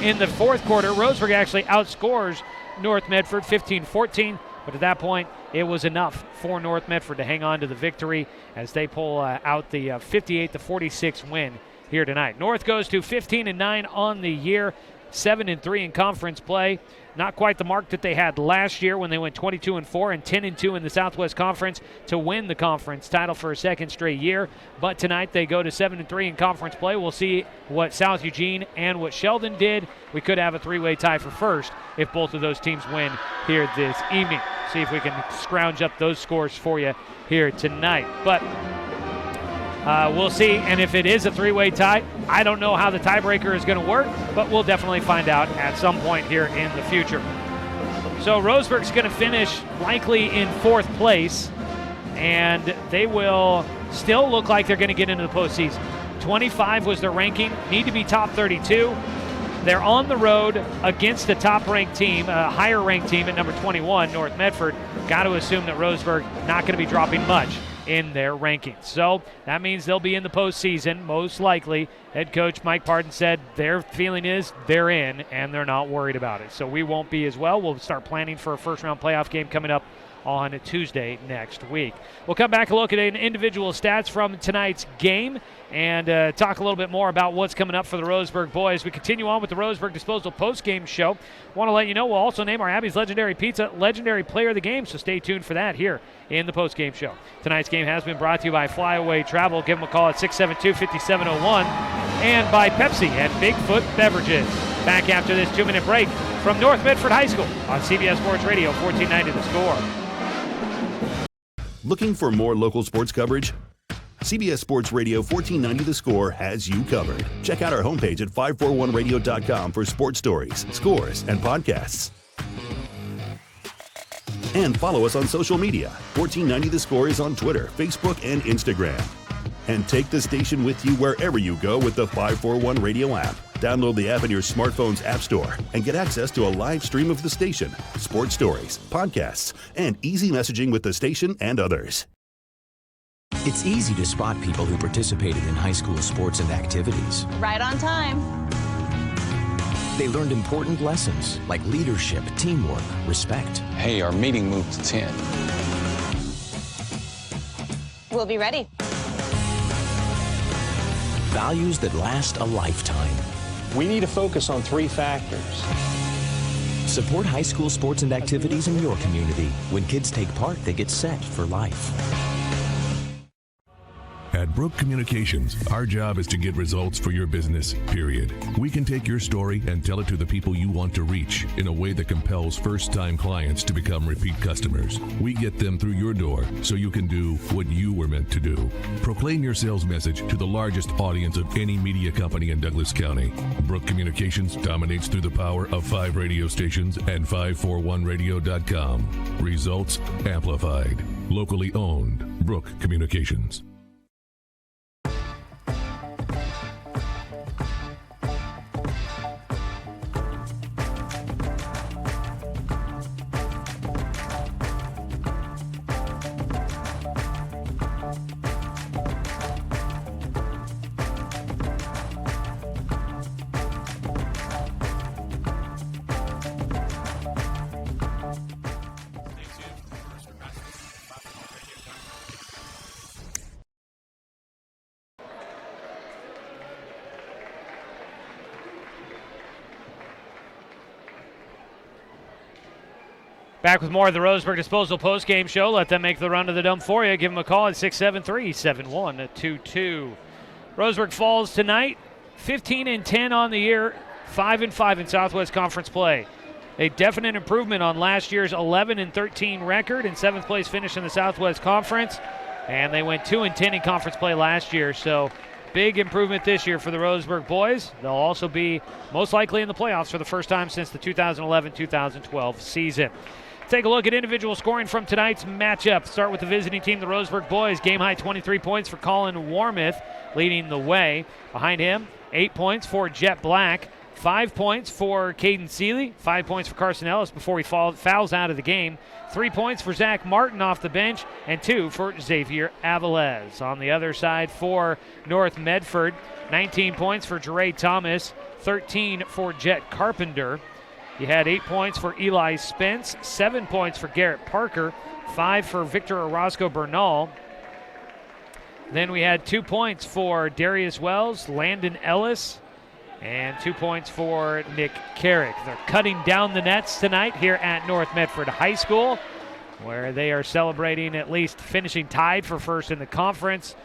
In the fourth quarter, Roseburg actually outscores North Medford 15-14, but at that point, it was enough for North Medford to hang on to the victory as they pull out the 58-46 win here tonight. North goes to 15-9 on the year, 7-3 in conference play. Not quite the mark that they had last year when they went 22-4 and 10-2 in the Southwest Conference to win the conference title for a second straight year. But tonight they go to 7-3 in conference play. We'll see what South Eugene and what Sheldon did. We could have a 3-way tie for first if both of those teams win here this evening. See if we can scrounge up those scores for you here tonight. But we'll see, and if it is a 3-way tie, I don't know how the tiebreaker is going to work, but we'll definitely find out at some point here in the future. So Roseburg's going to finish likely in fourth place, and they will still look like they're going to get into the postseason. 25 was their ranking, need to be top 32. They're on the road against a top-ranked team, a higher-ranked team at number 21, North Medford. Got to assume that Roseburg not going to be dropping much in their rankings. So that means they'll be in the postseason, most likely. Head coach Mike Pardon said their feeling is they're in, and they're not worried about it. So we won't be as well. We'll start planning for a first-round playoff game coming up on Tuesday next week. We'll come back and look at individual stats from tonight's game and talk a little bit more about what's coming up for the Roseburg boys. We continue on with the Roseburg Disposal post-game show. Want to let you know we'll also name our Abby's Legendary Pizza Legendary Player of the Game, so stay tuned for that here in the post-game show. Tonight's game has been brought to you by Flyaway Travel. Give them a call at 672-5701 and by Pepsi and Bigfoot Beverages. Back after this 2-minute break from North Medford High School on CBS Sports Radio 1490 The Score. Looking for more local sports coverage? CBS Sports Radio 1490 The Score has you covered. Check out our homepage at 541radio.com for sports stories, scores, and podcasts. And follow us on social media. 1490 The Score is on Twitter, Facebook, and Instagram. And take the station with you wherever you go with the 541 Radio app. Download the app in your smartphone's app store and get access to a live stream of the station, sports stories, podcasts, and easy messaging with the station and others. It's easy to spot people who participated in high school sports and activities. Right on time. They learned important lessons like leadership, teamwork, respect. Hey, our meeting moved to 10. We'll be ready. Values that last a lifetime. We need to focus on 3 factors. Support high school sports and activities in your community. When kids take part, they get set for life. At Brook Communications, our job is to get results for your business, period. We can take your story and tell it to the people you want to reach in a way that compels first-time clients to become repeat customers. We get them through your door so you can do what you were meant to do. Proclaim your sales message to the largest audience of any media company in Douglas County. Brook Communications dominates through the power of 5 radio stations and 541radio.com. Results amplified. Locally owned. Brook Communications. Back with more of the Roseburg Disposal post-game show. Let them make the run to the dome for you. Give them a call at 673-7122. Roseburg falls tonight, 15-10 on the year, 5-5 in Southwest Conference play. A definite improvement on last year's 11-13 record and 7th place finish in the Southwest Conference. And they went 2-10 in conference play last year. So big improvement this year for the Roseburg boys. They'll also be most likely in the playoffs for the first time since the 2011-2012 season. Take a look at individual scoring from tonight's matchup. Start with the visiting team, the Roseburg boys. Game high 23 points for Colin Warmouth, leading the way. Behind him, 8 points for Jet Black, 5 points for Caden Seeley, 5 points for Carson Ellis before he fouls out of the game, 3 points for Zach Martin off the bench, and 2 for Xavier Avilés. On the other side for North Medford, 19 points for Jeray Thomas, 13 for Jet Carpenter. You had 8 points for Eli Spence, 7 points for Garrett Parker, 5 for Victor Orozco Bernal. Then we had 2 points for Darius Wells, Landon Ellis, and 2 points for Nick Carrick. They're cutting down the nets tonight here at North Medford High School, where they are celebrating at least finishing tied for first in the conference.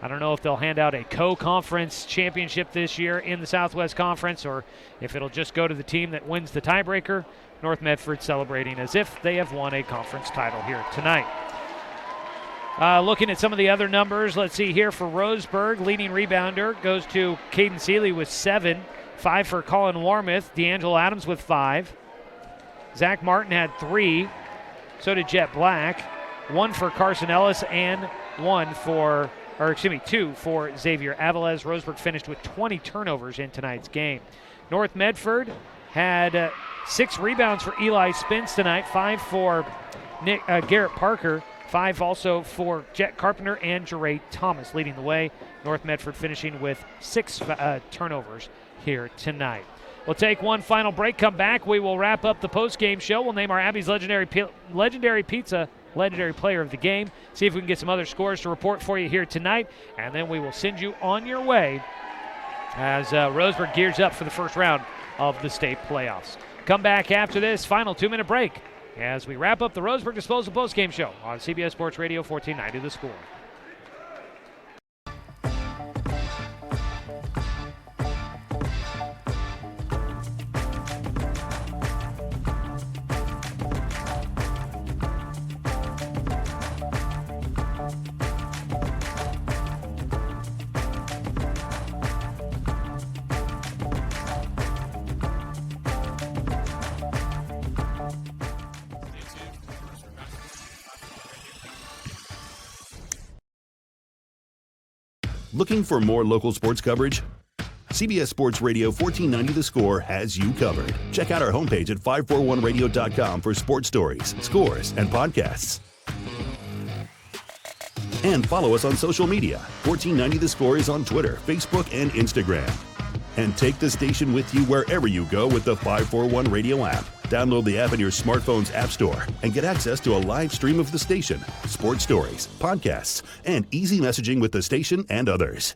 I don't know if they'll hand out a co-conference championship this year in the Southwest Conference or if it'll just go to the team that wins the tiebreaker. North Medford celebrating as if they have won a conference title here tonight. Looking at some of the other numbers, let's see here for Roseburg, leading rebounder goes to Caden Seeley with 7, 5 for Colin Warmouth, D'Angelo Adams with 5. Zach Martin had 3, so did Jet Black, 1 for Carson Ellis and 1 for 2 for Xavier Avilés. Roseburg finished with 20 turnovers in tonight's game. North Medford had 6 rebounds for Eli Spence tonight, 5 for Garrett Parker, 5 also for Jet Carpenter and Jeray Thomas leading the way. North Medford finishing with 6 turnovers here tonight. We'll take one final break, come back. We will wrap up the post-game show. We'll name our Abby's Legendary Pizza Legendary Player of the Game, see if we can get some other scores to report for you here tonight, and then we will send you on your way as Roseburg gears up for the first round of the state playoffs. Come back after this final 2-minute break as we wrap up the Roseburg Disposal post-game show on CBS Sports Radio 1490 The Score. Looking for more local sports coverage? CBS Sports Radio 1490 The Score has you covered. Check out our homepage at 541radio.com for sports stories, scores, and podcasts. And follow us on social media. 1490 The Score is on Twitter, Facebook, and Instagram. And take the station with you wherever you go with the 541 Radio app. Download the app in your smartphone's app store and get access to a live stream of the station, sports stories, podcasts, and easy messaging with the station and others.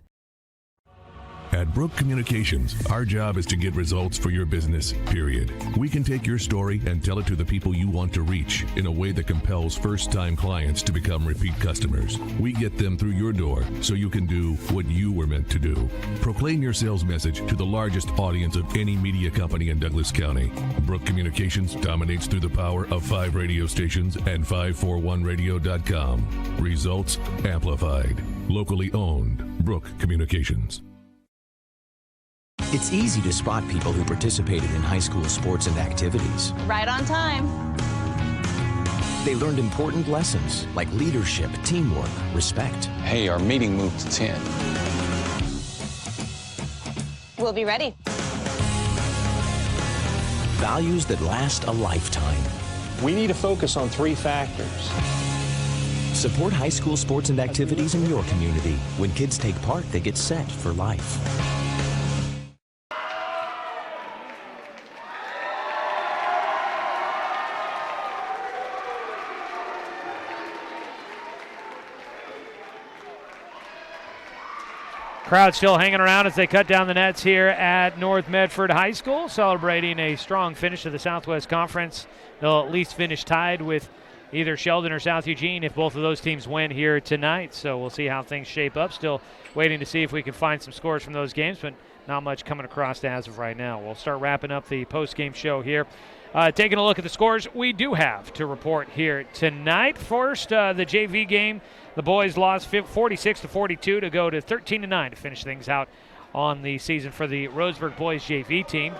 At Brook Communications, our job is to get results for your business, period. We can take your story and tell it to the people you want to reach in a way that compels first-time clients to become repeat customers. We get them through your door so you can do what you were meant to do. Proclaim your sales message to the largest audience of any media company in Douglas County. Brook Communications dominates through the power of 5 radio stations and 541radio.com. Results amplified. Locally owned. Brook Communications. It's easy to spot people who participated in high school sports and activities. Right on time. They learned important lessons like leadership, teamwork, respect. Hey, our meeting moved to 10. We'll be ready. Values that last a lifetime. We need to focus on 3 factors. Support high school sports and activities in your community. When kids take part, they get set for life. Crowd still hanging around as they cut down the nets here at North Medford High School, celebrating a strong finish to the Southwest Conference. They'll at least finish tied with either Sheldon or South Eugene if both of those teams win here tonight. So we'll see how things shape up. Still waiting to see if we can find some scores from those games, but not much coming across as of right now. We'll start wrapping up the post-game show here. Taking a look at the scores we do have to report here tonight. First, the JV game. The boys lost 46-42 to go to 13-9 to finish things out on the season for the Roseburg boys JV team.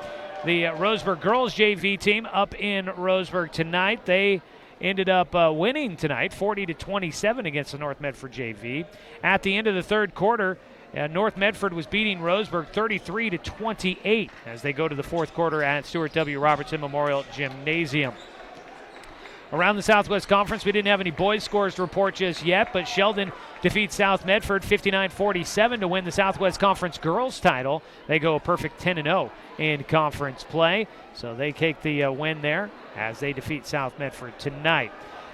The Roseburg girls JV team up in Roseburg tonight. They ended up winning tonight 40-27 against the North Medford JV. At the end of the third quarter, North Medford was beating Roseburg 33-28 as they go to the fourth quarter at Stuart W. Robertson Memorial Gymnasium. Around the Southwest Conference, we didn't have any boys' scores to report just yet, but Sheldon defeats South Medford 59-47 to win the Southwest Conference girls title. They go a perfect 10-0 in conference play, so they take the win there as they defeat South Medford tonight.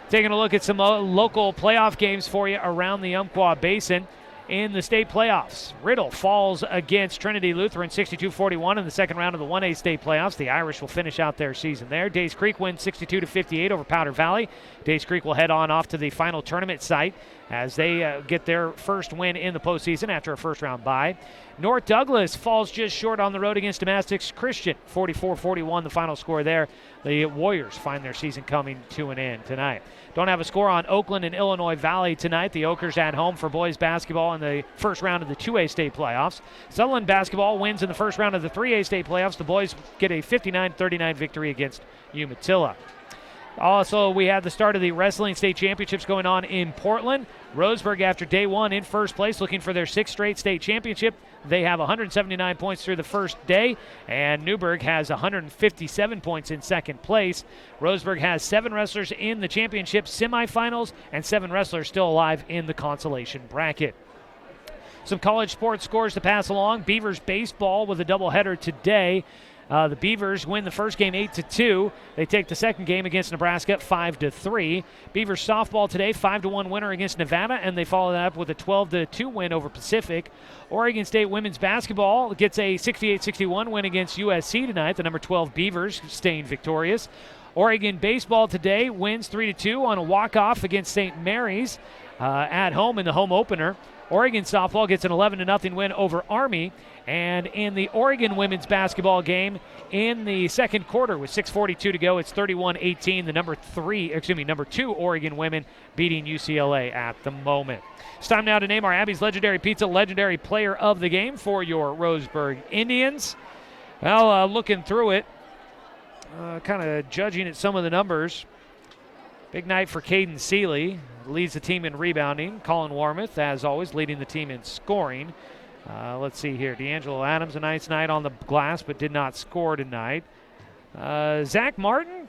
Taking a look at some local playoff games for you around the Umpqua Basin. In the state playoffs, Riddle falls against Trinity Lutheran 62-41 in the second round of the 1A state playoffs. The Irish will finish out their season there. Days Creek wins 62-58 over Powder Valley. Days Creek will head on off to the final tournament site as they get their first win in the postseason after a first-round bye. North Douglas falls just short on the road against Domestics Christian, 44-41 the final score there. The Warriors find their season coming to an end tonight. Don't have a score on Oakland and Illinois Valley tonight. The Okers at home for boys basketball in the first round of the 2A state playoffs. Sutherland basketball wins in the first round of the 3A state playoffs. The boys get a 59-39 victory against Umatilla. Also, we had the start of the Wrestling State Championships going on in Portland. Roseburg, after day one, in first place, looking for their 6th straight state championship. They have 179 points through the first day, and Newburgh has 157 points in second place. Roseburg has 7 wrestlers in the championship semifinals and 7 wrestlers still alive in the consolation bracket. Some college sports scores to pass along. Beavers baseball with a doubleheader today. The Beavers win the first game 8-2. They take the second game against Nebraska 5-3. Beavers softball today, 5-1 winner against Nevada, and they follow that up with a 12-2 win over Pacific. Oregon State women's basketball gets a 68-61 win against USC tonight. The number 12 Beavers staying victorious. Oregon baseball today wins 3-2 on a walk-off against St. Mary's at home in the home opener. Oregon softball gets an 11-0 win over Army. And in the Oregon women's basketball game in the second quarter with 6:42 to go, it's 31-18. The number 2 Oregon women beating UCLA at the moment. It's time now to name our Abby's Legendary Pizza Legendary Player of the Game for your Roseburg Indians. Well, looking through it, kind of judging at some of the numbers. Big night for Caden Seeley. Leads the team in rebounding. Colin Warmoth, as always, leading the team in scoring. Let's see here. D'Angelo Adams, a nice night on the glass, but did not score tonight. Zach Martin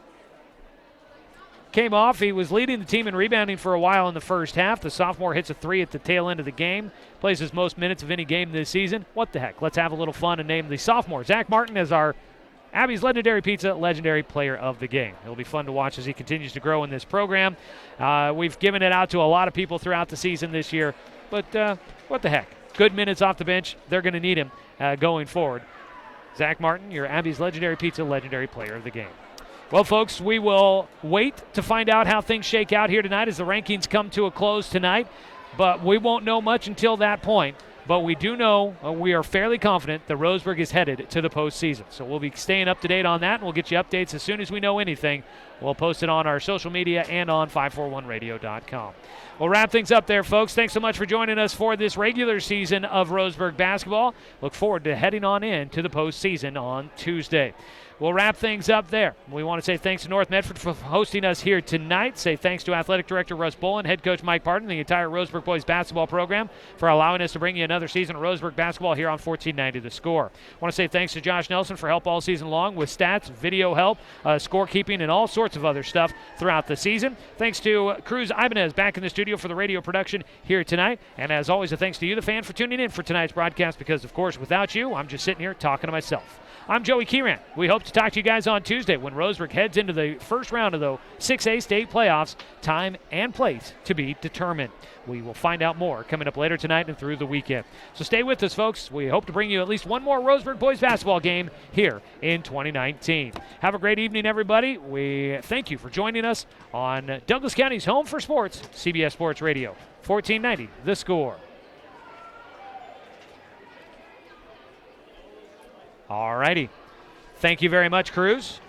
came off. He was leading the team in rebounding for a while in the first half. The sophomore hits a 3 at the tail end of the game. Plays his most minutes of any game this season. What the heck? Let's have a little fun and name the sophomore, Zach Martin, as our Abby's Legendary Pizza Legendary Player of the Game. It'll be fun to watch as he continues to grow in this program. We've given it out to a lot of people throughout the season this year, but what the heck? Good minutes off the bench. They're going to need him going forward. Zach Martin, your Abby's Legendary Pizza Legendary Player of the Game. Well, folks, we will wait to find out how things shake out here tonight as the rankings come to a close tonight, but we won't know much until that point. But we do know, we are fairly confident that Roseburg is headed to the postseason. So we'll be staying up to date on that, and we'll get you updates as soon as we know anything. We'll post it on our social media and on 541radio.com. We'll wrap things up there, folks. Thanks so much for joining us for this regular season of Roseburg basketball. Look forward to heading on in to the postseason on Tuesday. We'll wrap things up there. We want to say thanks to North Medford for hosting us here tonight. Say thanks to Athletic Director Russ Bolin, Head Coach Mike Parton, the entire Roseburg boys basketball program for allowing us to bring you another season of Roseburg basketball here on 1490 The Score. I want to say thanks to Josh Nelson for help all season long with stats, video help, scorekeeping, and all sorts of other stuff throughout the season. Thanks to Cruz Ibanez back in the studio for the radio production here tonight. And as always, a thanks to you, the fan, for tuning in for tonight's broadcast because, of course, without you, I'm just sitting here talking to myself. I'm Joey Kieran. We hope to talk to you guys on Tuesday when Roseburg heads into the first round of the 6A state playoffs. Time and place to be determined. We will find out more coming up later tonight and through the weekend. So stay with us, folks. We hope to bring you at least one more Roseburg boys basketball game here in 2019. Have a great evening, everybody. We thank you for joining us on Douglas County's home for sports, CBS Sports Radio, 1490 The Score. All righty. Thank you very much, Cruz.